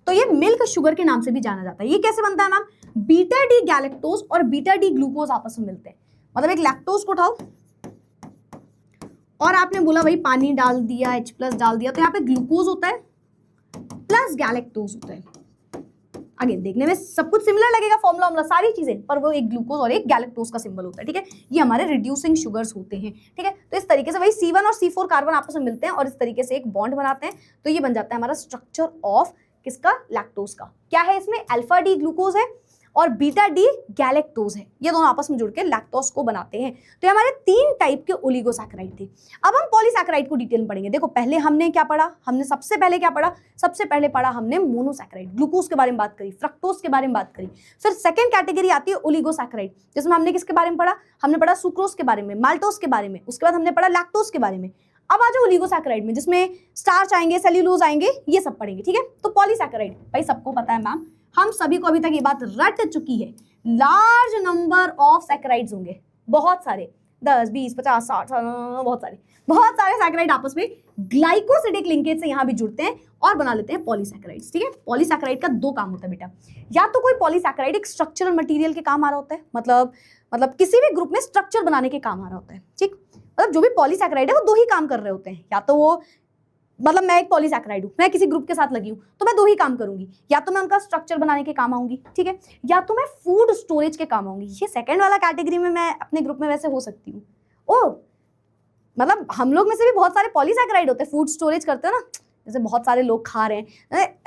तो ये मिल्क शुगर के नाम से भी जाना जाता है। ये कैसे बनता है मैम? बीटा डी गैलेक्टोज और बीटा डी ग्लूकोज आपस में मिलते हैं। मतलब एक लैक्टोज को उठाओ और आपने बोला भाई पानी डाल दिया, H+ डाल दिया, तो यहाँ पे ग्लूकोज होता है प्लस गैलेक्टोज होता है। अगेन देखने में सब कुछ सिमिलर लगेगा, फॉर्मूला सारी चीजें, पर वो एक ग्लूकोज और एक गैलेक्टोज का सिंबल होता है। ठीक है, ये हमारे रिड्यूसिंग शुगर्स होते हैं। ठीक है, तो इस तरीके से वही C1 और C4 कार्बन आपस में मिलते हैं और इस तरीके से एक बॉन्ड बनाते हैं, तो ये बन जाता है हमारा स्ट्रक्चर ऑफ किसका? लैक्टोज का। क्या है इसमें? अल्फा डी ग्लूकोज है और बीटा डी गैलेक्टोज है, ये दोनों आपस में जुड़ के लैक्टोज को बनाते हैं। तो ये हमारे 3 टाइप के ओलिगोसैकेराइड थे। अब हम पॉलीसैकेराइड को डिटेल में पढ़ेंगे। देखो पहले हमने क्या पढ़ा? हमने सबसे पहले क्या पढ़ा? सबसे पहले पढ़ा हमने मोनोसैकेराइड, ग्लूकोज के बारे में बात करी, फ्रक्टोज के बारे में बात करी। फिर सेकंड कैटेगरी आती है ओलिगोसैकेराइड, जिसमें हमने किसके बारे में पढ़ा? हमने पढ़ा सुक्रोज के बारे में, माल्टोज के बारे में, उसके बाद हमने पढ़ा लैक्टोज के बारे में। अब आ जाओ ओलिगोसैकेराइड में, जिसमें स्टार्च आएंगे, सेल्यूलोज आएंगे, ये सब पढ़ेंगे। ठीक है, तो पॉलीसैकेराइड भाई सबको पता है मैम, हम सभी को अभी तक ये बात रट चुकी है, लार्ज नंबर ऑफ सैकेराइड्स होंगे, बहुत सारे, 10, 20, 50, 60, बहुत सारे सैकेराइड आपस में ग्लाइकोसिडिक लिंकेज से यहाँ भी जुड़ते हैं और बना लेते हैं पॉलीसैकेराइड्स। ठीक है, पॉलीसैकेराइड का 2 काम होता है बेटा, या तो कोई पॉलीसैकेराइड एक स्ट्रक्चरल मटेरियल के काम आ रहा होता है, मतलब किसी भी ग्रुप में स्ट्रक्चर बनाने के काम आ रहा होता है। ठीक, मतलब जो भी पॉलीसैकेराइड है वो 2 ही काम कर रहे होते हैं, या तो वो, मतलब मैं एक पॉलीसैकेराइड हूं, मैं किसी ग्रुप के साथ लगी हूं, तो मैं 2 ही काम करूंगी, या तो मैं उनका स्ट्रक्चर बनाने के काम आऊंगी, ठीक है, या तो मैं फूड स्टोरेज के काम आऊंगी। ये सेकंड वाला कैटेगरी में मैं अपने ग्रुप में वैसे हो सकती हूँ। ओ मतलब हम लोग में से भी बहुत सारे पॉलीसैकेराइड होते हैं, फूड स्टोरेज करते हैं ना, जैसे बहुत सारे लोग खा रहे हैं,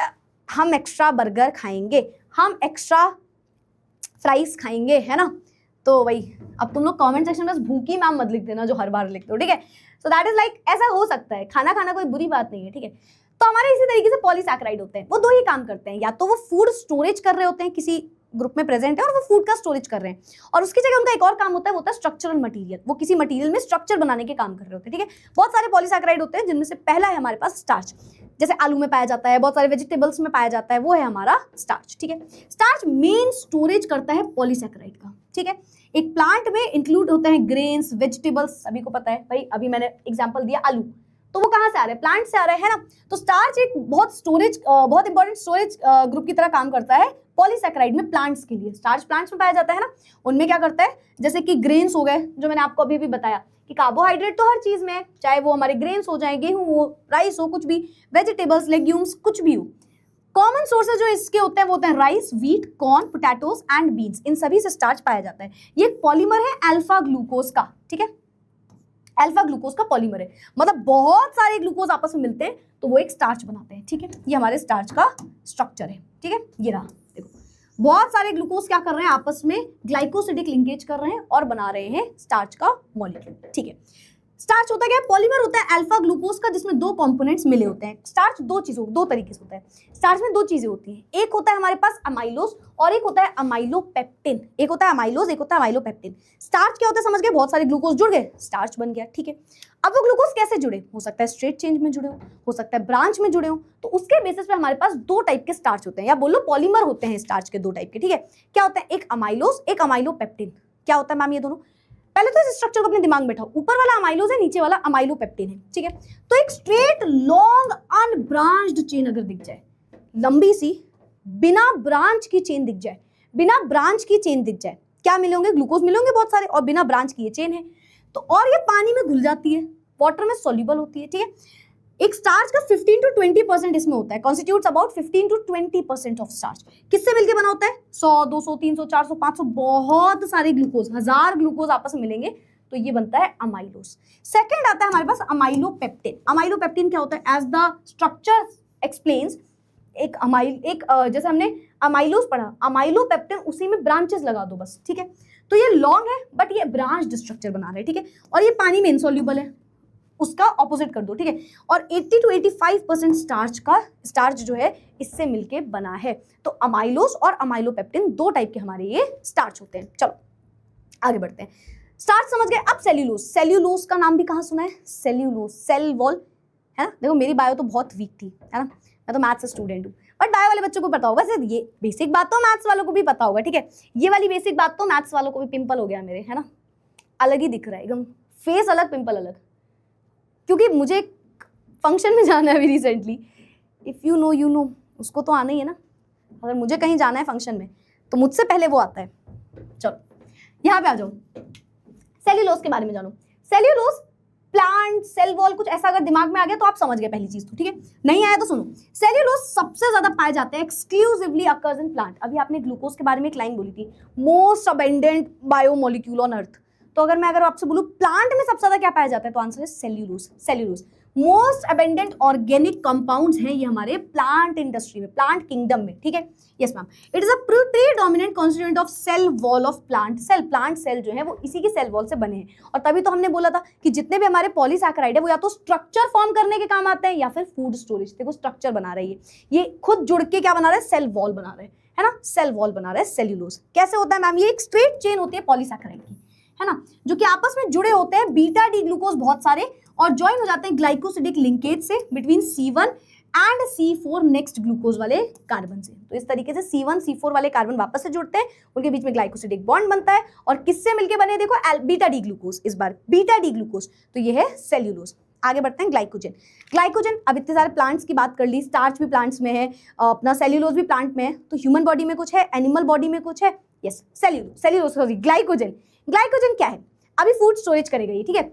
हम एक्स्ट्रा बर्गर खाएंगे, हम एक्स्ट्रा फ्राइज खाएंगे, है ना। तो वही, अब तुम लोग कमेंट सेक्शन में बस भूखी मैम मत लिख देना जो हर बार लिखते हो, ठीक है। सो दैट इज लाइक, ऐसा हो सकता है, खाना खाना कोई बुरी बात नहीं है, ठीक है। तो हमारे इसी तरीके से पॉलीसैकेराइड होते हैं, वो 2 ही काम करते हैं, या तो वो फूड स्टोरेज कर रहे होते हैं, किसी ग्रुप में प्रेजेंट है और वो फूड का स्टोरेज कर रहे हैं, और उसकी जगह उनका एक और काम होता है, वो होता है स्ट्रक्चरल मटेरियल, वो किसी मटेरियल में स्ट्रक्चर बनाने के काम कर रहे होते हैं, ठीक है। बहुत सारे पॉलीसैकेराइड होते हैं, जिनमें से पहला है हमारे पास स्टार्च, जैसे आलू में पाया जाता है, बहुत सारे वेजिटेबल्स में पाया जाता है, वो है हमारा स्टार्च, ठीक है। स्टार्च मेन स्टोरेज करता है पॉलीसैकेराइड का, ठीक है। एक प्लांट में इंक्लूड होते हैं ग्रेन्स, वेजिटेबल्स, सभी को पता है भाई, अभी मैंने एग्जांपल दिया आलू, तो वो कहाँ से आ रहे हैं, प्लांट से आ रहे हैं ना। तो स्टार्च एक बहुत इंपॉर्टेंट स्टोरेज ग्रुप की तरह काम करता है पॉलीसैकेराइड में, प्लांट्स के लिए। स्टार्च प्लांट्स में पाया जाता है ना, उनमें क्या करता है, जैसे कि ग्रेन्स हो गए, जो मैंने आपको अभी भी बताया कि कार्बोहाइड्रेट तो हर चीज में है, चाहे वो हमारे ग्रेन्स हो जाए, गेहूं हो, राइस हो, कुछ भी, वेजिटेबल्स, लेग्यूम्स, कुछ भी हो। कॉमन सोर्सेज जो इसके होते हैं वो होते हैं rice, wheat, corn, potatoes and beans, इन सभी से स्टार्च पाया जाता है। ये एक पॉलीमर है अल्फा ग्लूकोज का, ठीक है, अल्फा ग्लूकोज का पॉलीमर है, मतलब बहुत सारे ग्लूकोज आपस में मिलते हैं तो वो एक स्टार्च बनाते हैं, ठीक है। ये हमारे स्टार्च का स्ट्रक्चर है, ठीक है। ये रहा, देखो बहुत सारे ग्लूकोज क्या कर रहे हैं, आपस में ग्लाइकोसिडिक लिंकेज कर रहे हैं और बना रहे हैं स्टार्च का मॉलिक्यूल, ठीक है। स्टार्च होता क्या है? पॉलीमर होता है अल्फा ग्लूकोज का, जिसमें दो कंपोनेंट्स मिले होते हैं। स्टार्च दो तरीके से होता है। स्टार्च में दो चीजें होती हैं, एक होता है हमारे पास अमाइलोज और एक होता है अमाइलोपेप्टिन। एक होता है अमाइलोज, एक होता है अमाइलोपेप्टिन। स्टार्च क्या होता है समझ गए? बहुत सारे ग्लूकोज जुड़ गए, स्टार्च बन गया, ठीक है। अब वो ग्लूकोज कैसे जुड़े? हो सकता है स्ट्रेट चेंज में जुड़े हो सकता है ब्रांच में जुड़े हो, तो उसके बेसिस पे हमारे पास दो टाइप के स्टार्च होते हैं, या बोलो पॉलीमर होते हैं स्टार्च के दो टाइप के, ठीक है। क्या होता है? एक अमाइलोज, एक अमाइलोपेप्टिन। क्या होता है मैम ये दोनों? पहले तो इस स्ट्रक्चर को अपने दिमाग में बैठाओ, ऊपर वाला अमाइलोज है, नीचे वाला अमाइलोपेप्टिन है, ठीक है। तो एक स्ट्रेट लॉन्ग अनब्रांच्ड चेन अगर दिख जाए, लंबी सी बिना ब्रांच की चेन दिख जाए, बिना ब्रांच की चेन दिख जाए, क्या मिले होंगे? ग्लूकोज मिले होंगे बहुत सारे, और बिना ब्रांच की ये चेन है तो, और ये पानी में घुल जाती है, वाटर में सॉल्युबल होती है, ठीक है। एक स्टार्च का 15 to 20% इसमें होता है, constitutes about 15 to 20% of starch. किससे मिलके बना होता है? 100, 200, 300, 400, 500, बहुत सारे ग्लूकोज, 1000 ग्लूकोज आपस में मिलेंगे तो ये बनता है अमाइलोज। सेकंड आता है हमारे पास अमाइलोपेप्टिन। अमाइलोपेप्टिन क्या होता है? एज द स्ट्रक्चर एक्सप्लेन्स, जैसे हमने अमाइलोज पढ़ा, अमाइलोपेप्टिन उसी में ब्रांचेस लगा दो बस, ठीक है। तो ये लॉन्ग है बट ये ब्रांच्ड स्ट्रक्चर बना रहा है, ठीक है। और ये पानी में इनसॉल्युबल है, उसका ऑपोजिट कर दो, ठीक है। और 80 to 85% स्टार्च जो है इससे मिलके बना है। तो अमाइलोज और अमाइलोपेप्टिन दो टाइप के हमारे ये स्टार्च होते हैं। चलो आगे बढ़ते हैं। स्टार्च समझ गए। अब सेल्यूलोज, सेल्यूलोज का नाम भी कहाँ सुना है? सेल्यूलोज, सेल वॉल, है ना। देखो मेरी बायो तो बहुत वीक थी, है ना, मैं तो मैथ्स स्टूडेंट हूँ, बट बायो वाले बच्चों को पता होगा। वैसे ये बेसिक बात तो मैथ्स वालों को भी पता होगा, ठीक है। ये वाली बेसिक बात तो मैथ्स वालों को भी, पिंपल हो गया मेरे, है ना, अलग ही दिख रहा है एकदम, फेस अलग पिंपल अलग, क्योंकि मुझे फंक्शन में जाना है अभी recently. If you know you know, उसको तो आना ही है ना। अगर मुझे कहीं जाना है फंक्शन में तो मुझसे पहले वो आता है। चलो यहाँ पे आ जाओ, सेल्यूलोज के बारे में जानो। सेल्यूलोज प्लांट, सेल वॉल, कुछ ऐसा अगर दिमाग में आ गया तो आप समझ गए पहली चीज तो, ठीक है। नहीं आया तो सुनो। सेल्यूलोज सबसे ज्यादा पाए जाते हैं एक्सक्लूसिवली अकर्स इन प्लांट। अभी आपने ग्लूकोज के बारे में एक लाइन बोली थी, most abundant biomolecule on earth. तो अगर आपसे बोलूं प्लांट में सबसे ज्यादा क्या पाया जाता है, तो आंसर है cellulose. Cellulose most abundant organic compounds हैं ये हमारे प्लांट इंडस्ट्री में, प्लांट किंगडम में, ठीक है। Yes ma'am, it is a predominant constituent of cell wall of plant cell. Plant cell जो है वो इसी की सेल वॉल से बने हैं। और तभी तो हमने बोला था कि जितने भी हमारे पॉलीसैकेराइड है वो या तो स्ट्रक्चर फॉर्म करने के काम आते हैं या फिर फूड स्टोरेज। देखो स्ट्रक्चर बना रही है, ये खुद जुड़ के क्या बना रहा है? सेल वॉल बना रहे हैं, है ना, सेल वॉल बना रहा है सेल्यूलोज। कैसे होता है मैम? ये एक स्ट्रेट चेन होती है पॉलीसैकेराइड की, है ना, जो कि आपस में जुड़े होते हैं बीटा डी ग्लूकोज बहुत सारे, और ज्वाइन हो जाते हैं ग्लाइकोसिडिक लिंकेज से between C1 and C4 next glucose वाले कार्बन से। तो इस तरीके से C1 C4 वाले कार्बन वापस से जुड़ते हैं, उनके बीच में ग्लाइकोसिडिक बॉन्ड बनता है, और किससे मिलके बने? देखो बीटा डी ग्लूकोज, इस बार बीटा डी ग्लूकोज, तो ये है सेल्यूलोज। आगे बढ़ते हैं, ग्लाइकोजन। ग्लाइकोजन, अब इतने सारे प्लांट्स की बात कर ली, स्टार्च भी प्लांट्स में है, अपना सेल्यूलोज भी प्लांट में है, तो ह्यूमन बॉडी में कुछ है, एनिमल बॉडी में कुछ है। Yes, cellulose sorry glycogen. Glycogen क्या है? अभी फूड स्टोरेज करेगा ये, ठीक है।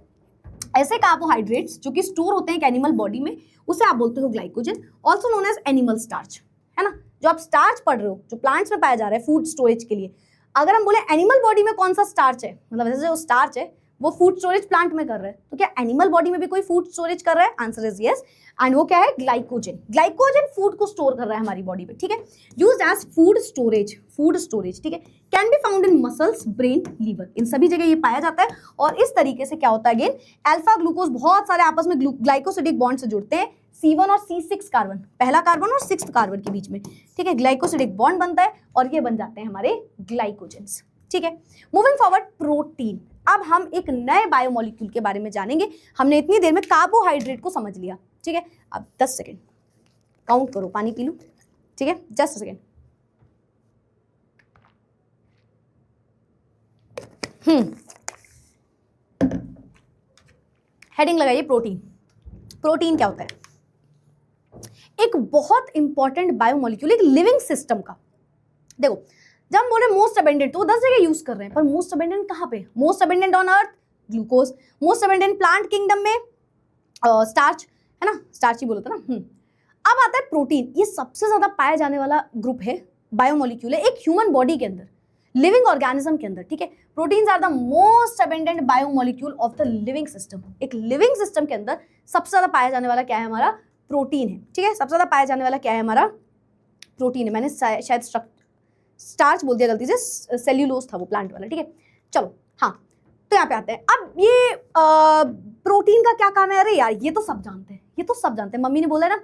ऐसे कार्बोहाइड्रेट्स जो कि स्टोर होते हैं एक एनिमल बॉडी में, उसे आप बोलते हो glycogen, also known as animal starch, है ना। जो आप स्टार्च पढ़ रहे हो, जो प्लांट्स में पाया जा रहा है फूड स्टोरेज के लिए, अगर हम बोले एनिमल बॉडी में कौन सा स्टार्च है, मतलब जैसे जो स्टार्च है वो फूड स्टोरेज प्लांट में कर रहा है, तो क्या एनिमल बॉडी में भी कोई फूड स्टोरेज कर रहा है? आंसर इज यस, एंड वो क्या है? ग्लाइकोजन। ग्लाइकोजन फूड को स्टोर कर रहा है हमारी बॉडी में, ठीक है। यूज्ड एज फूड स्टोरेज, ठीक है। Can be found in muscles, brain, liver, इन सभी जगह ये पाया जाता है। और इस तरीके से क्या होता है, अगेन अल्फा ग्लूकोज बहुत सारे आपस में ग्लाइकोसिडिक बॉन्ड से जुड़ते हैं, C1 और C6 कार्बन, पहला कार्बन और 6th कार्बन के बीच में, ठीक है। ग्लाइकोसिडिक बॉन्ड बनता है और ये बन जाते हैं हमारे ग्लाइकोजेंस, ठीक है। Moving forward, protein. अब हम एक नए बायोमोलिक्यूल के बारे में जानेंगे। हमने इतनी देर में कार्बोहाइड्रेट को समझ लिया, ठीक है। अब 10 सेकेंड काउंट करो, पानी पी लूं, ठीक है, जस्ट सेकेंड। हेडिंग लगाइए, प्रोटीन। प्रोटीन क्या होता है? एक बहुत इंपॉर्टेंट बायोमोलिक्यूल, एक लिविंग सिस्टम का। देखो जब हम बोल रहे हैं मोस्ट अबेंडेंट, तो वो 10 जगह यूज कर रहे हैं, पर मोस्ट अबेंडेंट कहाँ पे? Most abundant on earth glucose, most abundant plant kingdom में स्टार्च, है ना, स्टार्च ही बोला था ना। अब आता है प्रोटीन। ये सबसे ज्यादा पाया जाने वाला ग्रुप है, बायोमोलिक्यूल है एक ह्यूमन बॉडी के अंदर, लिविंग ऑर्गेनिज्म के अंदर, ठीक है। Proteins are the most abundant biomolecule of the living system. एक लिविंग सिस्टम के अंदर सबसे ज्यादा पाया जाने वाला क्या है? हमारा प्रोटीन है, ठीक है। सबसे ज्यादा पाया जाने वाला क्या है? हमारा प्रोटीन है। मैंने शायद स्टार्च बोल दिया गलती से, सेल्यूलोज था वो प्लांट वाला, ठीक है। चलो हाँ, तो यहाँ पे आते हैं। अब ये प्रोटीन का क्या काम है? अरे यार ये तो सब जानते हैं, ये तो सब जानते हैं। मम्मी ने बोला ना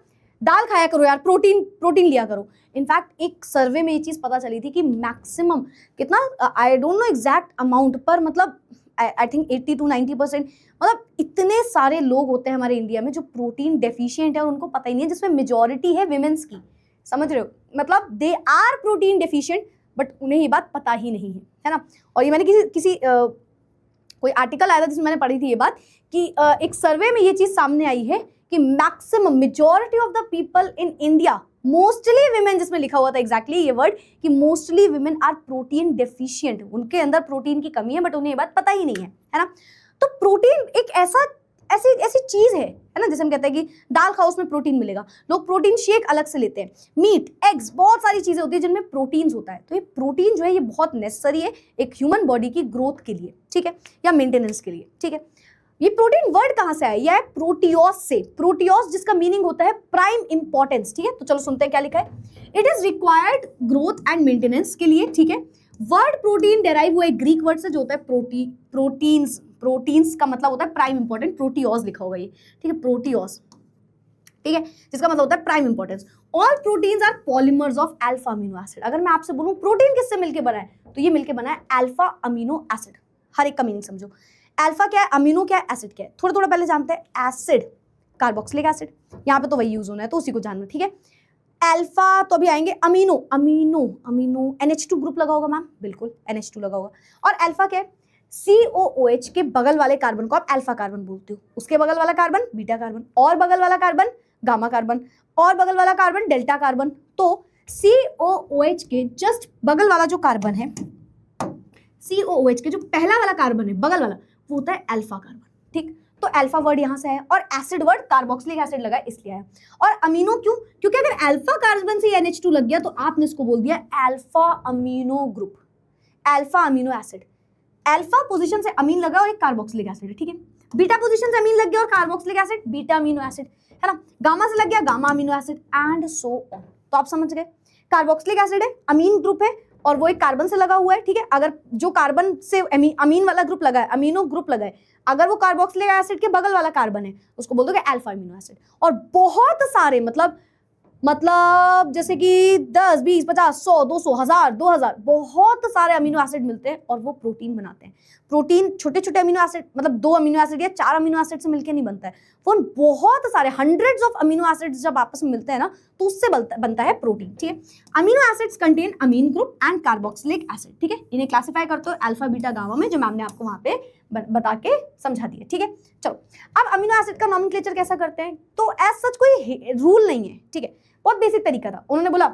दाल खाया करो यार, प्रोटीन लिया करो। इनफैक्ट एक सर्वे में ये चीज पता चली थी कि मैक्सिमम कितना, I don't know exact amount, पर मतलब आई थिंक 80 to 90%, मतलब इतने सारे लोग होते हैं हमारे इंडिया में जो प्रोटीन डेफिशिएंट है और उनको पता ही नहीं है, जिसमें मेजॉरिटी है विमेंस की। समझ रहे हो? मतलब they are protein deficient but उन्हें ये बात पता ही नहीं है ना। और ये मैंने किसी कोई आर्टिकल आया था जिसमें मैंने पढ़ी थी ये बात कि एक सर्वे में ये चीज सामने आई है कि maximum majority of the people in India, mostly women, जिसमें लिखा हुआ था एग्जैक्टली ये वर्ड कि mostly women are protein deficient. उनके अंदर प्रोटीन की कमी है बट उन्हें ये बात पता ही नहीं है ना। तो प्रोटीन एक ऐसी चीज है ना, जैसे हम कहते हैं कि दाल खाओ उसमें प्रोटीन मिलेगा। लोग प्रोटीन शेक अलग से लेते हैं, मीट, एग्स, बहुत सारी चीजें होती है जिनमें प्रोटीन्स होता है। तो ये प्रोटीन जो है ये बहुत नेसेसरी है एक ह्यूमन बॉडी की ग्रोथ के लिए, ठीक है, या मेंटेनेंस के लिए, ठीक है। ये प्रोटीन वर्ड कहां से आया? यह है प्रोटियोस से। प्रोटियोस जिसका मीनिंग होता है प्राइम इंपॉर्टेंस, ठीक है। तो चलो सुनते हैं क्या लिखा है। It is required growth and maintenance के लिए, ठीक है। वर्ड प्रोटीन डेराइव हुआ है ग्रीक वर्ड से जो होता है प्रोटीन्स। प्रोटीन्स का मतलब होता है प्राइम इंपॉर्टेंट, प्रोटियोस लिखा होगा ये, ठीक है, प्रोटियोस, ठीक है, जिसका मतलब होता है prime importance. All proteins are polymers of alpha amino acid. अगर मैं आपसे बोलूं प्रोटीन किससे मिलकर बना है, तो ये मिलकर बना है अल्फा अमीनो एसिड। हर एक का मीनिंग समझो। अल्फा क्या है, अमीनो क्या है, एसिड क्या है। थोड़ा थोड़ा पहले जानते हैं। एसिड कार्बोक्सिलिक एसिड, यहाँ पे तो वही यूज होना है तो उसी को जानना, ठीक है। अल्फा तो अभी आएंगे। Amino amino amino NH2 group लगा होगा मैम, बिल्कुल NH2 लगा होगा। और अल्फा क्या है, COOH के बगल वाले कार्बन को आप अल्फा कार्बन बोलते हो, उसके बगल वाला कार्बन बीटा कार्बन, और बगल वाला कार्बन गामा कार्बन, और बगल वाला कार्बन डेल्टा कार्बन। तो COOH के जस्ट बगल वाला जो कार्बन है, COOH के जो पहला वाला कार्बन है बगल वाला, वो होता है अल्फा कार्बन, ठीक। तो अल्फा वर्ड यहां से है और एसिड वर्ड कार्बोक्सिलिक एसिड लगा इसलिए है। और अमीनो क्यों? क्योंकि अगर अल्फा कार्बन से NH2 लग गया तो आपने इसको बोल दिया alpha amino group, alpha amino acid. Alpha position से अमीन लगा और एक कार्बोक्सिलिक एसिड है, ठीक है। बीटा पोजीशन से अमीन लग गया और carboxylic acid, beta amino acid, है ना। गामा से लग गया gamma amino acid and so on. तो आप समझ गए, कार्बोक्सिलिक एसिड है, अमीन ग्रुप है और वो एक कार्बन से लगा हुआ है, ठीक है। अगर जो कार्बन से अमीन वाला ग्रुप लगा है, अमीनो ग्रुप लगा है, अगर वो कार्बोक्सिलिक एसिड के बगल वाला कार्बन है उसको बोल दोगे अल्फा अमीनो एसिड। और बहुत सारे मतलब जैसे कि 10, 20, 50, 100, 200, 1000, 2000 बहुत सारे अमीनो एसिड मिलते हैं और वो प्रोटीन बनाते हैं। प्रोटीन छोटे छोटे अमीनो एसिड, मतलब 2 अमीनो एसिड या 4 अमीनो एसिड से मिलकर नहीं बनता है, वो बहुत सारे हंड्रेड्स ऑफ अमीनो एसिड्स जब आपस में मिलते हैं ना तो उससे बनता है प्रोटीन, ठीक है। Amino acids contain amine group and carboxylic acid, ठीक है। इन्हें क्लासिफाई करते हो अल्फा बीटा गामा में, जो मैम ने आपको वहां पे बता के समझा दिया, ठीक है। चलो अब अमीनो एसिड का नॉमेनक्लेचर कैसा करते हैं, तो एज सच कोई रूल नहीं है, ठीक है। बहुत बेसिक तरीका था। उन्होंने बोला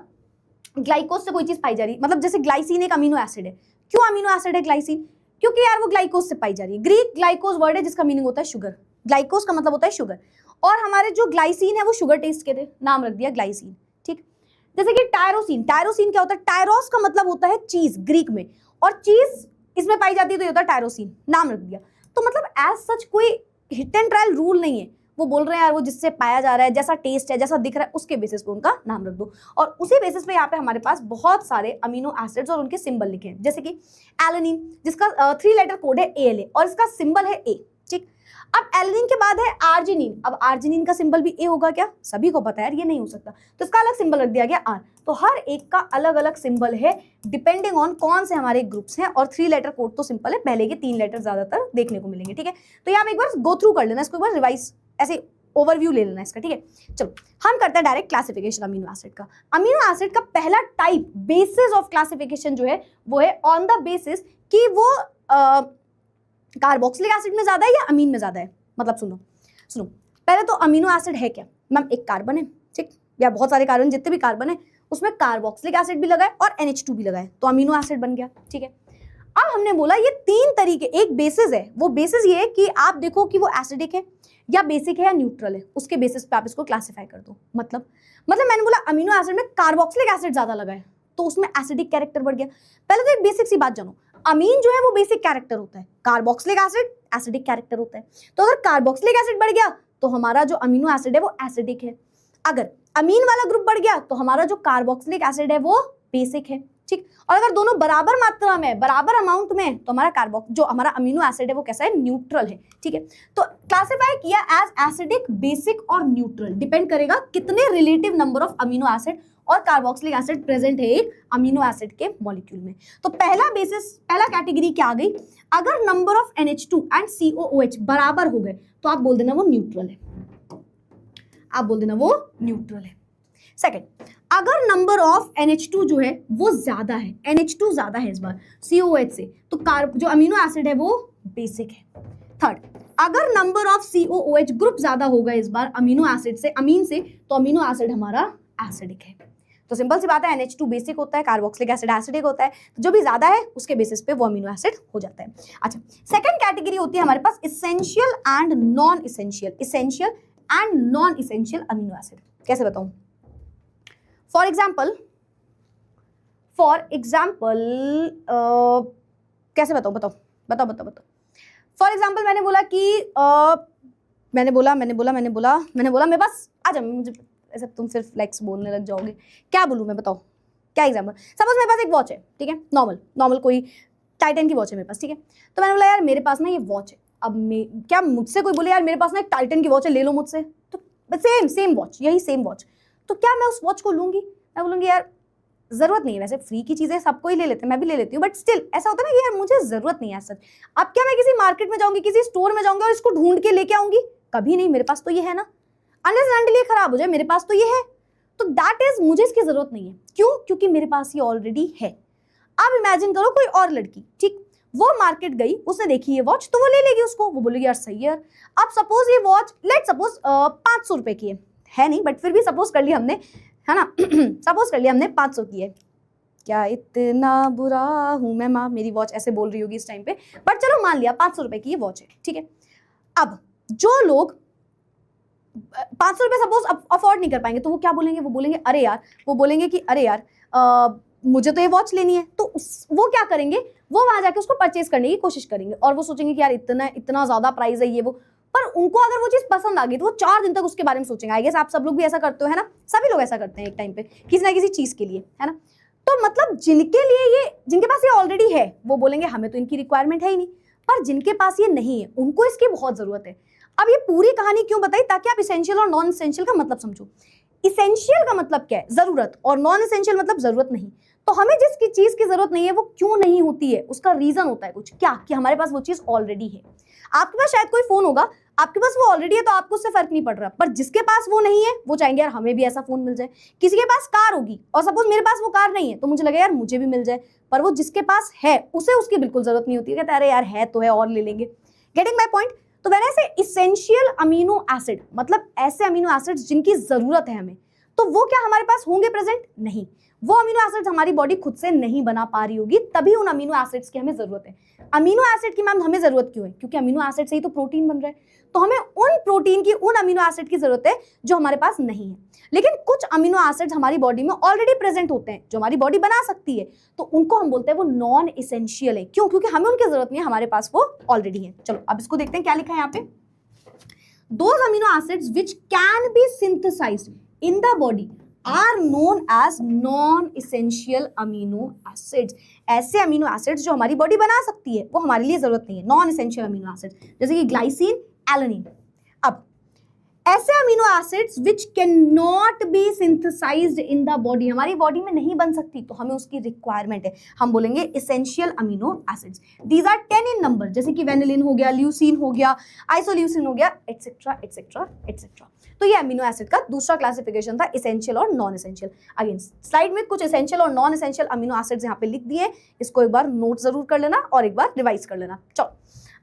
ग्लाइकोज से कोई चीज पाई जा रही है, मतलब जैसे ग्लाइसिन एक अमीनो एसिड है। क्यों अमीनो एसिड है ग्लाइसिन? क्योंकि यार वो ग्लाइकोज से पाई जा रही है। ग्रीक ग्लाइकोज वर्ड है जिसका मीनिंग होता है शुगर। ग्लाइकोज का मतलब होता है शुगर, और हमारे जो ग्लाइसिन है वो शुगर टेस्ट के थे, नाम रख दिया ग्लाइसिन, ठीक। जैसे कि टायरोसिन, टायरोसिन क्या होता है? टायरोस का मतलब होता है चीज ग्रीक में, और चीज इसमें पाई जाती है तो ये होता है टायरोसिन, नाम रख दिया। तो मतलब एज सच कोई हिट एंड ट्रायल रूल नहीं है। वो बोल रहे हैं यार वो जिससे पाया जा रहा है, जैसा टेस्ट है, जैसा दिख रहा है, उसके बेसिस पे उनका नाम रख दो। और उसी बेसिस पे यहाँ पे हमारे पास बहुत सारे अमीनो एसिड्स और उनके सिंबल लिखे हैं, जैसे कि एलेनिन जिसका 3 लेटर कोड है ALA और इसका सिंबल है A, ठीक। अब एलेनिन के बाद है आर्जिनिन। अब आर्जिनिन का सिंबल भी A होगा क्या? सभी को पता है यार, ये नहीं हो सकता, तो इसका अलग सिंबल रख दिया गया R। तो हर एक का अलग अलग सिंबल है डिपेंडिंग ऑन कौन से हमारे ग्रुप्स हैं, और 3 लेटर कोड तो सिंपल है, पहले के 3 लेटर ज्यादातर देखने को मिलेंगे, ठीक है। तो ये आप एक बार गो थ्रू कर लेना, इसको एक बार रिवाइज ऐसे ओवरव्यू ले लेना इसका, ठीक है। चलो हम करते हैं डायरेक्ट क्लासिफिकेशन अमीनो एसिड का। अमीनो एसिड का पहला टाइप, बेसिस ऑफ क्लासिफिकेशन जो है वो है ऑन द बेसिस कि वो कार्बोक्सिलिक एसिड में ज्यादा है या अमीन में ज्यादा है। मतलब सुनो पहले तो अमीनो एसिड है क्या मैम? एक कार्बन है, ठीक, या बहुत सारे कार्बन, जितने भी कार्बन है उसमें कार्बोक्सिलिक एसिड भी लगा है और NH2 भी लगा है, तो अमीनो एसिड बन गया, ठीक है। अब हमने बोला ये 3 तरीके, एक बेसिस है, वो बेसिस ये है कि आप देखो कि वो एसिडिक है या बेसिक है या न्यूट्रल है, उसके बेसिस पे आप इसको क्लासिफाई कर दो। मतलब मैंने बोला अमीनो एसिड में कार्बोक्सिलिक एसिड ज्यादा लगा है तो उसमें एसिडिक कैरेक्टर बढ़ गया। पहले तो एक बेसिक सी बात जानो, अमीन जो है वो बेसिक कैरेक्टर होता है, कार्बोक्सिलिक एसिड एसिडिक कैरेक्टर होता है। तो अगर कार्बोक्सिलिक एसिड बढ़ गया तो हमारा जो अमीनो एसिड है वो एसिडिक है, अगर अमीन वाला ग्रुप बढ़ गया तो हमारा जो कार्बोक्सिलिक एसिड है वो बेसिक है, ठीक। और अगर दोनों बराबर मात्रा में, बराबर अमाउंट में, तो हमारा कार्बोक्स जो हमारा अमीनो एसिड है वो कैसा है, न्यूट्रल है, ठीक है। तो क्लासिफाई किया एज एसिडिक, बेसिक और न्यूट्रल, डिपेंड करेगा कितने relative number of amino acid और कार्बोक्सिलिक एसिड प्रेजेंट है एक अमीनो एसिड के मॉलिक्यूल में। तो पहला बेसिस, पहला कैटेगरी क्या आ गई, अगर number of NH2 and COOH बराबर हो गए तो आप बोल देना वो न्यूट्रल है, आप बोल देना वो न्यूट्रल है। सेकंड, अगर नंबर ऑफ NH2 जो है वो ज्यादा है, NH2 ज्यादा है इस बार COOH से, तो जो अमीनो एसिड है वो बेसिक है। थर्ड, अगर नंबर ऑफ COOH ग्रुप ज्यादा होगा इस बार अमीनो एसिड से, अमीन से, तो अमीनो एसिड हमारा एसिडिक है। तो सिंपल सी बात है, NH2 बेसिक होता है, कार्बोक्सिलिक एसिड एसिडिक होता है, तो जो भी ज्यादा है उसके बेसिस पे वो अमीनो एसिड हो जाता है। अच्छा, सेकंड कैटेगरी होती है हमारे पास essential and non essential, essential and non essential amino acid. कैसे बताऊं? फॉर एग्जाम्पल कैसे बताऊं, बताओ। फॉर एग्जाम्पल मैंने बोला कि मैंने बोला मेरे पास, आजा, मुझे ऐसे तुम सिर्फ फ्लेक्स बोलने लग जाओगे, क्या बोलूं मैं, बताओ क्या एग्जाम्पल। सपोज मेरे पास एक वॉच है, ठीक है, नॉर्मल कोई टाइटन की वॉच है मेरे पास, ठीक है। तो मैंने बोला यार मेरे पास ना ये वॉच है, अब क्या मुझसे कोई बोले यार मेरे पास ना एक टाइटन की वॉच है, ले लो मुझसे, तो सेम वॉच, यही सेम वॉच, तो क्या मैं उस वॉच को लूंगी? मैं बोलूंगी यार जरूरत नहीं है, वैसे फ्री की चीजें सबको ही ले लेते हैं, मैं भी ले लेती हूँ, बट स्टिल ऐसा होता है ना कि यार मुझे जरूरत नहीं है सच। अब क्या मैं किसी मार्केट में जाऊंगी, किसी स्टोर में जाऊंगी और इसको ढूंढ के लेके आऊंगी? कभी नहीं, मेरे पास तो ये है ना, अनलेस खराब हो जाए, मेरे पास तो ये है, तो दैट इज, मुझे इसकी जरूरत नहीं है। क्यों? क्योंकि मेरे पास ये ऑलरेडी है। अब इमेजिन करो कोई और लड़की, ठीक, वो मार्केट गई, उसने देखी ये वॉच, तो वो ले लेगी उसको, वो बोलेगी यार सही है। अब सपोज ये वॉच लेट सपोज 500 रुपए की है नहीं, बट फिर भी सपोज कर लिया हमने, है ना सपोज कर लिया हमने 500 की है। क्या इतना बुरा हूं मैं, माँ मेरी वॉच ऐसे बोल रही होगी इस टाइम पे, बट चलो मान लिया 500 रुपए की ये वॉच है, ठीक है। अब जो लोग 500 रुपए सपोज अफोर्ड नहीं कर पाएंगे, तो वो क्या बोलेंगे, वो बोलेंगे कि अरे यार मुझे तो ये वॉच लेनी है, तो वो क्या करेंगे, वो वहां जाके उसको परचेज करने की कोशिश करेंगे, और वो सोचेंगे कि यार इतना ज्यादा प्राइस है ये वो, पर उनको अगर वो चीज पसंद आ गई तो वो 4 दिन तक उसके बारे में सोचेंगे। आई गेस आप सब लोग भी ऐसा करते हो, है ना, सभी लोग ऐसा करते हैं एक टाइम पे किसी ना किसी चीज के लिए, है ना। तो मतलब जिनके पास ये ऑलरेडी है वो बोलेंगे हमें तो इनकी रिक्वायरमेंट है ही नहीं, पर जिनके पास ये नहीं है उनको इसकी बहुत जरूरत है। अब ये पूरी कहानी क्यों बताई, ताकि आप इसेंशियल और नॉन इसेंशियल का मतलब समझो। इसेंशियल का मतलब क्या है, जरूरत, और नॉन इसेंशियल मतलब जरूरत नहीं। तो हमें जिस चीज की जरूरत नहीं है वो क्यों नहीं होती है, उसका रीजन होता है कुछ, क्या कि हमारे पास वो चीज ऑलरेडी है। आपके पास शायद कोई फोन होगा, आपके पास वो ऑलरेडी है तो आपको उससे फर्क नहीं पड़ रहा, पर जिसके पास वो नहीं है वो चाहेंगे यार हमें भी ऐसा फोन मिल जाए। किसी के पास कार होगी और सपोज मेरे पास वो कार नहीं है, तो मुझे लगे यार मुझे भी मिल जाए, पर वो जिसके पास है उसे उसकी बिल्कुल जरूरत नहीं होती है, कहता है अरे यार है तो है और ले लेंगे। Getting my point? तो मैंने ऐसे इसेंशियल अमीनो एसिड मतलब ऐसे अमीनो एसिड्स जिनकी जरूरत है हमें, तो वो क्या हमारे पास होंगे प्रेजेंट? नहीं, वो अमीनो एसिड्स हमारी बॉडी खुद से नहीं बना पा रही होगी, तभी उन अमीनो एसिड्स की हमें जरूरत है। अमीनो एसिड की मैम हमें जरूरत क्यों है? क्योंकि अमीनो एसिड से ही तो प्रोटीन बन रहा है, तो हमें उन प्रोटीन की, उन अमीनो एसिड की जरूरत है जो हमारे पास नहीं है। लेकिन कुछ अमीनो एसिड्स हमारी बॉडी में ऑलरेडी प्रेजेंट होते हैं जो हमारी बॉडी बना सकती है, तो उनको हम बोलते हैं वो नॉन इसेंशियल है। क्यों? क्योंकि हमें उनकी जरूरत नहीं है, हमारे पास वो ऑलरेडी है। चलो अब इसको देखते हैं क्या लिखा है यहाँ पे। Those amino acids which can be synthesized in the body are known as non-essential amino acids। ऐसे अमीनो एसिड्स जो हमारी बॉडी बना सकती है वो हमारे लिए जरूरत नहीं है, नॉन एसेंशियल अमीनो एसिड्स, जैसे कि ग्लाइसिन, एलानिन। अब ऐसे amino acids which can not be synthesised in the body, हमारी बॉडी में नहीं बन सकती, तो हमें उसकी रिक्वायरमेंट है, हम बोलेंगे essential amino acids. These are 10 in number, जैसे कि वेनिलिन हो गया, ल्यूसीन हो गया, आइसोल्यूसिन हो गया, एटसेट्रा एटसेट्रा एटसेट्रा। तो ये अमीनो एसिड का दूसरा क्लासिफिकेशन था, इसेंशियल और नॉन इसेंशियल। अगेन स्लाइड में कुछ इसेंशियल और नॉन इसेंशियल अमीनो एसिड्स यहाँ पे लिख दिए, इसको एक बार नोट जरूर कर लेना और एक बार रिवाइज कर लेना। चलो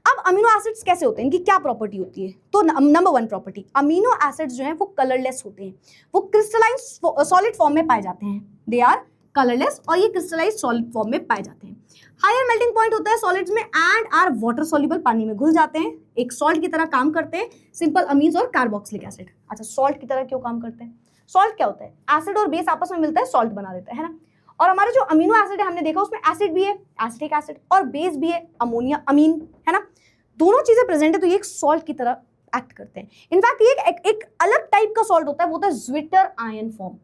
अब अमीनो एसिड्स कैसे होते हैं, इनकी क्या प्रॉपर्टी होती है? तो नंबर 1 प्रॉपर्टी, अमीनो एसिड्स जो हैं वो कलरलेस होते हैं, वो क्रिस्टलाइज्ड सॉलिड फॉर्म में पाए जाते हैं, दे आर कलरलेस, और ये क्रिस्टलाइज्ड सॉलिड फॉर्म में पाए जाते हैं। हायर मेल्टिंग पॉइंट होता है सॉलिड्स में एंड आर वाटर सॉल्युबल, पानी में घुल जाते हैं, एक सॉल्ट की तरह काम करते हैं, सिंपल अमीन्स और कार्बोक्सिलिक एसिड। अच्छा, सॉल्ट की तरह क्यों काम करते हैं? सॉल्ट क्या होता है? एसिड और बेस आपस में मिलता है, सॉल्ट बना देता है ना। और हमारे जो अमीनो एसिड है हमने देखा उसमें एसिड भी है, एसिटिक एसिड, और बेस भी है, अमोनिया अमीन, है ना। दोनों चीजें प्रेजेंट है, तो ये एक सॉल्ट की तरह एक्ट करते हैं। इनफैक्ट ये एक अलग टाइप का सॉल्ट होता है, वो होता है ज्विटर आयन फॉर्म।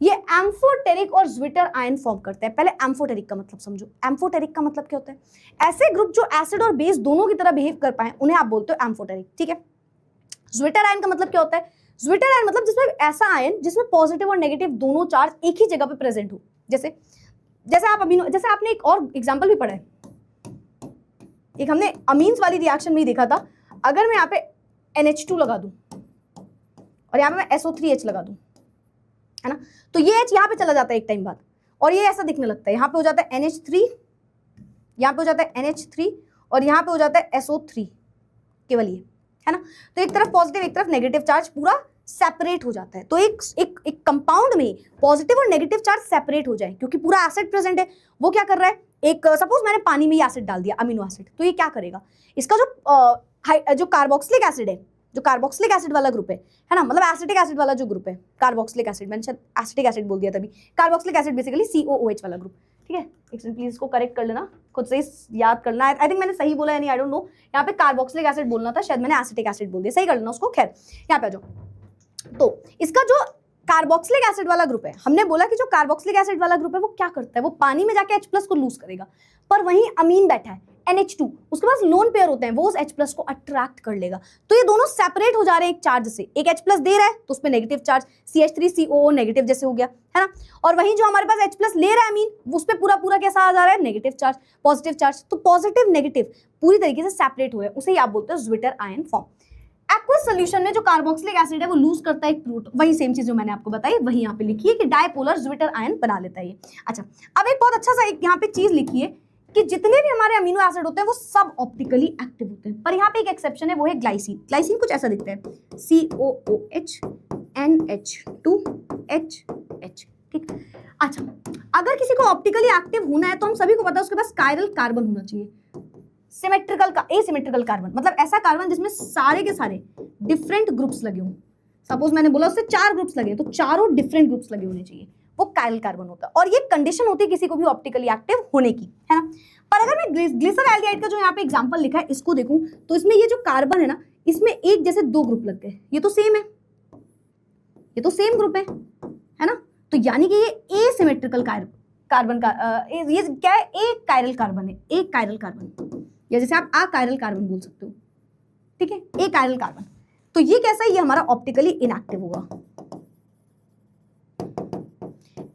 ये एम्फोटेरिक और ज्विटर आयन फॉर्म करते हैं। पहले एम्फोटेरिक का मतलब समझो। एम्फोटेरिक का मतलब क्या होता है? ऐसे ग्रुप जो एसिड और बेस दोनों की तरह बिहेव कर पाए उन्हें आप बोलते हो एम्फोटेरिक, ठीक है। ज्विटर आयन का मतलब क्या होता है? ज्विटर आयन मतलब जिसमें ऐसा आयन जिसमें पॉजिटिव और नेगेटिव दोनों चार्ज एक ही जगह पे प्रेजेंट हो। जैसे आपने एक और एग्जांपल भी पढ़ा है, एक हमने अमीन्स वाली रिएक्शन में ही देखा था। अगर मैं यहाँ पे NH2 लगा दूं और यहाँ पे मैं SO3H लगा दूं, है ना, तो ये H यहाँ पे चला जाता है एक टाइम बाद और ये ऐसा दिखने लगता है। यहाँ पे हो जाता है NH3, यहाँ पे हो जाता है NH3 और यहाँ पे हो जाता है SO3, केवल ये, है ना। तो एक तरफ पॉजिटिव एक तरफ नेगेटिव चार्ज पूरा सेपरेट हो जाता है। तो एक कंपाउंड में पॉजिटिव और नेगेटिव चार्ज सेपरेट हो जाए क्योंकि पूरा एसिड प्रेजेंट है। वो क्या कर रहा है, एक सपोज मैंने पानी में ही एसिड डाल दिया, अमीनो एसिड, तो ये क्या करेगा, इसका जो कार्बोक्सिलिक एसिड है, जो कार्बोक्सिलिक एसिड वाला ग्रुप है ना, मतलब एसिटिक एसिड वाला जो ग्रुप है, कार्बोक्सिलिक एसिड, मैंने शायद एसिटिक एसिड बोल दिया तभी। कार्बोक्सिलिक एसिड बेसिकली COOH वाला ग्रुप, ठीक है। एक सेकंड प्लीज इसको करेक्ट कर लेना, खुद से याद करना। आई थिंक मैंने सही बोला है, नहीं आई डोंट नो। यहाँ पे कार्बोक्सिलिक एसिड बोलना था, शायद मैंने एसिटिक एसिड बोल दिया, सही कर लेना उसको। खैर यहाँ पे आ जाओ। तो इसका जो कार्बोक्सिलिक एसिड वाला ग्रुप है, हमने बोला कि जो कार्बोक्सिलिक एसिड वाला ग्रुप है वो क्या करता है, वो पानी में जाके H+ को लूज करेगा, पर वहीं अमीन बैठा है NH2, उसके पास लोन पेयर होते हैं, वो उस H+ को अट्रैक्ट कर लेगा। तो ये दोनों सेपरेट हो जा रहे हैं एक चार्ज से। एक H+ दे रहा है तो उसमें नेगेटिव चार्ज CH3COO नेगेटिव जैसे हो गया, है ना। और वहीं जो हमारे पास H+ ले रहा है अमीन, उस पर पूरा कैसा आ जा रहा है, नेगेटिव चार्ज पॉजिटिव चार्ज। तो पॉजिटिव नेगेटिव पूरी तरीके से सेपरेट हो रहे हैं, उसे आप बोलते हैं zwitter ion form. Aqueous solution में जो कार्बोक्सिलिक एसिड है वो लूज करता है एक प्रोटॉन, वही सेम चीज जो मैंने आपको बताई वही यहाँ पे लिखी है कि डायपोलर ज्विटर आयन बना लेता है ये। अच्छा, अब एक बहुत अच्छा सा एक यहाँ पे चीज लिखी है कि जितने भी हमारे अमीनो एसिड होते हैं वो सब ऑप्टिकली एक्टिव होते हैं, पर यहाँ पे एक एक्सेप्शन है, वो है ग्लाइसिन। ग्लाइसिन कुछ ऐसा दिखता है, COOH NH2HH, ठीक। अच्छा, अगर किसी को ऑप्टिकली एक्टिव होना है तो हम सभी को पता है उसके पास कायरल कार्बन होना चाहिए, सिमेट्रिकल का एसिमेट्रिकल कार्बन, मतलब ऐसा कार्बन जिसमें सारे के सारे डिफरेंट ग्रुप्स लगे हों। सपोज मैंने बोला उससे 4 ग्रुप्स लगे तो चारों डिफरेंट ग्रुप्स लगे होने चाहिए, वो कायरल कार्बन होता है। और ये कंडीशन होती है किसी को भी ऑप्टिकली एक्टिव होने की, है ना। पर अगर मैं ग्लिसरॉल्डिहाइड का जो यहाँ पे एग्जांपल लिखा है इसको देखूं तो इसमें ये जो कार्बन है ना, इसमें एक जैसे 2 ग्रुप लग गए, ये तो सेम है, ये तो सेम ग्रुप है ना। तो यानी कि ये एसिमेट्रिकल कार्बन का ये क्या है, एक कायरल कार्बन है, एक कायरल कार्बन, या जैसे आप अकायरल कार्बन बोल सकते हो, ठीक है, एक कायरल कार्बन। तो ये कैसा है, ये हमारा ऑप्टिकली इनएक्टिव होगा।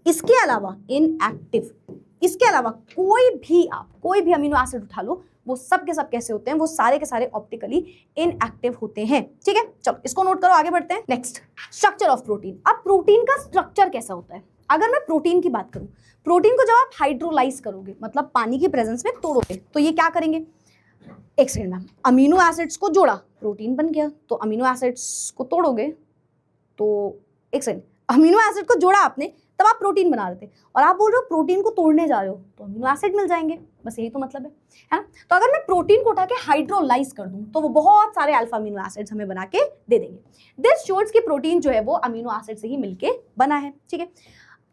इसके अलावा इनएक्टिव, इसके अलावा कोई भी अमीनो एसिड उठा लो, वो सब के सब कैसे होते हैं, वो सारे के सारे ऑप्टिकली इनएक्टिव होते हैं, ठीक है। चलो इसको नोट करो, आगे बढ़ते हैं। Next, structure of protein. अब प्रोटीन का स्ट्रक्चर कैसा होता है? अगर मैं प्रोटीन की बात करूं, प्रोटीन को जब आप हाइड्रोलाइज करोगे, मतलब पानी की प्रेजेंस में तोड़ोगे, तो ये क्या करेंगे, एक सेकंड मैम, अमीनो एसिड्स को जोड़ा, प्रोटीन बन गया। तो अमीनो एसिड्स को तोड़ोगे तो एक सेकंड, अमीनो एसिड को जोड़ा आपने, तब आप प्रोटीन बना रहे थे, और आप बोल रहे हो प्रोटीन को तोड़ने जा रहे हो तो अमीनो एसिड मिल जाएंगे, बस यही तो मतलब है ना। तो अगर मैं प्रोटीन को उठा के हाइड्रोलाइज कर दूं तो वो बहुत सारे अल्फा अमीनो एसिड्स हमें बना के दे देंगे। दिस शोज कि प्रोटीन जो है वो अमीनो एसिड से ही मिलके बना है, ठीक है।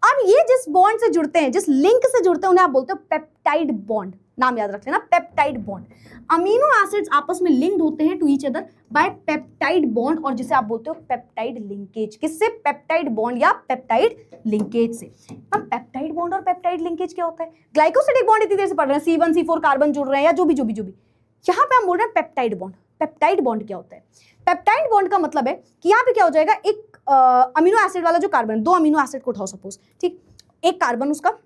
अब ये जिस बॉन्ड से जुड़ते हैं, जिस लिंक से जुड़ते हैं, उन्हें आप बोलते हो पेप्टाइड बॉन्ड। नाम याद रख लेना, पेप्टाइड बॉन्ड। अमीनो एसिड्स आपस में लिंक्ड होते हैं to each other by peptide bond, और जिसे आप बोलते हो पेप्टाइड लिंकेज। किससे? पेप्टाइड बॉन्ड या पेप्टाइड लिंकेज से। अब पेप्टाइड बॉन्ड और पेप्टाइड लिंकेज क्या होता है? ग्लाइकोसिडिक बॉन्ड इतनी देर से पढ़ रहे हैं, C1 C4 कार्बन जुड़ रहे हैं या जो भी। यहाँ पे हम बोल रहे हैं पेप्टाइड बॉन्ड। पेप्टाइड बॉन्ड क्या होता है? पेप्टाइड बॉन्ड का मतलब है कि यहाँ पे क्या हो जाएगा, एक अमीनो एसिड वाला जो कार्बन, 2 अमीनो एसिड को उठाओ सपोज, ठीक, एक कार्बन उसका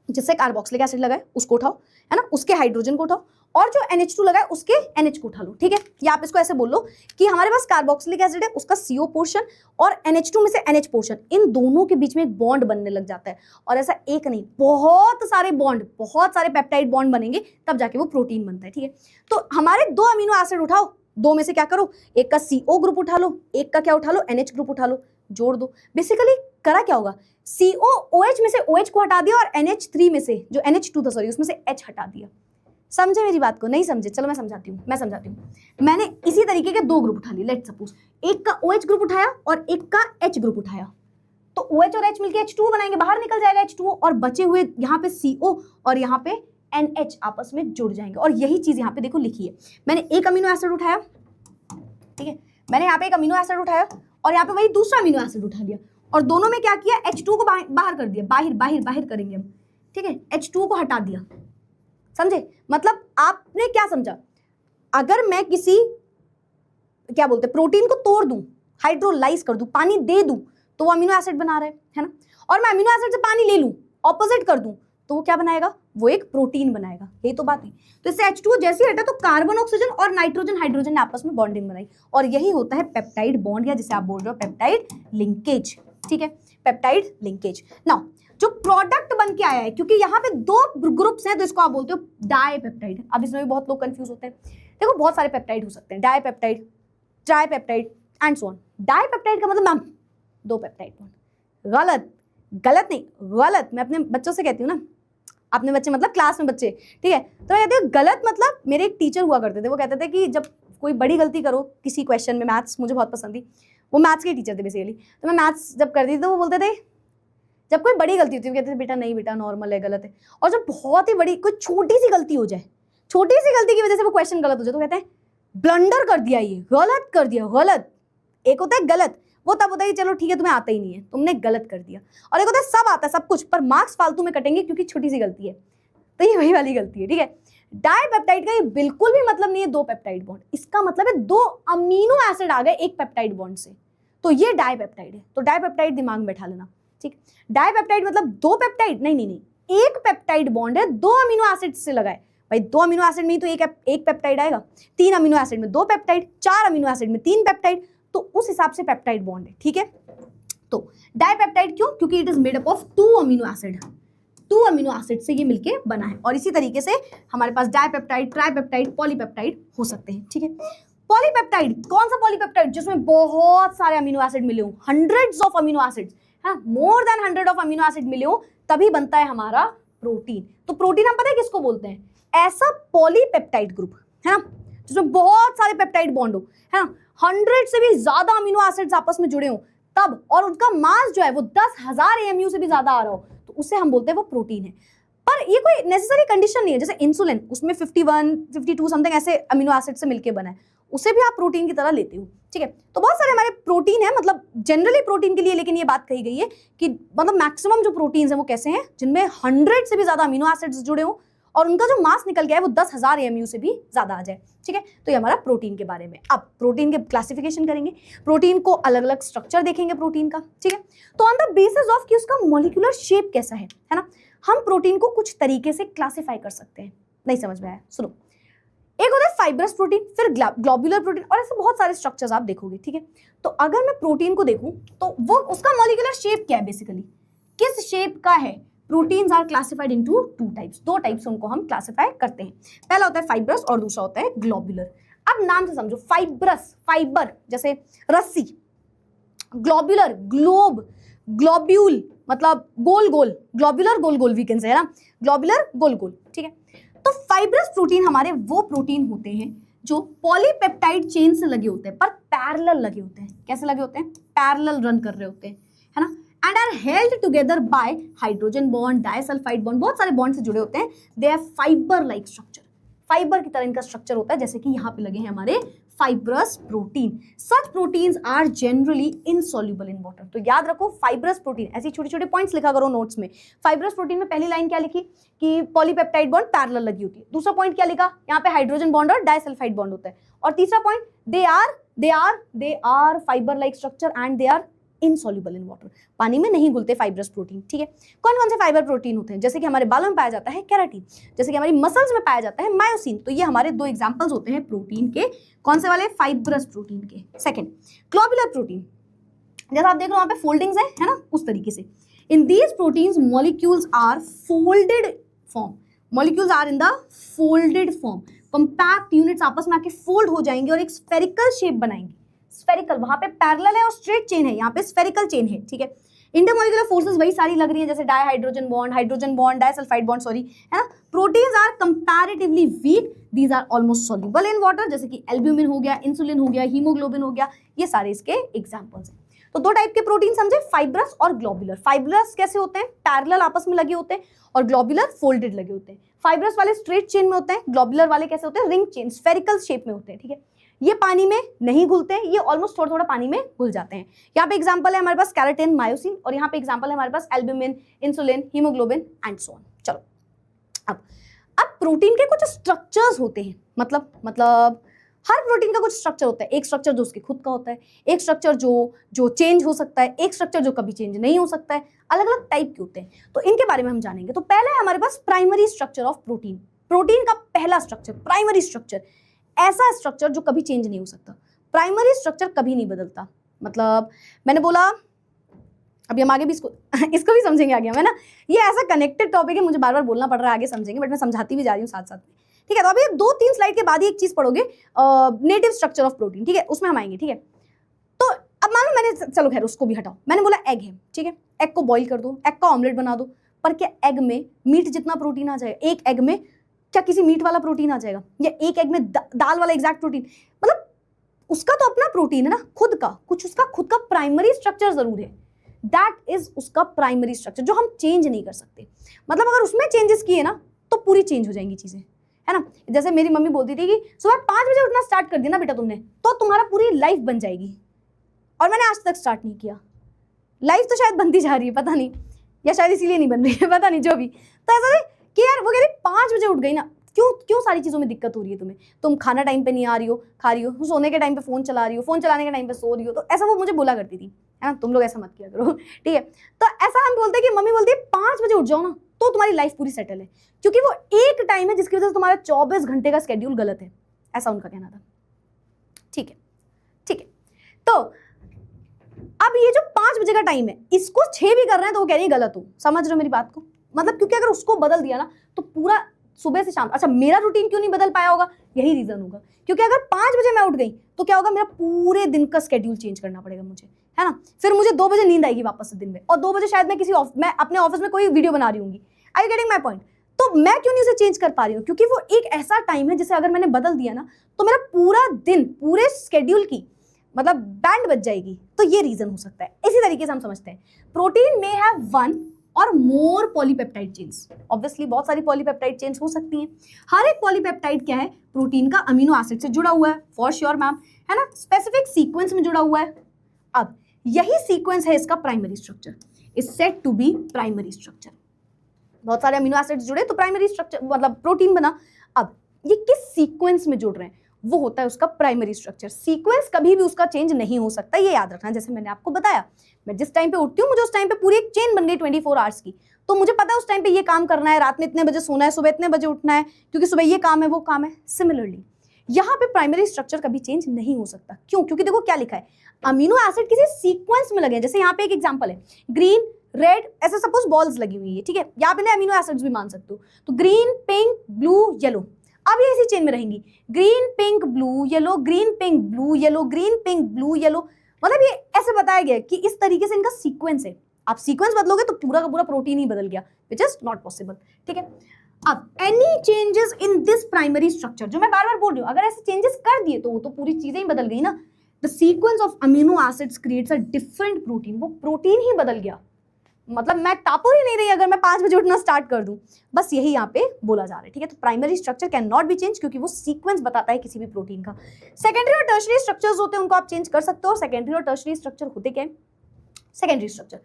जिससे कार्बोक्सिलिक एसिड लगा है उसको उठाओ, है ना, उसके हाइड्रोजन को उठाओ, और जो NH2 लगा है उसके NH को उठा लो, ठीक है। या आप इसको ऐसे बोल लो कि हमारे पास कार्बोक्सिलिक एसिड है, उसका CO पोर्शन और NH2 में से NH पोर्शन, इन दोनों के बीच में एक बॉन्ड बनने लग जाता है। और ऐसा एक नहीं, बहुत सारे बॉन्ड, बहुत सारे पेप्टाइड बॉन्ड बनेंगे, तब जाके वो प्रोटीन बनता है, ठीक है। तो हमारे 2 अमीनो एसिड उठाओ, 2 में से क्या करो, एक का CO ग्रुप उठा लो, एक का क्या उठा लो, NH ग्रुप उठा लो, जोड़ दो। बेसिकली करा क्या होगा, COOH में से OH को हटा दिया और NH3 में से जो NH2 था सॉरी, उसमें से H हटा दिया। समझे मेरी बात को? नहीं समझे? चलो मैं समझाती हूँ। मैंने इसी तरीके के 2 ग्रुप उठा लिए, लेट्स सपोज एक का OH ग्रुप उठाया और एक का H ग्रुप उठाया, तो OH और H मिलकर H2 बनाएंगे, बाहर निकल जाएगा H2, और बचे हुए यहाँ पे CO और यहाँ पे NH आपस में जुड़ जाएंगे। और यही चीज यहाँ पे देखो लिखी है, मैंने एक अमीनो एसिड उठाया, ठीक है, मैंने यहाँ पे एक अमीनो एसिड उठाया और यहाँ पे वही दूसरा अमीनो एसिड उठा लिया, और दोनों में क्या किया, H2 को बाहर कर दिया, बाहर करेंगे हम, ठीक है, H2 को हटा दिया, समझे? मतलब आपने क्या समझा, अगर मैं किसी क्या बोलते हैं प्रोटीन को तोड़ दूं, हाइड्रोलाइज कर दूं, पानी दे दूं, तो वो अमीनो एसिड बना रहा है ना, और मैं अमीनो एसिड से पानी ले लूं, ऑपोजिट कर दूं, तो वो क्या बनाएगा, वो एक प्रोटीन बनाएगा। यही तो बात है। तो इससे H2 जैसे ही हटा तो कार्बन ऑक्सीजन और नाइट्रोजन हाइड्रोजन ने आपस में बॉन्डिंग बनाई, और यही होता है पेप्टाइड बॉन्ड, या जिसे आप बोल रहे हो पेप्टाइड लिंकेज, ठीक है, पेप्टाइड लिंकेज। नाउ जो प्रोडक्ट बन के आया है, क्योंकि यहाँ पे दो ग्रुप्स हैं, तो इसको आप बोलते हो डाइपेप्टाइड। अब इसमें भी बहुत लोग कंफ्यूज होते हैं। देखो बहुत सारे पेप्टाइड हो सकते हैं, dipeptide, tripeptide and so on. Dipeptide का मतलब मैम दो पेप्टाइड बॉन्ड। गलत, गलत नहीं, गलत। मैं अपने बच्चों से कहती हूँ ना, अपने बच्चे मतलब क्लास में बच्चे, ठीक है, तो मैं कहती हूँ गलत मतलब, मेरे एक टीचर हुआ करते थे, वो कहते थे कि जब कोई बड़ी गलती करो किसी क्वेश्चन में, मैथ्स मुझे बहुत पसंद थी, वो मैथ्स के टीचर थे बेसिकली, तो मैं मैथ्स जब करती थी तो वो बोलते थे, जब कोई बड़ी गलती होती है वो कहते थे बेटा नहीं बेटा नॉर्मल है, गलत है। और जब बहुत ही बड़ी कोई छोटी सी गलती हो जाए, छोटी सी गलती की वजह से वो क्वेश्चन गलत हो जाए, तो कहते हैं ब्लंडर कर दिया, ये गलत कर दिया, गलत। एक होता है गलत, वो तब होता है चलो ठीक है तुम्हें आता ही नहीं है, तुमने गलत कर दिया, और एक होता है सब आता है सब कुछ, पर मार्क्स फालतू में कटेंगे क्योंकि छोटी सी गलती है, तो ये वही वाली गलती है, ठीक है। डाइपेप्टाइड का ये बिल्कुल भी मतलब नहीं है दो पेप्टाइड बॉन्ड, इसका मतलब है दो अमीनो एसिड आ गए एक पेप्टाइड बॉन्ड से, तो ये डाइपेप्टाइड है। तो डाइपेप्टाइड दिमाग में बैठा लेना, ठीक। डाइपेप्टाइड मतलब दो पेप्टाइड नहीं, एक पेप्टाइड बॉन्ड है दो अमीनो एसिड से लगा है। भाई दो अमीनो एसिड में तो एक पेप्टाइड आएगा, तीन अमीनो एसिड में दो पेप्टाइड, चार अमीनो एसिड में तीन पेप्टाइड, तो उस हिसाब से पेप्टाइड बॉन्ड है, ठीक है। तो डाइपेप्टाइड क्यों, क्योंकि it is made up of to amino acid से ये मिलके बना है। और इसी तरीके से हमारे पास डाइपेप्टाइड, ट्राइपेप्टाइड, पॉलीपेप्टाइड हो सकते हैं, ठीक है। पॉलीपेप्टाइड कौन सा पॉलीपेप्टाइड, जिसमें बहुत सारे अमीनो एसिड मिले हो, हंड्रेड्स ऑफ अमीनो एसिड, है more than 100 of amino acid मिले हो, तभी बनता है हमारा प्रोटीन। तो प्रोटीन हम पता है किसको बोलते हैं, ऐसा पॉलीपेप्टाइड ग्रुप, है ना, जिसमें बहुत सारे पेप्टाइड बॉन्ड हो, है ना, 100 से भी ज्यादा अमीनो एसिड्स आपस में जुड़े हो तब, और उनका मास जो है वो 10,000 AMU से भी ज्यादा आ रहा हो, तो उसे हम बोलते हैं वो प्रोटीन है। पर ये कोई नेसेसरी कंडीशन नहीं है, जैसे इंसुलिन उसमें 51, 52 समथिंग ऐसे अमीनो एसिड से मिलकर बना है, उसे भी आप प्रोटीन की तरह लेते हो, ठीक है। तो बहुत सारे हमारे प्रोटीन है, मतलब जनरली प्रोटीन के लिए, लेकिन ये बात कही गई है कि मतलब मैक्सिमम जो प्रोटीन्स हैं वो कैसे हैं, जिनमें 100 से भी ज्यादा अमीनो एसिड्स जुड़े हो और उनका जो मास निकल गया है वो 10,000 AMU से भी ज्यादा आ जाए, ठीक है। तो ये हमारा प्रोटीन के बारे में। अब प्रोटीन के क्लासिफिकेशन करेंगे, प्रोटीन को अलग अलग स्ट्रक्चर देखेंगे प्रोटीन का, ठीक है। तो ऑन द बेसिस ऑफ कि उसका मॉलिक्यूलर शेप कैसा है ना, हम प्रोटीन को कुछ तरीके से क्लासिफाई कर सकते हैं। नहीं समझ में आया, सुनो। एक होता है फाइब्रस प्रोटीन, फिर ग्लोब्यूलर प्रोटीन, और ऐसे बहुत सारे स्ट्रक्चर्स आप देखोगे, ठीक है। तो अगर मैं प्रोटीन को देखूं तो वो उसका मॉलिक्यूलर शेप क्या है, बेसिकली किस शेप का है। Proteins are classified into two types, दो टाइप्स उनको हम क्लासिफाई करते हैं। पहला होता है फाइब्रस और दूसरा होता है ग्लोब्यूलर। अब नाम से समझो, फाइब्रस फाइबर जैसे रस्सी, ग्लोब्यूलर ग्लोब, ग्लोब्यूल मतलब गोल गोल, ग्लोब्यूलर गोल गोल वी कैन से, है ना, ग्लोब्यूलर गोल गोल, ठीक है। तो फाइब्रस प्रोटीन हमारे वो प्रोटीन होते हैं जो पॉलीपेप्टाइड चेन से लगे होते हैं पर पैरेलल लगे होते हैं। कैसे लगे होते हैं, पैरेलल रन कर रहे होते हैं, है ना, and are held together by hydrogen bond, disulphide bond, बहुत सारे बॉन्ड से जुड़े होते हैं। They have fibre like structure, fibre की तरह इनका स्ट्रक्चर होता है, जैसे कि यहाँ पे लगे हैं हमारे fibrous protein. Such proteins are generally insoluble in water. तो याद रखो फाइब्रस प्रोटीन, ऐसी छोटे छोटे पॉइंट्स लिखा करो नोट्स में। फाइब्रस प्रोटीन में पहली लाइन क्या लिखी कि पॉलीपेप्टाइड बॉन्ड पैरेलल लगी होती है। दूसरा पॉइंट क्या लिखा, यहाँ पे हाइड्रोजन बॉन्ड और डाइसल्फाइड बॉन्ड होता है। और तीसरा point they are fibre like structure and they are insoluble in water, पानी में नहीं घुलते फाइब्रस प्रोटीन, ठीक है। कौन कौन से फाइबर प्रोटीन होते हैं, जैसे कि हमारे बालों में पाया जाता है केराटिन, जैसे कि हमारी मसल्स में पाया जाता है मायोसिन। तो ये हमारे दो एग्जांपल्स होते हैं प्रोटीन के, कौन से वाले, फाइब्रस प्रोटीन के। सेकंड ग्लोब्यूलर प्रोटीन, जैसा आप देख रहे हो वहां पे फोल्डिंग्स है ना, उस तरीके से। In these proteins molecules are folded form, molecules are in the folded form, compact units आपस में आके फोल्ड हो जाएंगे और एक स्फेरिकल शेप बनाएंगे। स्फेरिकल, वहां पे पैरेलल है और स्ट्रेट चेन है, यहाँ पे स्फेरिकल चेन है, ठीक है। इंटरमॉलिक्यूलर फोर्सेस वही सारी लग रही है, जैसे hydrogen bond, disulphide bond, sorry, है ना। Proteins are comparatively weak, these are almost soluble in water, जैसे कि एल्ब्यूमिन हो गया, इंसुलिन हो गया, हीमोग्लोबिन हो गया, ये सारे इसके एग्जांपल्स हैं। तो दो टाइप के प्रोटीन समझे, फाइब्रस और ग्लोब्यूलर। फाइब्रस कैसे होते हैं, पैरेलल आपस में लगे होते हैं, और ग्लोब्यूलर फोल्डेड लगे होते हैं। फाइब्रस वाले स्ट्रेट चेन में होते हैं, ग्लोब्यूलर वाले कैसे होते हैं, रिंग चेन, स्फेरिकल शेप में होते हैं, ठीक है। ये पानी में नहीं घुलते हैं, ये ऑलमोस्ट थोड़ा थोड़ा पानी में घुल जाते हैं। यहाँ पे एग्जांपल है हमारे पास केराटिन, मायोसिन, और यहाँ पे एग्जांपल है हमारे पास albumin, insulin, haemoglobin and so on. चलो अब प्रोटीन के कुछ स्ट्रक्चर्स होते हैं, मतलब हर प्रोटीन का कुछ स्ट्रक्चर होता है। एक स्ट्रक्चर जो उसके खुद का होता है, एक स्ट्रक्चर जो चेंज हो सकता है, एक स्ट्रक्चर जो कभी चेंज नहीं हो सकता है, अलग अलग टाइप के होते हैं। तो इनके बारे में हम जानेंगे। तो पहले है हमारे पास primary structure of protein. Protein का पहला स्ट्रक्चर, प्राइमरी स्ट्रक्चर, ऐसा स्ट्रक्चर जो कभी चेंज नहीं हो सकता। प्राइमरी स्ट्रक्चर कभी नहीं बदलता। मतलब मैंने बोला, अभी हम आगे भी इसको भी समझेंगे आगे हम, है ना। ये ऐसा कनेक्टेड टॉपिक है, मुझे बार बार बोलना पड़ रहा है, आगे समझेंगे, बट मैं समझाती भी जा रही हूँ साथ साथ में, ठीक है। तो अभी 2-3 स्लाइड के बाद ही एक चीज पढ़ोगे, नेटिव स्ट्रक्चर ऑफ प्रोटीन, ठीक है, उसमें हम आएंगे, ठीक है। तो अब मान लो मैंने, चलो खैर उसको भी हटाओ, मैंने बोला एग है, ठीक है, एग को बॉईल कर दो, एग का ऑमलेट बना दो, पर क्या एग में मीट जितना प्रोटीन आ जाएगा? एक एग में क्या किसी मीट वाला प्रोटीन आ जाएगा? या एक एग में दाल वाला एग्जैक्ट प्रोटीन? मतलब उसका तो अपना प्रोटीन है ना, खुद का, कुछ उसका खुद का प्राइमरी स्ट्रक्चर जरूर है। दैट इज उसका प्राइमरी स्ट्रक्चर जो हम चेंज नहीं कर सकते। मतलब अगर उसमें चेंजेस किए ना तो पूरी चेंज हो जाएंगी चीजें, है ना। जैसे मेरी मम्मी बोलती थी कि सुबह 5 बजे उठना स्टार्ट कर दिया ना बेटा तुमने, तो तुम्हारा पूरी लाइफ बन जाएगी। और मैंने आज तक स्टार्ट नहीं किया। लाइफ तो शायद बनती जा रही है, पता नहीं, या शायद इसीलिए नहीं बन रही है, पता नहीं, जो भी। तो ऐसा है कि यार वो कह रही 5 बजे उठ गई ना, क्यों सारी चीज़ों में दिक्कत हो रही है तुम्हें? तुम खाना टाइम पे नहीं आ रही हो, खा रही हो, सोने के टाइम पे फ़ोन चला रही हो, फ़ोन चलाने के टाइम पे सो रही हो। तो ऐसा वो मुझे बोला करती थी, है ना, तुम लोग ऐसा मत किया करो, ठीक है। तो ऐसा हम बोलते हैं कि मम्मी बोलती है 5 बजे उठ जाओ ना तो तुम्हारी लाइफ पूरी सेटल है, क्योंकि वो एक टाइम है जिसकी वजह से तुम्हारा 24 घंटे का स्केड्यूल गलत है, ऐसा उनका कहना था, ठीक है, ठीक है। तो अब ये जो 5 बजे का टाइम है, इसको 6 भी कर रहे हैं तो वो कह रही है गलत हो। समझ रहे हो मेरी बात को? मतलब क्योंकि अगर उसको बदल दिया ना तो पूरा सुबह से शाम। अच्छा, मेरा रूटीन क्यों नहीं बदल पाया होगा? यही रीजन होगा, क्योंकि अगर 5 बजे मैं उठ गई तो क्या होगा, मेरा पूरे दिन का स्केड्यूल चेंज करना पड़ेगा मुझे, है ना। फिर मुझे 2 बजे नींद आएगी वापस से दिन में, और 2 बजे शायद मैं अपने ऑफिस में कोई वीडियो बना रही हूँ। Are you getting my point? तो मैं क्यों नहीं उसे चेंज कर पा रही हूँ? क्योंकि वो एक ऐसा टाइम है जिसे अगर मैंने बदल दिया ना तो मेरा पूरा दिन, पूरे स्केड्यूल की मतलब बैंड बज जाएगी। तो ये रीजन हो सकता है। इसी तरीके से हम समझते हैं प्रोटीन में हैव 1 और मोर पॉलीपेप्टाइड चेन्स। ऑब्वियसली बहुत सारी पॉलीपेप्टाइड चेन्स हो सकती हैं। हर एक पॉलीपेप्टाइड क्या है? प्रोटीन का अमीनो एसिड से जुड़ा हुआ है, फॉर श्योर मैम, है ना, स्पेसिफिक सीक्वेंस में जुड़ा हुआ है। अब यही सीक्वेंस है इसका primary structure, is said to be primary structure. बहुत सारे अमीनो एसिड्स जुड़े तो प्राइमरी स्ट्रक्चर मतलब प्रोटीन बना। अब ये किस सीक्वेंस में जुड़ रहे हैं वो होता है उसका प्राइमरी स्ट्रक्चर। सीक्वेंस कभी भी उसका चेंज नहीं हो सकता, ये याद रखना। जैसे मैंने आपको बताया, मैं जिस टाइम पे उठती हूँ मुझे उस टाइम पे पूरी एक चेन बन गई 24 आवर्स की, तो मुझे पता है उस टाइम पे ये काम करना है, रात में इतने बजे सोना है, सुबह इतने बजे उठना है, क्योंकि सुबह ये काम है वो काम है। सिमिलरली यहाँ पे प्राइमरी स्ट्रक्चर कभी चेंज नहीं हो सकता। क्यों? क्योंकि देखो क्या लिखा है, अमीनो एसिड किसी सीक्वेंस में लगे हैं। जैसे यहाँ पे एक एग्जाम्पल है, ग्रीन रेड, ऐसे सपोज बॉल्स लगी हुई है, ठीक है, यहाँ पे अमीनो एसिड्स भी मान सकते हो। तो ग्रीन पिंक ब्लू येलो, अब ये इसी चेन में रहेंगी, green pink blue yellow, green pink blue yellow, green pink blue yellow. मतलब ये ऐसे बताया गया कि इस तरीके से इनका सीक्वेंस है। आप सीक्वेंस बदलोगे तो पूरा का पूरा प्रोटीन ही बदल गया, विच इज नॉट पॉसिबल, ठीक है। अब any changes in this primary structure, जो मैं बार बार बोल रही हूँ, अगर ऐसे चेंजेस कर दिए तो वो तो पूरी चीजें ही बदल गई ना। The sequence of amino acids creates a different protein, वो प्रोटीन ही बदल गया। मतलब मैं टापुर ही नहीं रही अगर मैं 5 बजे उठना स्टार्ट कर दूं, बस यही यहाँ पे बोला जा रहा है, ठीक है। तो primary structure can not B change, क्योंकि वो सीक्वेंस बताता है किसी भी प्रोटीन का। सेकेंडरी और टर्शरी स्ट्रक्चर्स होते हैं, उनको आप चेंज कर सकते हो। सेकेंडरी और टर्शरी स्ट्रक्चर होते क्या है? Secondary structure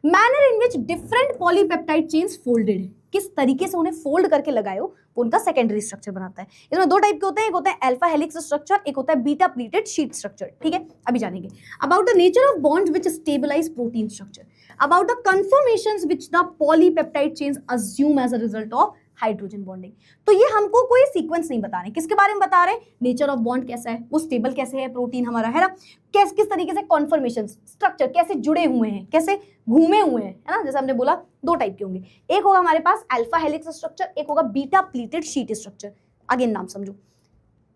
manner in which different polypeptide chains folded है, किस तरीके से उन्हें फोल्ड करके लगाए हो वो उनका सेकेंडरी स्ट्रक्चर बनाता है। इसमें 2 टाइप के होते हैं, एक होता है अल्फा हेलिक्स स्ट्रक्चर, एक होता है बीटा प्लीटेड शीट स्ट्रक्चर, ठीक है। अभी जानेंगे about the nature of bonds which stabilise protein structure, about the conformations which the polypeptide chains assume as a result of hydrogen bonding. तो ये हमको कोई सीक्वेंस नहीं बता रहे, किसके बारे में बता रहे हैं? नेचर ऑफ बॉन्ड कैसा है, वो स्टेबल कैसे है प्रोटीन हमारा, है ना, किस तरीके से कॉन्फर्मेशन स्ट्रक्चर कैसे जुड़े हुए हैं, कैसे घूमे हुए हैं, है ना। जैसे हमने बोला 2 टाइप के होंगे, एक होगा हमारे पास अल्फा हेलिक्स स्ट्रक्चर, एक होगा beta pleated sheet structure. Again नाम समझो,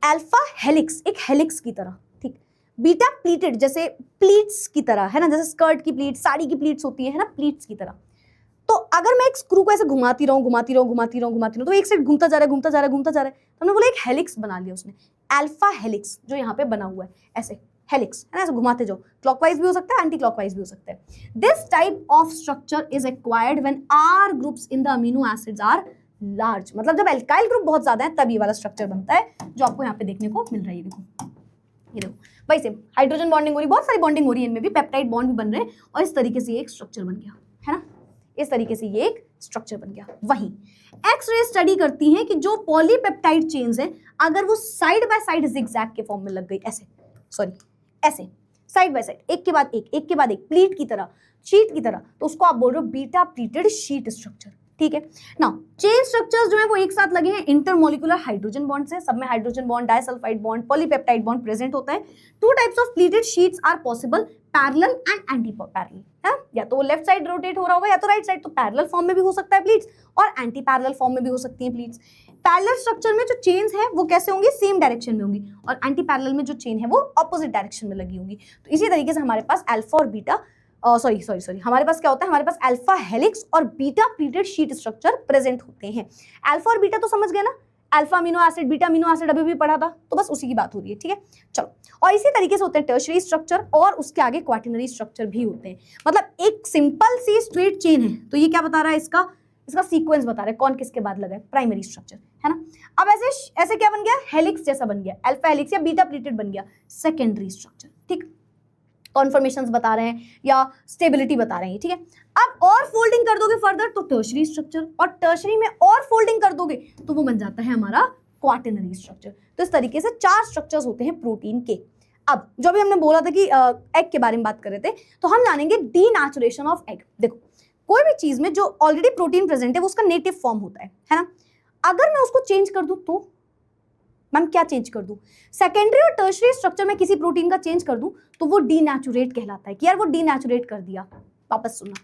अल्फा हेलिक्स एक हेलिक्स की तरह, ठीक, बीटा प्लीटेड जैसे प्लीट्स की तरह, है ना, जैसे स्कर्ट की प्लीट, साड़ी की प्लीट्स होती है ना, प्लीट्स की तरह। तो अगर मैं एक स्क्रू को ऐसे घुमाती रहूं तो एक साइड घूमता जा रहा है, तो हमने बोला एक हेलिक्स बना लिया उसने, अल्फा हेलिक्स जो यहाँ पे बना हुआ है, ऐसे हेलिक्स, है ना, ऐसे घुमाते जाओ, क्लॉकवाइज भी हो सकता है, एंटी क्लॉकवाइज भी हो सकता है। This type of structure is acquired when R groups in the amino acids are large, मतलब जब एल्काइल ग्रुप बहुत ज्यादा है तब ये वाला स्ट्रक्चर बनता है जो आपको यहाँ पे देखने को मिल रही है। देखो ये देखो भाई सेम हाइड्रोजन बॉन्डिंग हो रही, बहुत सारी बॉन्डिंग हो रही है इनमें भी, पेप्टाइड बॉन्ड भी बन रहे हैं और इस तरीके से ये एक स्ट्रक्चर बन गया, है ना, इस तरीके से ये एक स्ट्रक्चर बन गया। वहीं एक्स-रे स्टडी करती हैं कि जो पॉलीपेप्टाइड चेन्स हैं अगर वो साइड बाय साइड जिगजैग के फॉर्म में लग गई, ऐसे साइड बाय साइड, एक के बाद एक प्लीट की तरह, शीट की तरह, तो उसको आप बोल रहे हो बीटा प्लीटेड शीट स्ट्रक्चर, ठीक है ना। चेन स्ट्रक्चर्स जो है वो एक साथ लगे हैं इंटरमोलिकुलर हाइड्रोजन बॉन्ड से, सब में hydrogen bond, disulphide bond, polypeptide bond present होता है। Two types of pleated sheets are possible, parallel and anti parallel, है, या तो वो लेफ्ट साइड रोटेट हो रहा होगा या तो राइट साइड, तो पैरेलल फॉर्म में भी हो सकता है प्लीट्स और एंटी पैरेलल फॉर्म में भी हो सकती हैं प्लीट्स। पैरेलल स्ट्रक्चर में जो चेन्स है वो कैसे होंगी, सेम डायरेक्शन में होंगी, और एंटी पैरेलल में जो चेन है वो ऑपोजिट डायरेक्शन में लगी होंगी। तो इसी तरीके से हमारे पास अल्फा और बीटा सॉरी हमारे पास क्या होता है, हमारे पास अल्फा हेलिक्स और beta pleated sheet structure present होते हैं। अल्फा और बीटा तो समझ गए ना, alpha amino acid, beta amino acid अभी भी पढ़ा था, तो बस उसी की बात हो रही है, ठीक है। चलो, और इसी तरीके से होते हैं टर्शियरी स्ट्रक्चर और उसके आगे क्वाटरनरी स्ट्रक्चर भी होते हैं। मतलब एक सिंपल सी स्ट्रेट चेन है तो ये क्या बता रहा है, इसका सीक्वेंस बता रहा है, कौन किसके बाद लगा है, प्राइमरी स्ट्रक्चर, है ना। अब ऐसे क्या बन गया, हेलिक्स जैसा बन गया, अल्फा हेलिक्स या बीटा प्लीटेड बन गया, सेकेंडरी स्ट्रक्चर, ठीक, कॉन्फर्मेशंस बता रहे हैं या स्टेबिलिटी बता रहे हैं, ठीक है। अब और फोल्डिंग कर दोगे फर्दर तो टर्शरी स्ट्रक्चर, और टर्शरी में और फोल्डिंग कर दोगे तो वो बन जाता है हमारा क्वाटरनरी स्ट्रक्चर। तो इस तरीके से 4 स्ट्रक्चर्स होते हैं प्रोटीन के। अब जो भी हमने बोला था कि एग के बारे में बात कर रहे थे, तो हम जानेंगे डीनेचुरेशन ऑफ एग। देखो, कोई भी चीज में जो ऑलरेडी प्रोटीन प्रेजेंट है वो उसका नेटिव फॉर्म होता है ना। अगर मैं उसको चेंज कर दूं तो मैम क्या चेंज कर दूं, सेकेंडरी और टर्शियरी स्ट्रक्चर में किसी प्रोटीन का चेंज कर दूं तो वो डीनेचुरेट कहलाता है कि यार वो डीनेचुरेट कर दिया। वापस सुनना,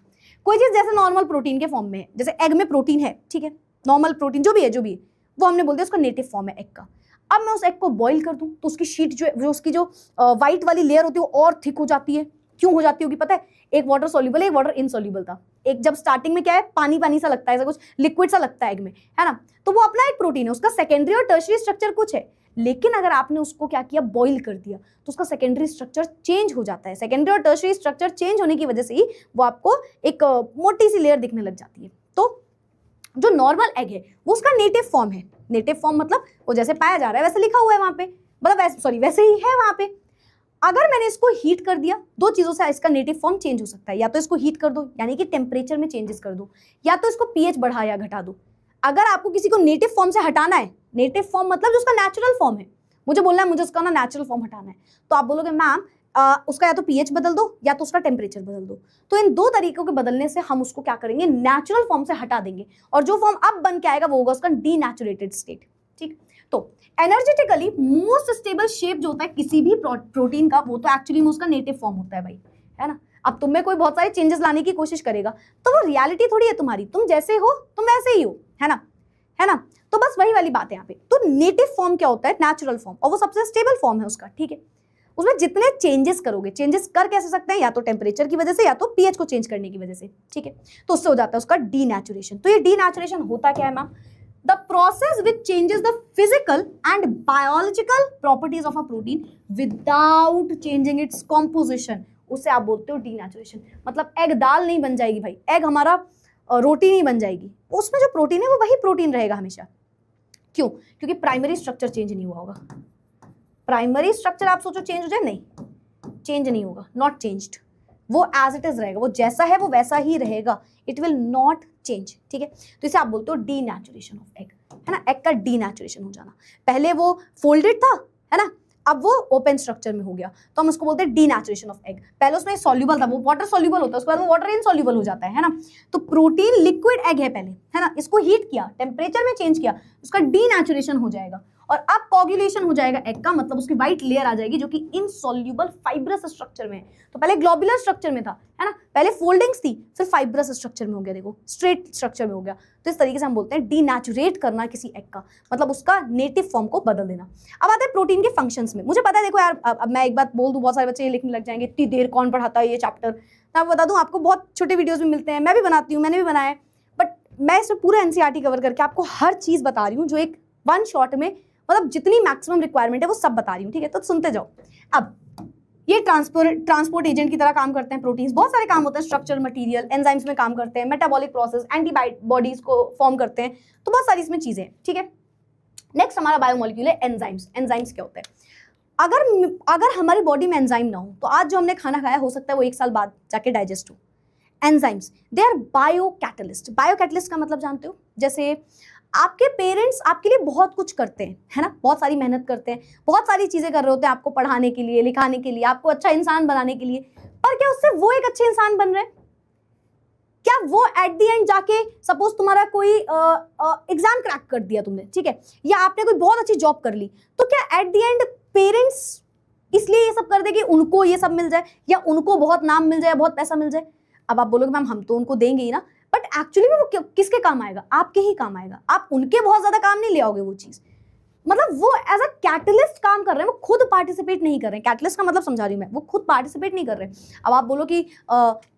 कोई चीज जैसे नॉर्मल प्रोटीन के फॉर्म में है, जैसे एग में प्रोटीन है, ठीक है, नॉर्मल प्रोटीन जो भी है वो हमने बोल दिया उसका नेटिव फॉर्म है एग का। अब मैं उस एग को बॉईल कर दूं तो उसकी शीट जो उसकी जो व्हाइट वाली लेयर होती है वो और थिक हो जाती है। क्यों हो जाती होगी पता है, एक वाटर सोल्यूबल है, एक वाटर इनसोल्यूबल था। एक जब स्टार्टिंग में क्या है, पानी पानी सा लगता है, ऐसा कुछ लिक्विड सा लगता है एग में, है ना, तो वो अपना एक प्रोटीन है, उसका सेकेंडरी और टर्शियरी स्ट्रक्चर कुछ है। लेकिन अगर आपने उसको क्या किया, बॉईल कर दिया, तो उसका सेकेंडरी स्ट्रक्चर चेंज हो जाता है। सेकेंडरी और टर्शियरी स्ट्रक्चर चेंज होने की वजह से ही वो आपको एक मोटी सी लेयर दिखने लग जाती है। तो जो नॉर्मल एग है वो उसका नेटिव फॉर्म है। नेटिव फॉर्म मतलब वो जैसे पाया जा रहा है वैसे लिखा हुआ है वहां पे, मतलब वैसे ही है वहां पे। अगर मैंने इसको हीट कर दिया, 2 चीजों से इसका नेटिव फॉर्म चेंज हो सकता है, या तो इसको हीट कर दो यानी कि टेम्परेचर में चेंजेस कर दो, या तो इसको पीएच बढ़ा या घटा दो। अगर आपको किसी को नेटिव फॉर्म से हटाना है, नेटिव फॉर्म मतलब जो उसका नेचुरल फॉर्म है, मुझे बोलना है मुझे उसका ना नेचुरल फॉर्म हटाना है, तो आप बोलोगे मैम उसका या तो पीएच बदल दो या तो उसका टेम्परेचर बदल दो। तो इन 2 तरीकों के बदलने से हम उसको क्या करेंगे, नेचुरल फॉर्म से हटा देंगे, और जो फॉर्म अब बन के आएगा वो होगा उसका डीनेचुरेटेड स्टेट, ठीक। तो एनर्जेटिकली मोस्ट स्टेबल शेप जो होता है किसी भी प्रोटीन का, वो तो एक्चुअली में उसका नेटिव फॉर्म होता है भाई, है ना। अब तुम में कोई बहुत सारे चेंजेस लाने की कोशिश करेगा तो वो रियलिटी थोड़ी है तुम्हारी, तुम जैसे हो तुम वैसे ही हो, है ना, है ना। तो बस वही वाली बात है यहाँ पे। तो नेटिव फॉर्म क्या होता है, नेचुरल फॉर्म, और वो सबसे स्टेबल फॉर्म है उसका, ठीक है। उसमें जितने चेंजेस करोगे, चेंजेस कर कैसे सकते हैं, या तो टेम्परेचर की वजह से या तो पीएच को चेंज करने की वजह से, ठीक है, तो उससे हो जाता है उसका डीनेचुरेशन। तो ये डीनेचुरेशन होता क्या है ma'am, the process which changes the physical and biological properties of a protein without changing its composition, उसे आप बोलते हो डीनेचुरेशन। मतलब एग दाल नहीं बन जाएगी भाई, एग हमारा रोटी नहीं बन जाएगी, उसमें जो प्रोटीन है वो वही प्रोटीन रहेगा हमेशा। क्यों, क्योंकि प्राइमरी स्ट्रक्चर चेंज नहीं हुआ होगा। प्राइमरी स्ट्रक्चर आप सोचो चेंज हो जाए, नहीं, चेंज नहीं होगा, नॉट चेंज्ड, वो एज इट इज रहेगा, वो जैसा है वो वैसा ही रहेगा, इट विल नॉट चेंज, ठीक है। तो इसे आप बोलते हो डीनेचुरेशन ऑफ एग, है ना, एग का डीनेचुरेशन हो जाना। पहले वो फोल्डेड था, है ना, अब वो ओपन स्ट्रक्चर में हो गया, तो हम उसको बोलते हैं डीनेचुरेशन ऑफ एग। पहले उसमें सॉल्यूबल था, वो वाटर सॉल्यूबल होता है, उसके बाद वो वाटर इनसॉल्यूबल हो जाता है ना। तो प्रोटीन लिक्विड एग है पहले, है ना, इसको हीट किया, टेम्परेचर में चेंज किया, उसका डीनेचुरेशन हो जाएगा, और अब कोगुलेशन हो जाएगा एग का, मतलब उसकी व्हाइट लेयर आ जाएगी जो कि इनसॉल्यूबल फाइब्रस स्ट्रक्चर में है। तो पहले ग्लोबुलर स्ट्रक्चर में था, है ना, पहले फोल्डिंग्स थी, फिर फाइब्रस स्ट्रक्चर में हो गया, देखो स्ट्रेट स्ट्रक्चर में हो गया। तो इस तरीके से हम बोलते हैं डीनेचुरेट करना किसी एग का, मतलब उसका नेटिव फॉर्म को बदल देना। अब आते हैं प्रोटीन के फंक्शंस में। मुझे पता है, देखो यार, अब मैं एक बात बोल दूं, बहुत सारे बच्चे लिखने लग जाएंगे, इतनी देर कौन पढ़ाता है ये चैप्टर। मैं बता दूं आपको, बहुत छोटे वीडियोज में मिलते हैं, मैं भी बनाती हूँ, मैंने भी बनाया है, बट मैं इसमें पूरा एनसीईआरटी कवर करके आपको हर चीज बता रही हूँ, जो एक 1 शॉट में, मतलब जितनी मैक्सिमम रिक्वायरमेंट है वो सब बता रही हूँ, ठीक है। तो सुनते जाओ। अब ये ट्रांसपोर्ट एजेंट की तरह काम करते हैं प्रोटीन्स, बहुत सारे काम होते हैं, स्ट्रक्चर, मटेरियल, एंजाइम्स में काम करते हैं, मेटाबॉलिक प्रोसेस, एंटीबॉडीज को फॉर्म करते हैं, तो बहुत सारी इसमें चीजें हैं, ठीक है। नेक्स्ट हमारा बायोमोलिक्यूल है एंजाइम्स। एंजाइम्स क्या होता है, अगर अगर हमारी बॉडी में एंजाइम ना हो तो आज जो हमने खाना खाया हो सकता है वो 1 साल बाद जाके डाइजेस्ट हो। Enzymes they are bio catalyst. Bio catalyst का मतलब जानते हो, जैसे आपके पेरेंट्स आपके लिए बहुत कुछ करते हैं, है ना, बहुत सारी मेहनत करते हैं, बहुत सारी चीजें कर रहे होते हैं आपको पढ़ाने के लिए, लिखाने के लिए, आपको अच्छा इंसान बनाने के लिए, पर क्या उससे वो एक अच्छे इंसान बन रहे हैं? क्या वो एट द एंड जाके सपोज तुम्हारा कोई एग्जाम क्रैक कर दिया तुमने, ठीक है, या आपने कोई बहुत अच्छी जॉब कर ली, तो क्या एट द एंड पेरेंट्स इसलिए ये सब कर दे कि उनको ये सब मिल जाए या उनको बहुत नाम मिल जाए, बहुत पैसा मिल जाए? अब आप बोलोगे मैम हम तो उनको देंगे ही ना, बट एक्चुअली में वो किसके काम आएगा? आपके ही काम आएगा। आप उनके बहुत ज्यादा काम नहीं ले आओगे वो चीज, मतलब वो एज अ कैटलिस्ट काम कर रहे हैं, वो खुद पार्टिसिपेट नहीं कर रहे हैं। कैटलिस्ट का मतलब समझा रही हूँ मैं, वो खुद पार्टिसिपेट नहीं कर रहे हैं। अब आप बोलो कि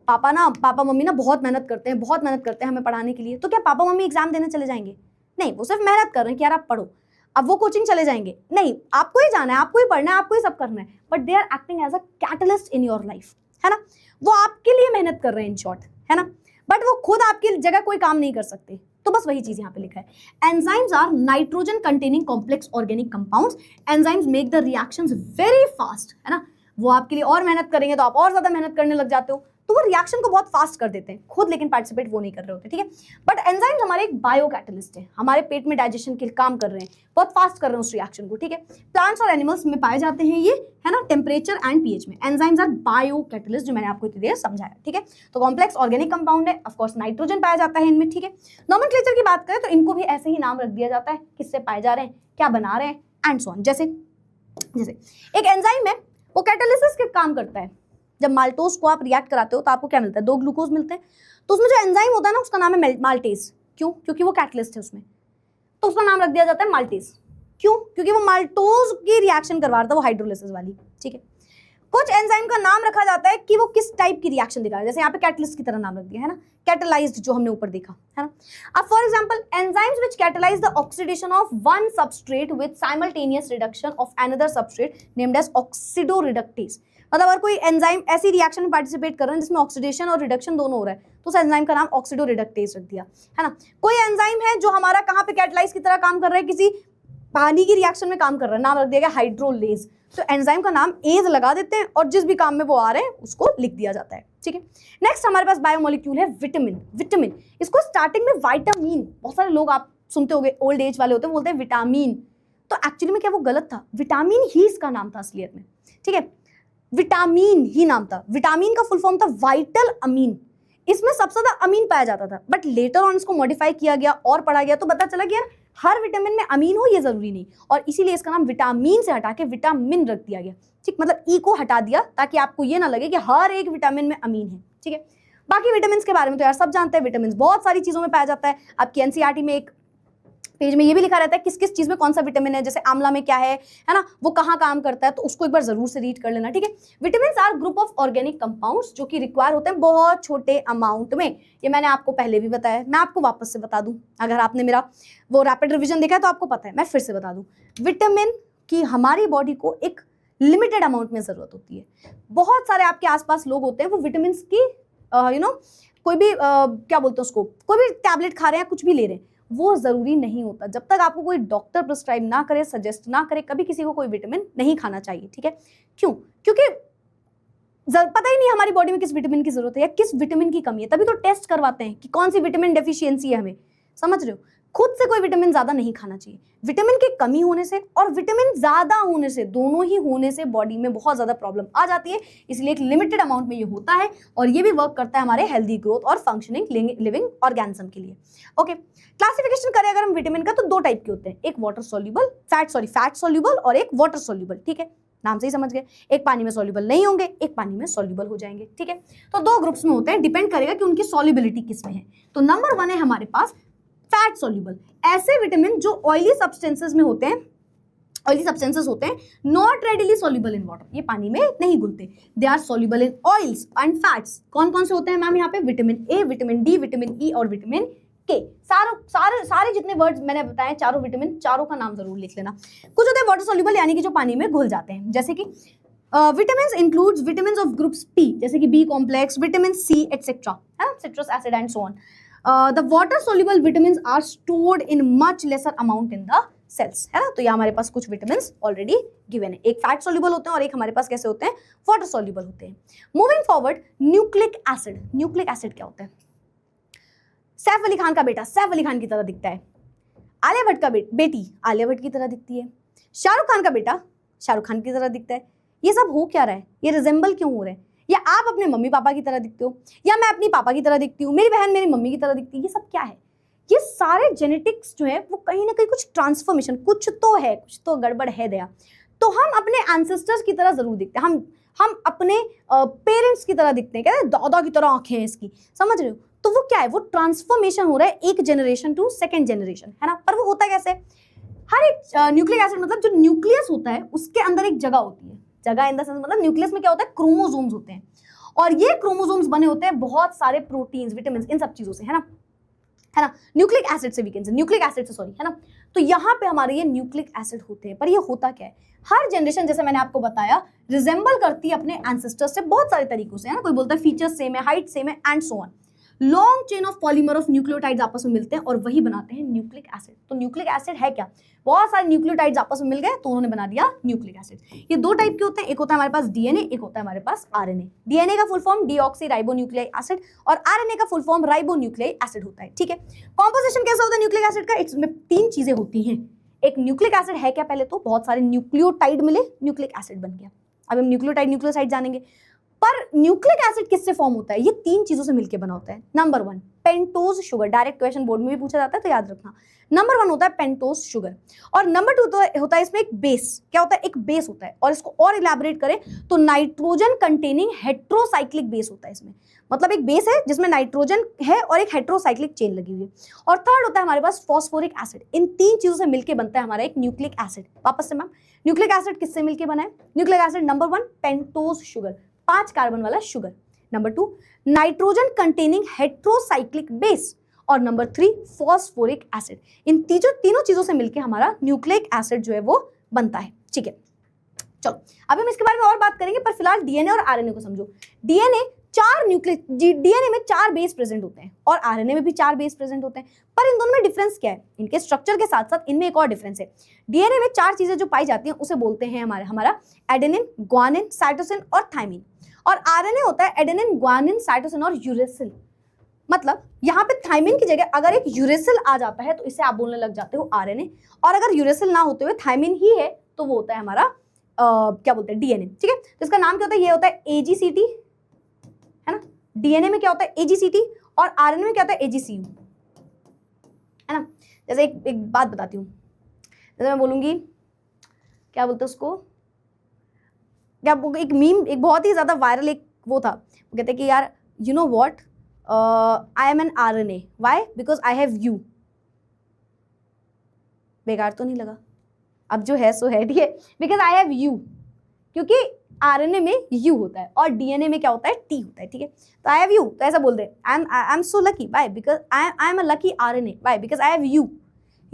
पापा मम्मी ना बहुत मेहनत करते हैं, बहुत मेहनत करते हैं हमें पढ़ाने के लिए, तो क्या पापा मम्मी एग्जाम देने चले जाएंगे? नहीं, वो सिर्फ मेहनत कर रहे हैं कि यार आप पढ़ो। अब वो कोचिंग चले जाएंगे? नहीं, आपको ही जाना है, आपको ही पढ़ना है, आपको ही सब करना है, but they are acting as a catalyst in your life, है ना। वो आपके लिए मेहनत कर रहे हैं इन शॉर्ट, है ना, बट वो खुद आपकी जगह कोई काम नहीं कर सकते। तो बस वही चीज यहाँ पे लिखा है। Enzymes are nitrogen containing complex organic compounds. Enzymes make the reactions very fast, है ना, वो आपके लिए और मेहनत करेंगे तो आप और ज्यादा मेहनत करने लग जाते हो, तो वो रिएक्शन को बहुत फास्ट कर देते हैं खुद, लेकिन पार्टिसिपेट वो नहीं कर रहे होते, ठीक है। बट एंजाइम्स हमारे एक बायो कैटलिस्ट है, हमारे पेट में डाइजेशन के काम कर रहे हैं, बहुत फास्ट कर रहे हैं उस रिएक्शन को, ठीक है। प्लांट्स और एनिमल्स में पाए जाते हैं ये, है ना, टेम्परेचर एंड पीएच में। एंजाइम्स आर बायो कैटलिस्ट, जो मैंने आपको इतनी देर समझाया, ठीक है। तो कॉम्प्लेक्स ऑर्गेनिक कंपाउंड है, ऑफ कोर्स नाइट्रोजन पाया जाता है इनमें, ठीक है। नॉमेनक्लेचर की बात करें तो इनको भी ऐसे ही नाम रख दिया जाता है, किससे पाए जा रहे हैं, क्या बना रहे हैं, एंड सो ऑन। जैसे एक एंजाइम है, वो कैटालिसिस के काम करता है। जब माल्टोज को आप रिएक्ट कराते हो तो आपको क्या मिलता है? 2 ग्लूकोज मिलते हैं। तो उसमें जो एंजाइम होता है ना, उसका नाम है माल्टेज। क्यों? क्योंकि वो कैटलिस्ट है उसमें, तो उसका नाम रख दिया जाता है माल्टेज। क्यों? क्योंकि वो माल्टोज की रिएक्शन करवा रहा था, वो हाइड्रोलिसिस वाली, ठीक है। कुछ एंजाइम का नाम रखा जाता है कि वो किस टाइप की रिएक्शन दिखा रहा है, जैसे यहाँ पे कैटलिस्ट की तरह नाम रख दिया है ना, कैटलाइज्ड, जो हमने ऊपर देखा है ना। अब for example enzymes which catalyse the oxidation of one substrate with simultaneous reduction of another substrate named as oxidoreductase. मतलब अगर कोई एंजाइम ऐसी रिएक्शन में पार्टिसिपेट कर रहे हैं जिसमें ऑक्सीडेशन और रिडक्शन दोनों हो रहा है, तो उस एंजाइम का नाम ऑक्सीडोरिडक्टेज रख दिया, है ना। कोई एंजाइम है जो हमारा कहाँ पे कैटलाइज की तरह काम कर रहा है, किसी पानी की रिएक्शन में काम कर रहा है, नाम रख दिया गया हाइड्रोलेज। तो एंजाइम का नाम एज लगा देते हैं और जिस भी काम में वो आ रहे हैं उसको लिख दिया जाता है, ठीक है। नेक्स्ट हमारे पास बायोमोलिक्यूल है विटामिन। विटामिन, इसको स्टार्टिंग में विटामिन, बहुत सारे लोग आप सुनते होंगे, ओल्ड एज वाले होते हैं, बोलते हैं विटामिन, तो एक्चुअली में क्या वो गलत था, विटामिन ही इसका नाम था असलियत में, ठीक है। विटामिन ही नाम था। विटामिन का फुल फॉर्म था वाइटल अमीन। इसमें सबसे ज्यादा अमीन पाया जाता था, बट लेटर ऑन इसको मॉडिफाई किया गया और पढ़ा गया, तो पता चला कि यार हर विटामिन में अमीन हो ये जरूरी नहीं, और इसीलिए इसका नाम विटामिन से हटा के विटामिन रख दिया गया, ठीक। मतलब ई को हटा दिया ताकि आपको ये ना लगे कि हर एक विटामिन में अमीन है, ठीक है। बाकी विटामिन के बारे में तो यार सब जानते हैं, विटामिन बहुत सारी चीजों में पाया जाता है। आपकी एनसीईआरटी में एक पेज में ये भी लिखा रहता है किस किस चीज में कौन सा विटामिन है, जैसे आंवला में क्या है ना, वो कहाँ काम करता है, तो उसको एक बार जरूर से रीड कर लेना, ठीक है। Vitamin are group of organic compounds जो कि रिक्वायर होते हैं बहुत छोटे अमाउंट में। ये मैंने आपको पहले भी बताया, मैं आपको वापस से बता दूं, अगर आपने मेरा वो रैपिड रिविजन देखा है तो आपको पता है, मैं फिर से बता दूं। विटामिन की हमारी बॉडी को एक लिमिटेड अमाउंट में जरूरत होती है। बहुत सारे आपके आसपास लोग होते हैं वो विटामिन की कोई भी क्या बोलते हैं उसको, कोई भी टैबलेट खा रहे हैं, कुछ भी ले रहे हैं, वो जरूरी नहीं होता। जब तक आपको कोई डॉक्टर प्रिस्क्राइब ना करे, सजेस्ट ना करे, कभी किसी को कोई विटामिन नहीं खाना चाहिए, ठीक है। क्यों? क्योंकि पता ही नहीं हमारी बॉडी में किस विटामिन की जरूरत है या किस विटामिन की कमी है, तभी तो टेस्ट करवाते हैं कि कौन सी विटामिन डेफिशिएंसी है हमें, समझ रहे हो। खुद से कोई विटामिन ज्यादा नहीं खाना चाहिए। विटामिन की कमी होने से और विटामिन ज्यादा होने से, दोनों ही होने से बॉडी में बहुत ज्यादा प्रॉब्लम आ जाती है, इसलिए एक लिमिटेड अमाउंट में ये होता है, और ये भी वर्क करता है हमारे हेल्दी ग्रोथ और फंक्शनिंग लिविंग ऑर्गेनिज्म के लिए। ओके, क्लासिफिकेशन करें अगर हम विटामिन का, तो 2 टाइप के होते हैं, एक वाटर सोल्यूबल फैट सोल्यूबल और एक वाटर सोल्यूबल, ठीक है, नाम से ही समझ गए। एक पानी में सोल्यूबल नहीं होंगे, एक पानी में सोल्यूबल हो जाएंगे, ठीक है। तो 2 ग्रुप्स में होते हैं, डिपेंड करेगा कि उनकी सॉल्युबिलिटी किस में है। तो नंबर 1 है हमारे पास फैट सोल्यूबल, ऐसे विटामिन जो ऑयली सब्सटेंसेस में होते हैं, ऑयली सब्सटेंसेस होते हैं, not readily soluble in water, ये पानी में नहीं घुलते, they are soluble in oils and fats. कौन कौन से होते हैं मैम यहाँ पे? Vitamin A, vitamin D, vitamin E और विटामिन के। सारे जितने वर्ड्स मैंने बताए, चारों विटामिन, चारों का नाम जरूर लिख लेना। कुछ होते हैं वाटर सोल्यूबल, यानी कि जो पानी में घुल जाते हैं, जैसे कि vitamin includes vitamin of groups P, जैसे कि B complex, vitamin C etcetera, citrus acid and so on. The water soluble vitamins are stored in much lesser amount in the cells, है ना। तो ये हमारे पास कुछ विटामिन ऑलरेडी गिवन है, एक फैट सॉल्युबल होते हैं और एक हमारे पास कैसे होते हैं, वाटर सॉल्युबल होते हैं। Moving forward, nucleic acid. Nucleic acid क्या होता है? सैफ अली खान का बेटा सैफ अली खान की तरह दिखता है, आलिया भट्ट का बेटी आलिया भट्ट की तरह दिखती है, शाहरुख खान का बेटा शाहरुख खान की तरह दिखता है। ये सब हो क्या रहा है, ये रिजेंबल क्यों हो रहे हैं? या आप अपने मम्मी पापा की तरह दिखते हो, या मैं अपनी पापा की तरह दिखती हूँ, मेरी बहन मेरी मम्मी की तरह दिखती है। ये सब क्या है? ये सारे जेनेटिक्स जो है वो कहीं ना कहीं कुछ ट्रांसफॉर्मेशन, कुछ तो है, कुछ तो गड़बड़ है दया। तो हम अपने एंसेस्टर्स की तरह जरूर दिखते हैं, हम अपने पेरेंट्स की तरह दिखते हैं, कहते हैं दादा की तरह आंखें हैं इसकी, समझ रहे हो। तो वो क्या है, वो ट्रांसफॉर्मेशन हो रहा है एक जनरेशन टू सेकेंड जनरेशन, है ना। पर वो होता कैसे? हर एक न्यूक्लिक एसिड मतलब जो न्यूक्लियस होता है उसके अंदर एक जगह होती है, जगह इन द सेंस मतलब न्यूक्लियस में क्या होता है, क्रोमोसोम्स होते हैं, और ये क्रोमोसोम्स बने होते हैं बहुत सारे प्रोटीन्स, विटामिन, इन सब चीजों से, है ना। न्यूक्लिक एसिड से, वीकेंड से, न्यूक्लिक एसिड से, सॉरी, है ना। तो यहाँ पे हमारे ये न्यूक्लिक एसिड होते हैं। पर ये होता क्या है, हर जनरेशन जैसे मैंने आपको बताया रिजेंबल करती है अपने एंसेस्टर्स से बहुत सारे तरीकों से, है ना। कोई बोलता है फीचर्स सेम है, हाइट सेम है, and so on. Long chain of polymer of nucleotides आपस में मिलते हैं और वही बनाते हैं न्यूक्लिक एसिड। तो न्यूक्लिक एसिड है क्या, बहुत सारे न्यूक्लियोटाइड्स आपस में मिल गए तो उन्होंने बना दिया न्यूक्लिक एसिड। ये दो टाइप के होते हैं, एक होता है हमारे पास डीएनए, एक होता है हमारे पास आरएनए। डीएनए का full form deoxy ribonucleic acid और आरएनए का फुल फॉर्म राइबोन्यूक्लिक एसिड होता है, ठीक है। कॉम्पोजिशन कैसा होता है न्यूक्लिक एसिड का? इसमें तीन चीजें होती हैं। एक न्यूक्लिक एसिड है क्या, पहले तो बहुत सारे न्यूक्लियोटाइड मिले, न्यूक्लिक एसिड बन गया। अब हम न्यूक्लियोटाइड न्यूक्लियोसाइड जानेंगे। पर न्यूक्लिक एसिड किससे फॉर्म होता है? ये तीन चीजों से मिलकर बना होता है। Number 1 pentose sugar, direct question board में भी पूछा जाता है तो याद रखना। नंबर 1 होता है पेंटोज शुगर, और नंबर 2 होता है इसमें एक बेस। क्या होता है? एक बेस होता है, और इसको और इलैबोरेट करें तो नाइट्रोजन कंटेनिंग हेट्रोसाइक्लिक बेस होता है इसमें। मतलब एक बेस है जिसमें नाइट्रोजन है और एक हेट्रोसाइक्लिक चेन लगी हुई है। और थर्ड होता है हमारे पास फॉस्फोरिक एसिड। इन तीन चीजों से मिलकर बनता है हमारा एक न्यूक्लिक एसिड। वापस से मैम, न्यूक्लिक एसिड किससे मिलकर बना है? Nucleic acid number 1 pentose sugar, 5 carbon वाला sugar. Number 2 nitrogen containing heterocyclic base, और नंबर 3 फॉस्फोरिक एसिड। इन तीनों चीजों से मिलकर हमारा न्यूक्लिक एसिड जो है वो बनता है, ठीक है। चलो अभी हम इसके बारे में और बात करेंगे, पर फिलहाल डीएनए और आरएनए को समझो। डीएनए 4 न्यूक्लिक, डीएनए में 4 बेस प्रेजेंट होते हैं और आरएनए में भी 4 बेस प्रेजेंट होते हैं। पर इन दोनों में डिफरेंस क्या है? इनके स्ट्रक्चर के साथ साथ इनमें एक और डिफरेंस है। डीएनए में 4 चीजें जो पाई जाती हैं उसे बोलते हैं हमारा एडेनिन, ग्वानिन, साइटोसिन और थाइमिन। और आरएनए होता है एडेनिन, ग्वानिन, साइटोसिन और यूरेसिल। मतलब यहाँ पे थाइमिन की जगह अगर एक यूरेसिल आ जाता है तो इसे आप बोलने लग जाते हो आरएनए, और अगर यूरेसिल ना होते हुए थाइमिन ही है तो वो होता है हमारा क्या बोलते हैं, डीएनए, ठीक है। तो इसका नाम क्या होता है? ये होता है एजीसीटी, है ना। डीएनए में क्या होता है? एजीसीटी, और आरएनए में क्या होता है? एजीसीयू, है ना। जैसे एक बात बताती हूँ, जैसे मैं बोलूंगी क्या बोलते हैं उसको, क्या एक मीम, एक बहुत ही ज्यादा वायरल एक वो था, वो कहते हैं कि यार you know what, I am an RNA, why? Because I have you. बेकार तो नहीं लगा? अब जो है सो है, ठीक है। बिकॉज आई हैव यू, क्योंकि आरएनए में यू होता है और डीएनए में क्या होता है? टी होता है, ठीक है। तो आई हैव यू, तो ऐसा बोल दे, I am so lucky, why? Because I am a lucky RNA, why? Because I have U.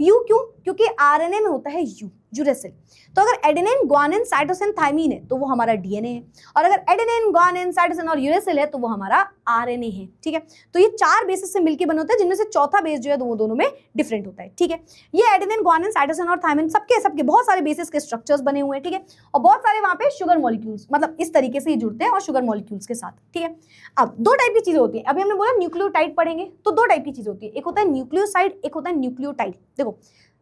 U क्यों? क्योंकि आरएनए में होता है यू, यूरेसिल। तो अगर एडेनिन, ग्वानिन, साइटोसिन, थाइमिन है तो वो हमारा डीएनए है, और अगर एडेनिन, ग्वानिन, साइटोसिन और यूरेसिल है तो वो हमारा आरएनए है, ठीक है। तो ये 4 बेसिस से मिलकर बने होते हैं, जिनमें से चौथा बेस जो है वो दोनों में डिफरेंट होता है, ठीक है। ये एडेनिन, ग्वानिन, साइटोसिन और थाइमिन सबके बहुत सारे बेसिस के स्ट्रक्चर्स बने हुए हैं, ठीक है। और बहुत सारे वहां पे शुगर मॉलिक्यूल्स, मतलब इस तरीके से ये जुड़ते हैं और शुगर मॉलिक्यूल्स के साथ, ठीक है। अब 2 टाइप की चीजें होती है। अभी हमने बोला न्यूक्लियोटाइड पढ़ेंगे, तो 2 टाइप की चीजें होती है, एक होता है न्यूक्लियोसाइड, एक होता है न्यूक्लियोटाइड। देखो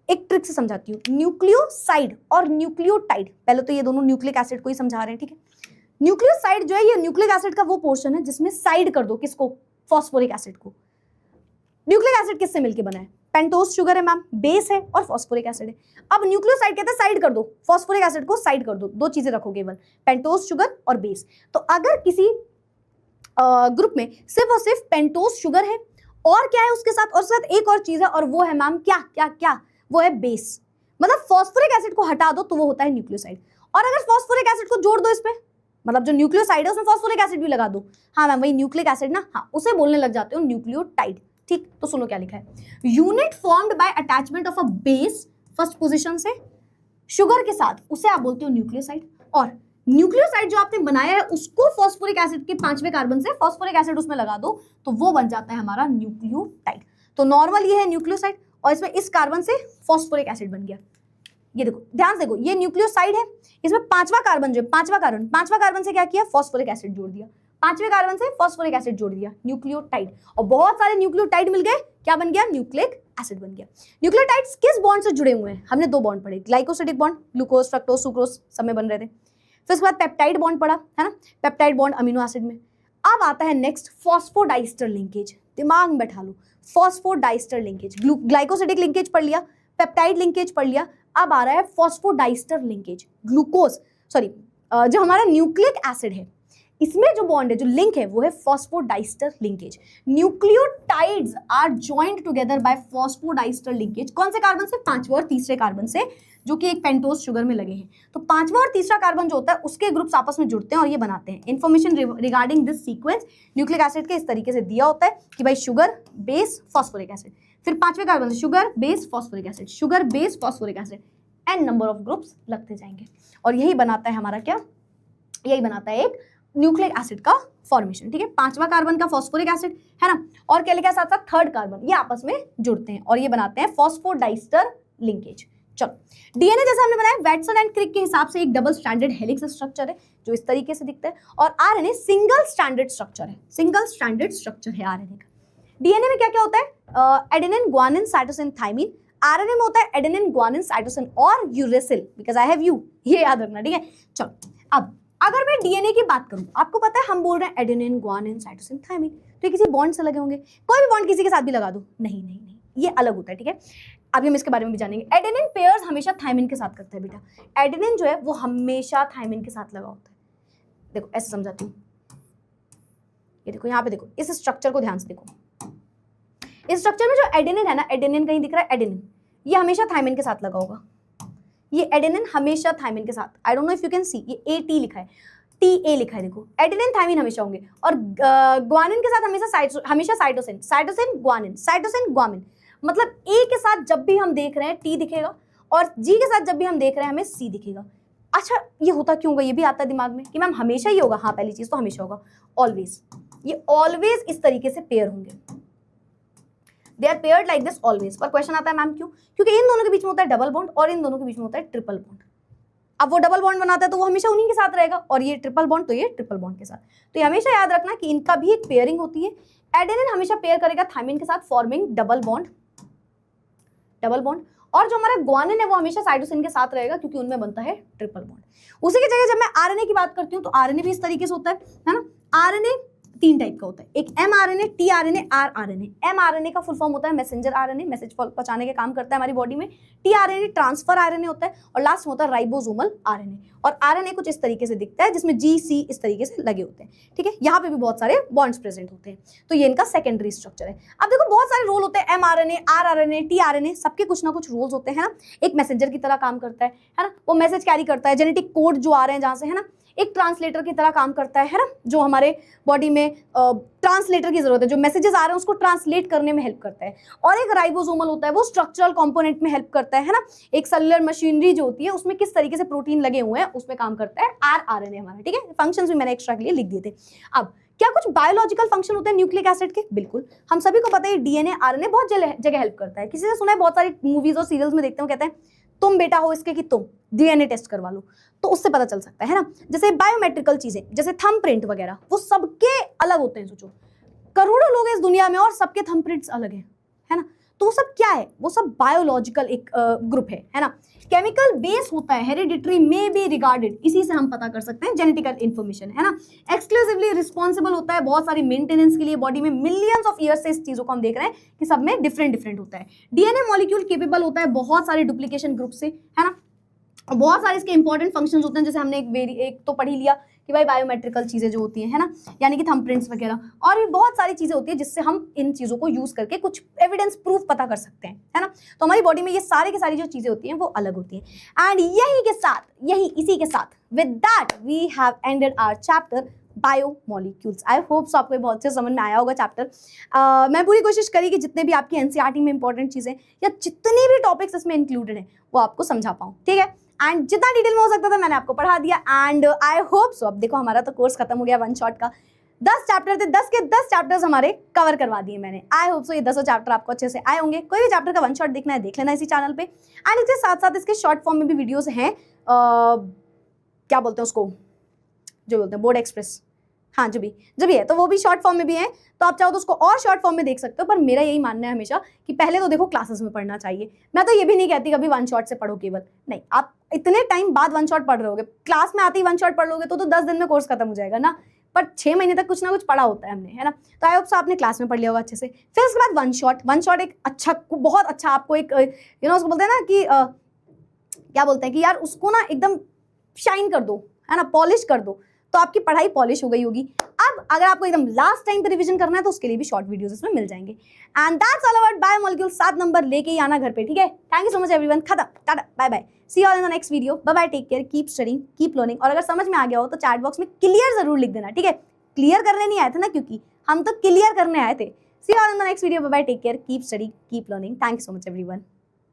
एक ट्रिक से समझाती हूँ, न्यूक्लियोसाइड और न्यूक्लियोटाइड, पहले तो ये दोनों न्यूक्लिक एसिड को ही समझा रहे हैं, ठीक है। न्यूक्लियोसाइड जो है ये न्यूक्लिक एसिड का वो पोर्शन है जिसमें साइड कर दो किसको? फॉस्फोरिक एसिड को। न्यूक्लिक एसिड किससे मिलकर बना है? पेंटोज शुगर है मैम, बेस है, और फॉस्फोरिक एसिड है। अब न्यूक्लियोसाइड कहते हैं साइड कर दो, फॉस्फोरिक एसिड को साइड कर दो, 2 चीजें रखो केवल, पेंटोज शुगर और बेस। तो अगर किसी ग्रुप में सिर्फ और सिर्फ पेंटोज शुगर है, और क्या है उसके साथ? और साथ एक और चीज है, और वो है मैम क्या क्या क्या? वो है बेस। मतलब फॉस्फोरिक एसिड को हटा दो तो वो होता है न्यूक्लियोसाइड, और अगर फॉस्फोरिक एसिड को जोड़ दो इसमें, मतलब जो न्यूक्लियोसाइड है उसमें फॉस्फोरिक एसिड भी लगा दो, हाँ मैम वही न्यूक्लिक एसिड ना, हाँ उसे बोलने लग जाते हो न्यूक्लियोटाइड, ठीक। तो सुनो क्या लिखा है, unit formed by attachment of a base first position से शुगर के साथ, उसे आप बोलते हो न्यूक्लियोसाइड। और न्यूक्लियोसाइड जो आपने बनाया है उसको फॉस्फोरिक एसिड के 5वें कार्बन से फॉस्फोरिक एसिड उसमें लगा दो तो वो बन जाता है हमारा न्यूक्लियोटाइड। तो नॉर्मल ये है न्यूक्लियोसाइड, और इसमें इस कार्बन से फॉस्फोरिक एसिड बन गया, ये देखो ध्यान से देखो, ये न्यूक्लियोसाइड है, इसमें पांचवा कार्बन जो है, पांचवा कार्बन से क्या किया, फॉस्फोरिक एसिड जोड़ दिया, पांचवें कार्बन से फॉस्फोरिक एसिड जोड़ दिया, न्यूक्लियोटाइड। और बहुत सारे न्यूक्लियोटाइड मिल गए, क्या बन गया, न्यूक्लिक एसिड बन गया। न्यूक्लियोटाइड्स किस बॉन्ड से जुड़े हुए हैं, हमने दो बॉन्ड पढ़े, glycosidic bond, glucose fructose sucrose सब में बन रहे थे। फिर उसके बाद पेप्टाइड बॉन्ड पढ़ा है ना, पेप्टाइड बॉन्ड अमीनो एसिड में। अब आता है नेक्स्ट फॉस्फोडाइस्टर लिंकेज, दिमाग में बैठा लो, फॉस्फोडाइस्टर लिंकेज, ग्लाइकोसिडिक लिंकेज पढ़ लिया, पेप्टाइड लिंकेज पढ़ लिया, अब आ रहा है फॉस्फोडाइस्टर लिंकेज। जो हमारा न्यूक्लिक एसिड है इसमें जो बॉन्ड है, जो लिंक है, वो है phosphodiester linkage. Nucleotides are joined together by phosphodiester linkage. कौन से कार्बन से, पांचवें और तीसरे कार्बन से, जो कि एक पेंटोज शुगर में लगे हैं। तो पांचवा और तीसरा कार्बन जो होता है उसके ग्रुप्स आपस में जुड़ते हैं और ये बनाते हैं। Information regarding this sequence nucleic acid के इस तरीके से दिया होता है कि भाई शुगर बेस फॉस्फोरिक एसिड, फिर पांचवें कार्बन से sugar base phosphoric acid, sugar base phosphoric acid, n number of groups लगते जाएंगे और यही बनाता है हमारा क्या, यही बनाता है एक न्यूक्लिक एसिड का फॉर्मेशन। ठीक है, पांचवा कार्बन का फॉस्फोरिक एसिड है ना, और क्या लिखा है साथ साथ थर्ड कार्बन, ये आपस में जुड़ते हैं और ये बनाते हैं फॉस्फोडाइस्टर लिंकेज। चलो डीएनए जैसा हमने बनाया वैटसन एंड क्रिक के हिसाब से एक डबल स्ट्रैंडेड हेलिक्स स्ट्रक्चर है जो इस तरीके से दिखता है, और आरएनए सिंगल स्ट्रैंडेड स्ट्रक्चर है, सिंगल स्ट्रैंडेड स्ट्रक्चर है आरएनए का। डीएनए में क्या क्या होता है, adenine guanine cytosine thymine. RNA में होता है एडेनिन ग्वानिन साइटोसिन और uracil, because I have you, ये याद रखना। ठीक है, चलो अब अगर मैं डीएनए की बात करूं, आपको पता है हम बोल रहे हैं एडेनिन ग्वानिन साइटोसिन थाइमिन, तो ये किसी बॉन्ड से लगे होंगे, कोई भी बॉन्ड किसी के साथ भी लगा दो, नहीं नहीं नहीं, ये अलग होता है। ठीक है, अभी हम इसके बारे में भी जानेंगे। एडेनिन पेयर्स हमेशा थाइमिन के साथ करता है बेटा, एडेनिन जो है वो हमेशा थाइमिन के साथ लगा होता है। देखो ऐसे समझाती हूँ, ये देखो यहाँ पे देखो, इस स्ट्रक्चर को ध्यान से देखो, इस स्ट्रक्चर में जो एडेनिन है ना, एडेनिन कहीं दिख रहा है, एडेनिन ये हमेशा थाइमिन के साथ लगा होगा, ये एडेनिन हमेशा थाइमिन के साथ, I don't know if you can see, ये ए लिखा है, टी लिखा है, देखो एडेनिन थाइमिन हमेशा होंगे, और ग्वानिन के साथ हमेशा साइटोसिन, साइटोसिन ग्वानिन, साइटोसिन ग्वामिन, मतलब ए के साथ जब भी हम देख रहे हैं टी दिखेगा और जी के साथ जब भी हम देख रहे हैं हमें सी दिखेगा। अच्छा ये होता क्यों होगा, ये भी आता है दिमाग में कि मैम हमेशा ही होगा, हाँ पहली चीज तो हमेशा होगा, ऑलवेज, ये ऑलवेज इस तरीके से पेयर होंगे, they are paired like this always. पर क्वेश्चन आता है मैम क्यों, क्योंकि इन दोनों के बीच में होता है डबल बॉन्ड और इन दोनों के बीच में होता है ट्रिपल बॉन्ड। अब वो डबल बॉन्ड बनाता है तो वो हमेशा उन्हीं के साथ रहेगा, और ये ट्रिपल बॉन्ड तो ये ट्रिपल बॉन्ड के साथ। तो ये हमेशा याद रखना कि इनका भी एक पेयरिंग होती है, एडेनिन हमेशा पेयर करेगा थाइमिन के साथ फॉर्मिंग डबल बॉन्ड, और जो हमारा ग्वानिन है वो हमेशा साइटोसिन के साथ रहेगा क्योंकि उनमें बनता है ट्रिपल बॉन्ड। उसी की जगह जब मैं आरएनए की बात करती हूँ तो आरएनए भी इस तरीके से होता है ना। आरएनए तीन टाइप का होता है, एक एमआरएनए, टीआरएनए, आरआरएनए। एमआरएनए का फुल फॉर्म होता है मैसेंजर आरएनए, मैसेज पहुंचाने का काम करता है हमारी बॉडी में। टीआरएनए ट्रांसफर आरएनए होता है, और लास्ट में होता है राइबोसोमल आरएनए। और आरएनए कुछ इस तरीके से दिखता है जिसमें जी सी इस तरीके से लगे होते हैं। ठीक है, यहाँ पे भी बहुत सारे बॉन्ड्स प्रेजेंट होते हैं, तो ये इनका सेकेंडरी स्ट्रक्चर है। अब देखो बहुत सारे रोल होते हैं, एमआरएनए, आरआरएनए, टीआरएनए, सबके कुछ ना कुछ रोल्स होते हैं ना। एक मैसेंजर की तरह काम करता है ना, वो मैसेज कैरी करता है, जेनेटिक कोड जो आ रहे हैं जहाँ से, है ना। एक ट्रांसलेटर की तरह काम करता है ना, जो हमारे बॉडी में ट्रांसलेटर की जरूरत है, जो मैसेजेस आ रहे हैं उसको ट्रांसलेट करने में हेल्प करता है। और एक राइबोसोमल होता है, वो स्ट्रक्चरल कंपोनेंट में हेल्प करता है ना। एक सेलुलर मशीनरी जो होती है उसमें किस तरीके से प्रोटीन लगे हुए हैं उसमें काम करता है आरआरएनए हमारा। ठीक है, फंक्शंस भी मैंने एक्स्ट्रा के लिए लिख दिए थे। अब क्या कुछ बायोलॉजिकल फंक्शन होते हैं न्यूक्लिक एसिड के? बिल्कुल, हम सभी को पता है डीएनए आरएनए बहुत जगह हेल्प करता है। किसी से सुना है, बहुत सारी मूवीज और सीरियल्स में देखते हो, कहते हैं तुम बेटा हो इसके कि तुम डीएनए टेस्ट करवा लो, तो उससे पता चल सकता है ना। जैसे बायोमेट्रिकल चीजें, जैसे थंब प्रिंट वगैरह, वो सबके अलग होते हैं। सोचो करोड़ों लोग हैं इस दुनिया में और सबके थंब प्रिंट्स अलग हैं, है ना। तो वो सब क्या है, वो सब बायोलॉजिकल एक ग्रुप है ना। केमिकल बेस होता है, हेरिडिटरी में बी रिगार्डेड, इसी से हम पता कर सकते हैं जेनेटिकल इन्फॉर्मेशन, है ना। एक्सक्लूसिवली रिस्पॉन्सिबल होता है बहुत सारी मेंटेनेंस के लिए बॉडी में, मिलियंस ऑफ ईयर्स से इस चीजों को हम देख रहे हैं कि सब में डिफरेंट होता है। डीएनए मॉलिक्यूल केपेबल होता है बहुत सारे डुप्लीकेशन ग्रुप से, है ना। बहुत सारे इसके इंपॉर्टेंट फंक्शंस होते हैं, जैसे हमने एक तो पढ़ ही लिया कि भाई बायोमेट्रिकल चीजें जो होती हैं, है ना, यानी कि थंबप्रिंट्स वगैरह, और भी बहुत सारी चीजें होती है जिससे हम इन चीजों को यूज करके कुछ एविडेंस प्रूफ पता कर सकते हैं, है ना। तो हमारी बॉडी में ये सारी की सारी जो चीजें होती हैं वो अलग होती हैं। एंड इसी के साथ with that we have ended our chapter biomolecules. I hope so आपको बहुत अच्छे समझ में आया होगा चैप्टर। मैं पूरी कोशिश करी कि जितने भी आपकी एनसीईआरटी में इंपॉर्टेंट चीजें या जितने भी टॉपिक्स इसमें इंक्लूडेड हैं वो आपको समझा पाऊँ, ठीक है। एंड जितना डिटेल में हो सकता था मैंने आपको पढ़ा दिया, एंड आई होप सो। अब देखो हमारा तो कोर्स खत्म हो गया वन शॉट का, 10 चैप्टर थे, 10 के 10 चैप्टर्स हमारे कवर करवा दिए मैंने। आई होप सो ये 10 चैप्टर आपको अच्छे से आए होंगे। कोई भी चैप्टर का वन शॉट देखना है देख लेना इसी चैनल पे। एंड इसके साथ साथ इसके शॉर्ट फॉर्म में भी वीडियोस हैं, क्या बोलते हैं उसको, जो बोलते हैं बोर्ड एक्सप्रेस, हाँ जो भी है, तो वो भी शॉर्ट फॉर्म में भी है, तो आप चाहो तो उसको और शॉर्ट फॉर्म में देख सकते हो। पर मेरा यही मानना है हमेशा कि पहले तो देखो क्लासेस में पढ़ना चाहिए। मैं तो ये भी नहीं कहती कभी वन शॉट से पढ़ो केवल, नहीं, आप इतने टाइम बाद वन शॉट पढ़ रहे होगे, क्लास में आते ही वन शॉट पढ़ लोगे तो 10 दिन में कोर्स खत्म हो जाएगा ना, पर 6 महीने तक कुछ ना कुछ पढ़ा होता है हमने, है ना। तो आई होप सो आपने क्लास में पढ़ लिया होगा अच्छे से। फिर उसके बाद वन शॉट एक अच्छा, बहुत अच्छा आपको एक उसको बोलते हैं ना कि क्या बोलते हैं कि यार उसको ना एकदम शाइन कर दो, है ना, पॉलिश कर दो, तो आपकी पढ़ाई पॉलिश हो गई होगी। अब अगर आपको एकदम लास्ट टाइम पे रिवीजन करना है तो उसके लिए भी शॉर्ट वीडियोस इसमें मिल जाएंगे। And that's all about biomolecule. 7 number लेके ही आना घर पे, ठीक है। Thank you so much everyone, खत्म, टाटा, bye bye, see you all in the next video, bye bye, take care, keep studying, keep learning. और अगर समझ में आ गया हो तो चैट बॉक्स में क्लियर जरूर लिख देना, ठीक है। क्लियर करने नहीं आए थे ना, क्योंकि हम तो क्लियर करने आए थे। See you all in the next video, bye bye, take care, keep studying, keep learning. Thank you so much everyone.